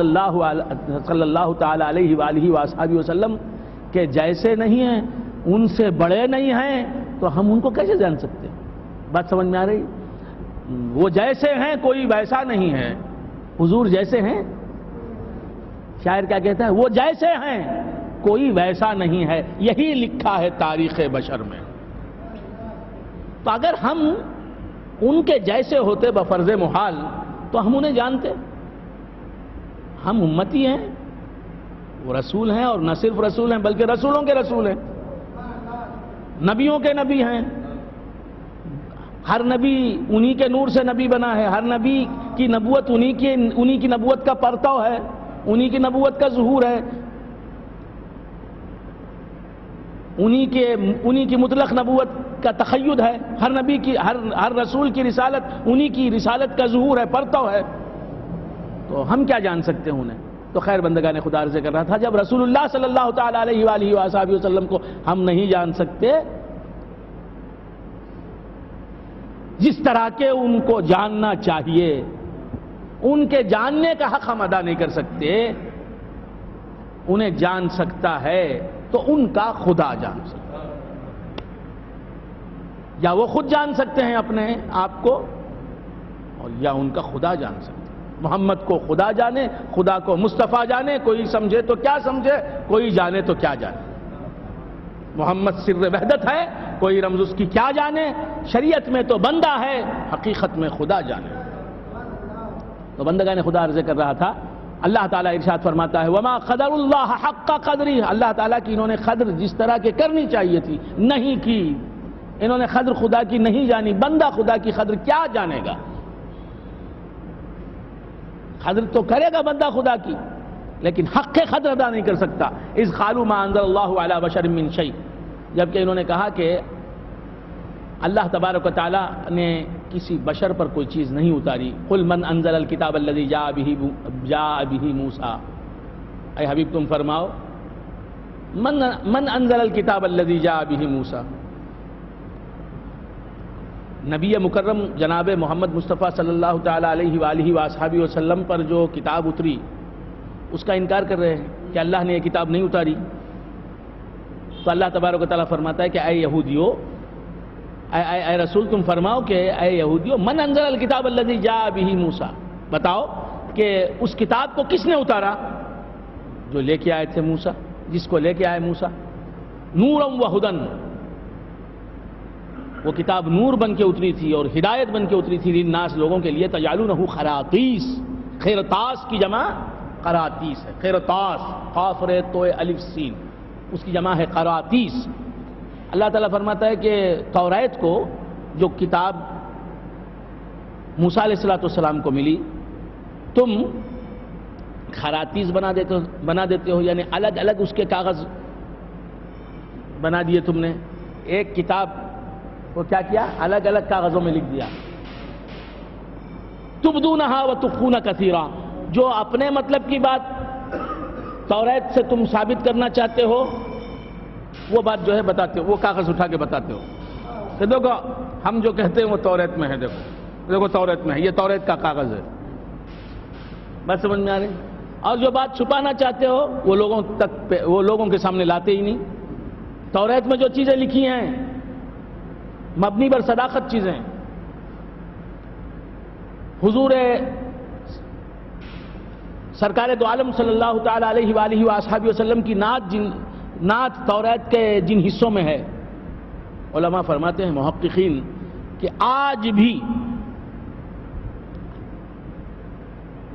اللہ تعالی علیہ وآلہ وآصحابہ وسلم کے جیسے نہیں ہیں، ان سے بڑے نہیں ہیں، تو ہم ان کو کیسے جان سکتے؟ بات سمجھ میں آ رہی؟ وہ جیسے ہیں کوئی ویسا نہیں ہے، حضور جیسے ہیں۔ شاعر کیا کہتا ہے؟ وہ جیسے ہیں کوئی ویسا نہیں ہے، یہی لکھا ہے تاریخ بشر میں۔ تو اگر ہم ان کے جیسے ہوتے بفرض محال تو ہم انہیں جانتے۔ ہم امتی ہیں، وہ رسول ہیں، اور نہ صرف رسول ہیں بلکہ رسولوں کے رسول ہیں، نبیوں کے نبی ہیں۔ ہر نبی انہی کے نور سے نبی بنا ہے، ہر نبی کی نبوت انہی کی نبوت کا پرتو ہے، انہی کی نبوت کا ظہور ہے، انہی کی مطلق نبوت کا تخید ہے۔ ہر نبی کی، ہر رسول کی رسالت انہی کی رسالت کا ظہور ہے، پرتو ہے۔ تو ہم کیا جان سکتے ہیں انہیں؟ تو خیر بندگان خدا عرض کر رہا تھا، جب رسول اللہ صلی اللہ تعالی علیہ وآلہ وآصحابہ وسلم کو ہم نہیں جان سکتے، جس طرح کے ان کو جاننا چاہیے، ان کے جاننے کا حق ہم ادا نہیں کر سکتے، انہیں جان سکتا ہے تو ان کا خدا جان سکتا ہے۔ یا وہ خود جان سکتے ہیں اپنے آپ کو، اور یا ان کا خدا جان سکتا ہے۔ محمد کو خدا جانے، خدا کو مصطفیٰ جانے، کوئی سمجھے تو کیا سمجھے، کوئی جانے تو کیا جانے۔ محمد سر وحدت ہے، کوئی رمز اس کی کیا جانے، شریعت میں تو بندہ ہے، حقیقت میں خدا جانے۔ تو بندگان خدا عرض کر رہا تھا، اللہ تعالیٰ ارشاد فرماتا ہے وما قدر اللہ حق قدری، اللہ تعالیٰ کی انہوں نے قدر جس طرح کے کرنی چاہیے تھی نہیں کی، انہوں نے قدر خدا کی نہیں جانی۔ بندہ خدا کی قدر کیا جانے گا؟ قدر تو کرے گا بندہ خدا کی، لیکن حق قدر ادا نہیں کر سکتا۔ اذ قالوا ما انزل اللہ علی بشر من شیء، جبکہ انہوں نے کہا کہ اللہ تبارک و تعالیٰ نے کسی بشر پر کوئی چیز نہیں اتاری۔ قل من انزل الکتاب الذی جاء بہ موسیٰ، اے حبیب تم فرماؤ من انزل الکتاب الذی جاء بہ موسیٰ، نبی مکرم جناب محمد مصطفیٰ صلی اللہ تعالیٰ علیہ وآلہ وآصحابہ وسلم پر جو کتاب اتری اس کا انکار کر رہے ہیں کہ اللہ نے یہ کتاب نہیں اتاری۔ تو اللہ تبارک و تعالیٰ فرماتا ہے کہ اے یہودیو، اے رسول تم فرماؤ کہ اے یہودیو من انزل الکتاب الذی جاء بہ موسیٰ، بتاؤ کہ اس کتاب کو کس نے اتارا جو لے کے آئے تھے موسیٰ، جس کو لے کے آئے موسیٰ۔ نورا و ہدن، وہ کتاب نور بن کے اتری تھی اور ہدایت بن کے اتری تھی للناس، لوگوں کے لیے۔ تجعلونہ خراطیس، خرطاس کی جمع قراطیس ہے، خرطاس قاف ر تو الف سین، اس کی جمع ہے قراطیس۔ اللہ تعالیٰ فرماتا ہے کہ توریت کو جو کتاب موسیٰ علیہ السلام کو ملی، تم خراطیس بنا دیتے ہو، یعنی الگ الگ اس کے کاغذ بنا دیے تم نے۔ ایک کتاب کو کیا کیا؟ الگ الگ کاغذوں میں لکھ دیا۔ تبدونہا وتخفون کثیرا، جو اپنے مطلب کی بات توریت سے تم ثابت کرنا چاہتے ہو وہ بات جو ہے بتاتے ہو، وہ کاغذ اٹھا کے بتاتے ہو کہ دیکھو ہم جو کہتے ہیں وہ توریت میں ہے. دیکھو توریت میں ہے, یہ توریت کا کاغذ ہے. بات سمجھ میں آ رہی؟ اور جو بات چھپانا چاہتے ہو وہ لوگوں کے سامنے لاتے ہی نہیں. توریت میں جو چیزیں لکھی ہیں مبنی بر صداقت چیزیں. حضور سرکار دو عالم صلی اللہ تعالی علیہ وآلہ وآصحابہ وسلم کی نعت توریت کے جن حصوں میں ہے, علماء فرماتے ہیں محققین کہ آج بھی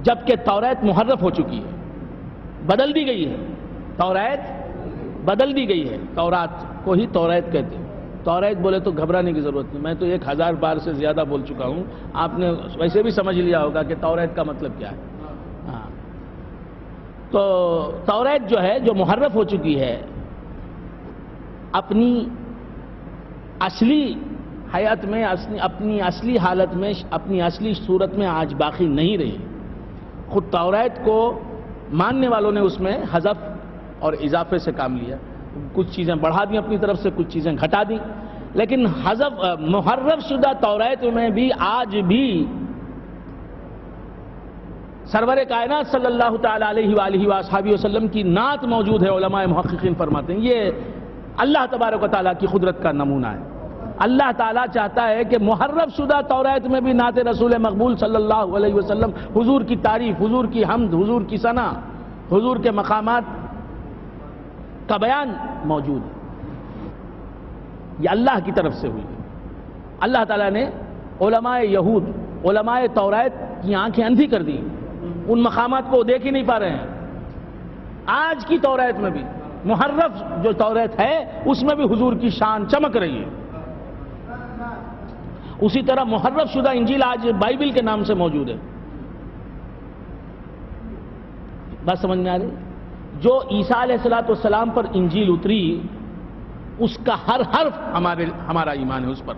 جبکہ توریت محرف ہو چکی ہے, بدل دی گئی ہے, توریت بدل دی گئی ہے, تورات کو ہی توریت کہتے ہیں. توریت بولے تو گھبرانے کی ضرورت نہیں, میں تو 1000 بار سے زیادہ بول چکا ہوں, آپ نے ویسے بھی سمجھ لیا ہوگا کہ توریت کا مطلب کیا ہے. ہاں, تو توریت جو ہے جو محرف ہو چکی ہے اپنی اصلی حیات میں, اپنی اصلی حالت میں, اپنی اصلی صورت میں آج باقی نہیں رہی. خود توریت کو ماننے والوں نے اس میں حذف اور اضافے سے کام لیا, کچھ چیزیں بڑھا دیں اپنی طرف سے, کچھ چیزیں گھٹا دیں, لیکن حذف محرف شدہ توریت میں بھی آج بھی سرور کائنات صلی اللہ تعالی علیہ وآلہ وآصحابہ وسلم کی نعت موجود ہے. علماء محققین فرماتے ہیں یہ اللہ تبارک و تعالیٰ کی قدرت کا نمونہ ہے. اللہ تعالیٰ چاہتا ہے کہ محرف شدہ توریت میں بھی نعت رسول مقبول صلی اللہ علیہ وسلم, حضور کی تعریف, حضور کی حمد, حضور کی ثنا, حضور کے مقامات کا بیان موجود ہے. یہ اللہ کی طرف سے ہوئی. اللہ تعالیٰ نے علماء یہود, علماء توریت کی آنکھیں اندھی کر دی, ان مقامات کو دیکھ ہی نہیں پا رہے ہیں. آج کی توریت میں بھی محرف جو توریت ہے اس میں بھی حضور کی شان چمک رہی ہے. اسی طرح محرف شدہ انجیل آج بائبل کے نام سے موجود ہے. بات سمجھ میں آ رہی؟ جو عیسیٰ علیہ السلام پر انجیل اتری اس کا ہر حرف ہمارا ایمان ہے اس پر,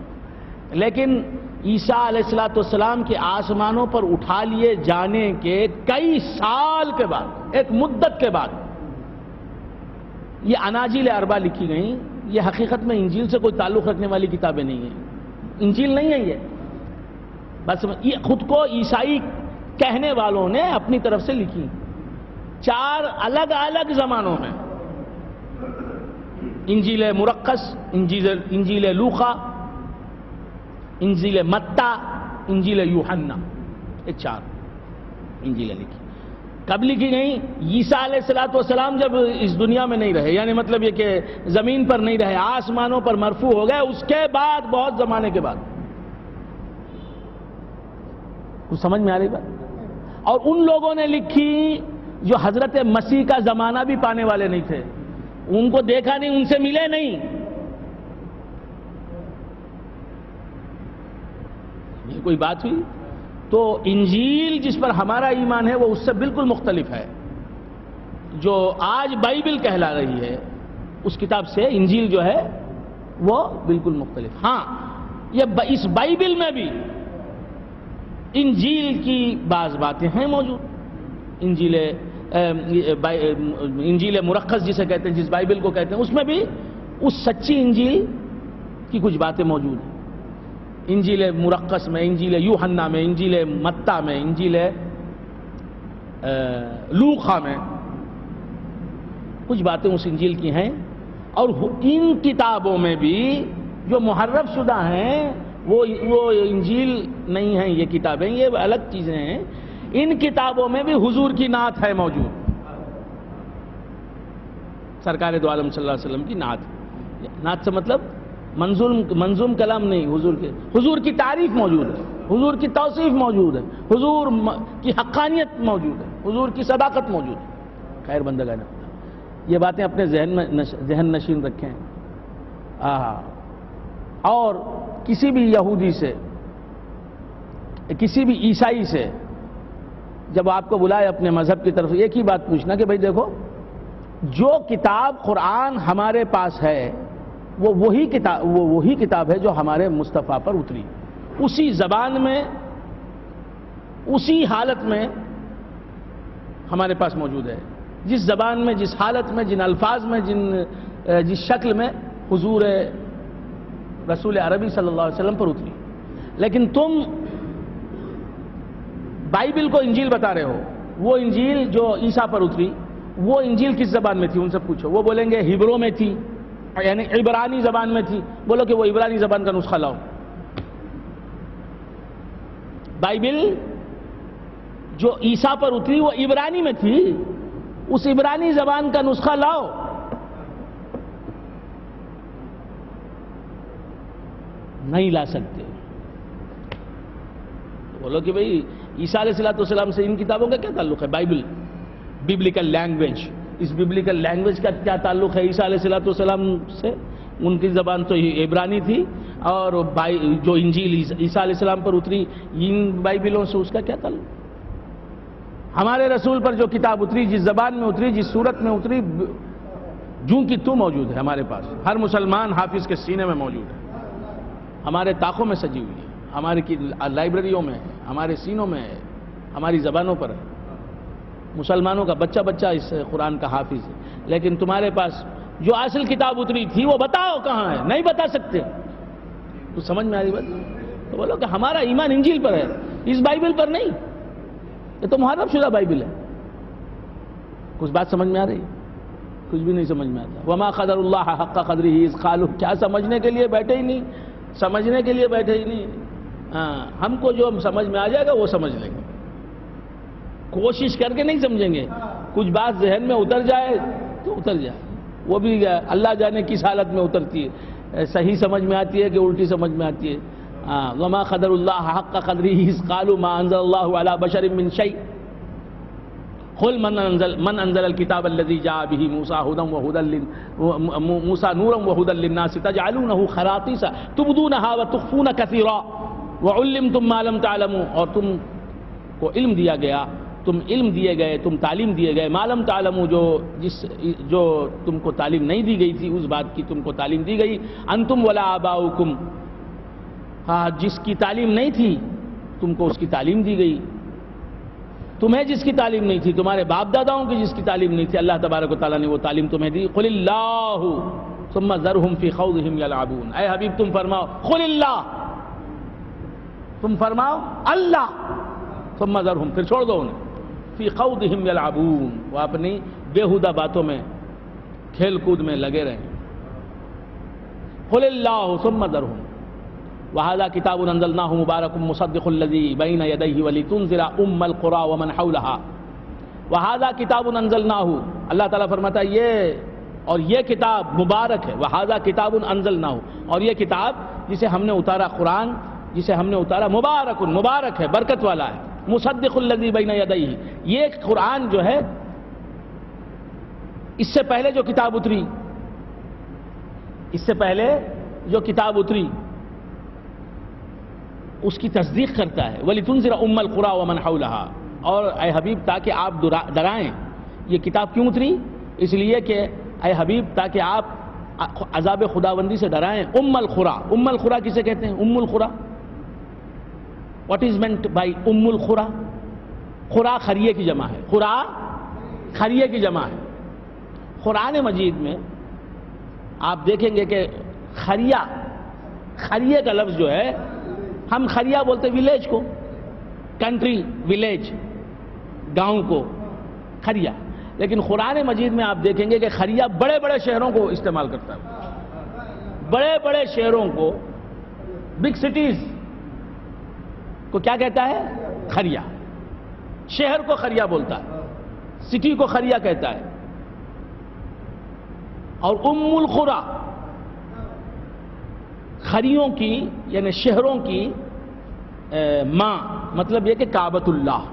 لیکن عیسیٰ علیہ السلام کے آسمانوں پر اٹھا لیے جانے کے کئی سال کے بعد, ایک مدت کے بعد یہ اناجیل اربع لکھی گئیں. یہ حقیقت میں انجیل سے کوئی تعلق رکھنے والی کتابیں نہیں ہیں, انجیل نہیں ہے یہ. بس یہ خود کو عیسائی کہنے والوں نے اپنی طرف سے لکھی 4 الگ الگ زمانوں میں. انجیل مرقس, انجیل لوقا, انجیل متی, انجیل یوحنا, یہ 4 انجیلیں لکھی. کب لکھی گئیں؟ عیسیٰ علیہ السلام جب اس دنیا میں نہیں رہے, یعنی مطلب یہ کہ زمین پر نہیں رہے, آسمانوں پر مرفوع ہو گئے, اس کے بعد بہت زمانے کے بعد. کچھ سمجھ میں آ رہی بات؟ اور ان لوگوں نے لکھی جو حضرت مسیح کا زمانہ بھی پانے والے نہیں تھے, ان کو دیکھا نہیں, ان سے ملے نہیں. یہ کوئی بات ہوئی؟ تو انجیل جس پر ہمارا ایمان ہے وہ اس سے بالکل مختلف ہے. جو آج بائبل کہلا رہی ہے اس کتاب سے انجیل جو ہے وہ بالکل مختلف. ہاں, یہ اس بائبل میں بھی انجیل کی بعض باتیں ہیں موجود. انجیل مرقس جسے کہتے ہیں, جس بائبل کو کہتے ہیں, اس میں بھی اس سچی انجیل کی کچھ باتیں موجود ہیں. انجیل مرقس میں, انجیل یوحنا میں, انجیل متی میں, انجیل لوقا میں کچھ باتیں اس انجیل کی ہیں. اور ان کتابوں میں بھی جو محرف شدہ ہیں وہ انجیل نہیں ہیں, یہ کتابیں, یہ الگ چیزیں ہیں. ان کتابوں میں بھی حضور کی نعت ہے موجود, سرکار دو عالم صلی اللہ علیہ وسلم کی نعت. نعت سے مطلب منظوم کلام نہیں, حضور کی تعریف موجود ہے, حضور کی توصیف موجود ہے, حضور کی حقانیت موجود ہے, حضور کی صداقت موجود ہے. خیر بندگان, یہ باتیں اپنے ذہن نشین رکھیں. اور کسی بھی یہودی سے, کسی بھی عیسائی سے جب آپ کو بلائے اپنے مذہب کی طرف, ایک ہی بات پوچھنا کہ بھئی دیکھو, جو کتاب قرآن ہمارے پاس ہے وہ وہی کتاب ہے جو ہمارے مصطفیٰ پر اتری, اسی زبان میں, اسی حالت میں ہمارے پاس موجود ہے. جس زبان میں, جس حالت میں, جن الفاظ میں, جس شکل میں حضور رسول عربی صلی اللہ علیہ وسلم پر اتری. لیکن تم بائبل کو انجیل بتا رہے ہو. وہ انجیل جو عیسیٰ پر اتری وہ انجیل کس زبان میں تھی ان سے پوچھو. وہ بولیں گے ہیبرو میں تھی, یعنی عبرانی زبان میں تھی. بولو کہ وہ عبرانی زبان کا نسخہ لاؤ. بائبل جو عیسیٰ پر اتری وہ عبرانی میں تھی, اس عبرانی زبان کا نسخہ لاؤ. نہیں لا سکتے. بولو کہ بھئی عیسیٰ علیہ السلام سے ان کتابوں کا کیا تعلق ہے؟ بائبل بیبلیکل لینگویج, اس بیبلیکل لینگویج کا کیا تعلق ہے عیسیٰ علیہ السلام سے؟ ان کی زبان تو عبرانی تھی, اور جو انجیل عیسیٰ علیہ السلام پر اتری ان بائبلوں سے اس کا کیا تعلق؟ ہمارے رسول پر جو کتاب اتری, جس زبان میں اتری, جس صورت میں اتری, جوں کی تو موجود ہے ہمارے پاس. ہر مسلمان حافظ کے سینے میں موجود ہے, ہمارے طاقوں میں سجی ہوئی ہے, ہمارے کی لائبریریوں میں ہے, ہمارے سینوں میں ہے, ہماری زبانوں پر ہے. مسلمانوں کا بچہ بچہ اس قرآن کا حافظ ہے. لیکن تمہارے پاس جو اصل کتاب اتری تھی وہ بتاؤ کہاں ہے؟ نہیں بتا سکتے. تو سمجھ میں آ رہی بات؟ تو بولو کہ ہمارا ایمان انجیل پر ہے, اس بائبل پر نہیں. یہ تو محرف شدہ بائبل ہے. کچھ بات سمجھ میں آ رہی؟ کچھ بھی نہیں سمجھ میں آتا. وما قدر اللہ حق قدرہ اذ قالوا, کیا سمجھنے کے لیے بیٹھے ہی نہیں, سمجھنے کے لیے بیٹھے ہی نہیں. ہم کو جو سمجھ میں آ جائے گا وہ سمجھ لیں گے, کوشش کر کے نہیں سمجھیں گے. کچھ بات ذہن میں اتر جائے تو اتر جائے, وہ بھی اللہ جانے کس حالت میں اترتی ہے, صحیح سمجھ میں آتی ہے کہ الٹی سمجھ میں آتی ہے. وما قدر اللہ حق قدرہ اذ قالوا ما انزل اللہ علی بشر من شیء قل من انزل الكتاب الذي جاء به موسى نورا وهدى للناس تجعلونه خراطيس تبدونها وتخفون كثيرا وعلمتم ما لم تعلموا, اور تم کو علم دیا گیا, تم علم دیے گئے, تم تعلیم دیے گئے, ما لم تعلموا, جو تم کو تعلیم نہیں دی گئی تھی, اس بات کی تم کو تعلیم دی گئی. انتم ولا آباؤکم, جس کی تعلیم نہیں تھی تم کو اس کی تعلیم دی گئی. تمہیں جس کی تعلیم نہیں تھی, تمہارے باپ داداؤں کی جس کی تعلیم نہیں تھی, اللہ تبارک و تعالیٰ نے وہ تعلیم تمہیں دی. قل اللہ ثم ذرہم فی خوضہم یلعبون. اے حبیب تم فرماؤ قل اللہ, تم فرماؤ اللہ, ثم ذرہم, پھر چھوڑ دو انہیں, فی خوضہم یلعبون, وہ اپنی بےہودہ باتوں میں کھیل کود میں لگے رہیں. قل اللہ ثم ذرہم وَهَذَا كِتَابٌ أَنزَلْنَاهُ مُبَارَكٌ مُصَدِّقُ الَّذِي بَيْنَ يَدَيْهِ وَلِتُنذِرَ أُمَّ الْقُرَىٰ وَمَنْ حَوْلَهَا. وَهَذَا كِتَابٌ أَنزَلْنَاهُ, اللہ تعالیٰ فرماتا ہے یہ کتاب مبارک ہے. وَهَذَا كِتَابٌ أَنزَلْنَاهُ, اور یہ کتاب جسے ہم نے اتارا, قرآن جسے ہم نے اتارا, مبارک ہے, برکت والا ہے. مُصَدِّقُ الَّذِي بَيْنَ يَدَيْهِ, یہ قرآن جو ہے اس سے پہلے جو کتاب اتری, اس سے پہلے جو کتاب اتری اس کی تصدیق کرتا ہے. وَلِتُنذِرَ أُمَّ الْقُرَىٰ وَمَنْ حَوْلَهَا, اور اے حبیب تاکہ آپ ڈرائیں. یہ کتاب کیوں اتری؟ اس لیے کہ اے حبیب تاکہ آپ عذاب خداوندی سے ڈرائیں. ام القریٰ کسے کہتے ہیں؟ ام القریٰ, واٹ از مینٹ بائی ام القریٰ؟ قریٰ خریے کی جمع ہے, قریٰ خریے کی جمع ہے. قرآن مجید میں آپ دیکھیں گے کہ خریے کا لفظ جو ہے, ہم خریہ بولتے ولیج کو, کنٹری ولیج, گاؤں کو خریہ, لیکن قرآن مجید میں آپ دیکھیں گے کہ خریہ بڑے بڑے شہروں کو استعمال کرتا ہے. بڑے بڑے شہروں کو, بگ سٹیز کو کیا کہتا ہے؟ خریہ. شہر کو خریہ بولتا ہے, سٹی کو خریہ کہتا ہے. اور ام القریٰ خریوں کی یعنی شہروں کی ماں, مطلب یہ کہ کعبۃ اللہ,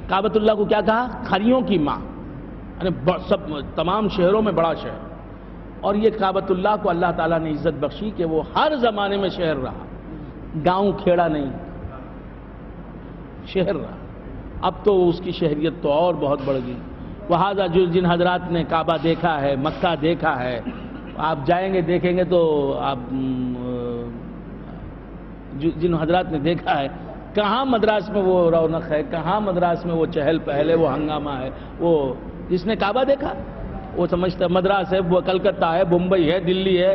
کعبۃ اللہ کو کیا کہا؟ خریوں کی ماں, یعنی تمام شہروں میں بڑا شہر. اور یہ کعبۃ اللہ کو اللہ تعالیٰ نے عزت بخشی کہ وہ ہر زمانے میں شہر رہا, گاؤں کھیڑا نہیں, شہر رہا. اب تو اس کی شہریت تو اور بہت بڑھ گئی. وہذا جن حضرات نے کعبہ دیکھا ہے, مکہ دیکھا ہے, آپ جائیں گے دیکھیں گے تو آپ جن حضرات نے دیکھا ہے, کہاں مدراس میں وہ رونق ہے, کہاں مدراس میں وہ چہل پہل ہے, وہ ہنگامہ ہے. وہ جس نے کعبہ دیکھا وہ سمجھتا مدراس ہے, وہ کلکتہ ہے, بمبئی ہے, دلی ہے,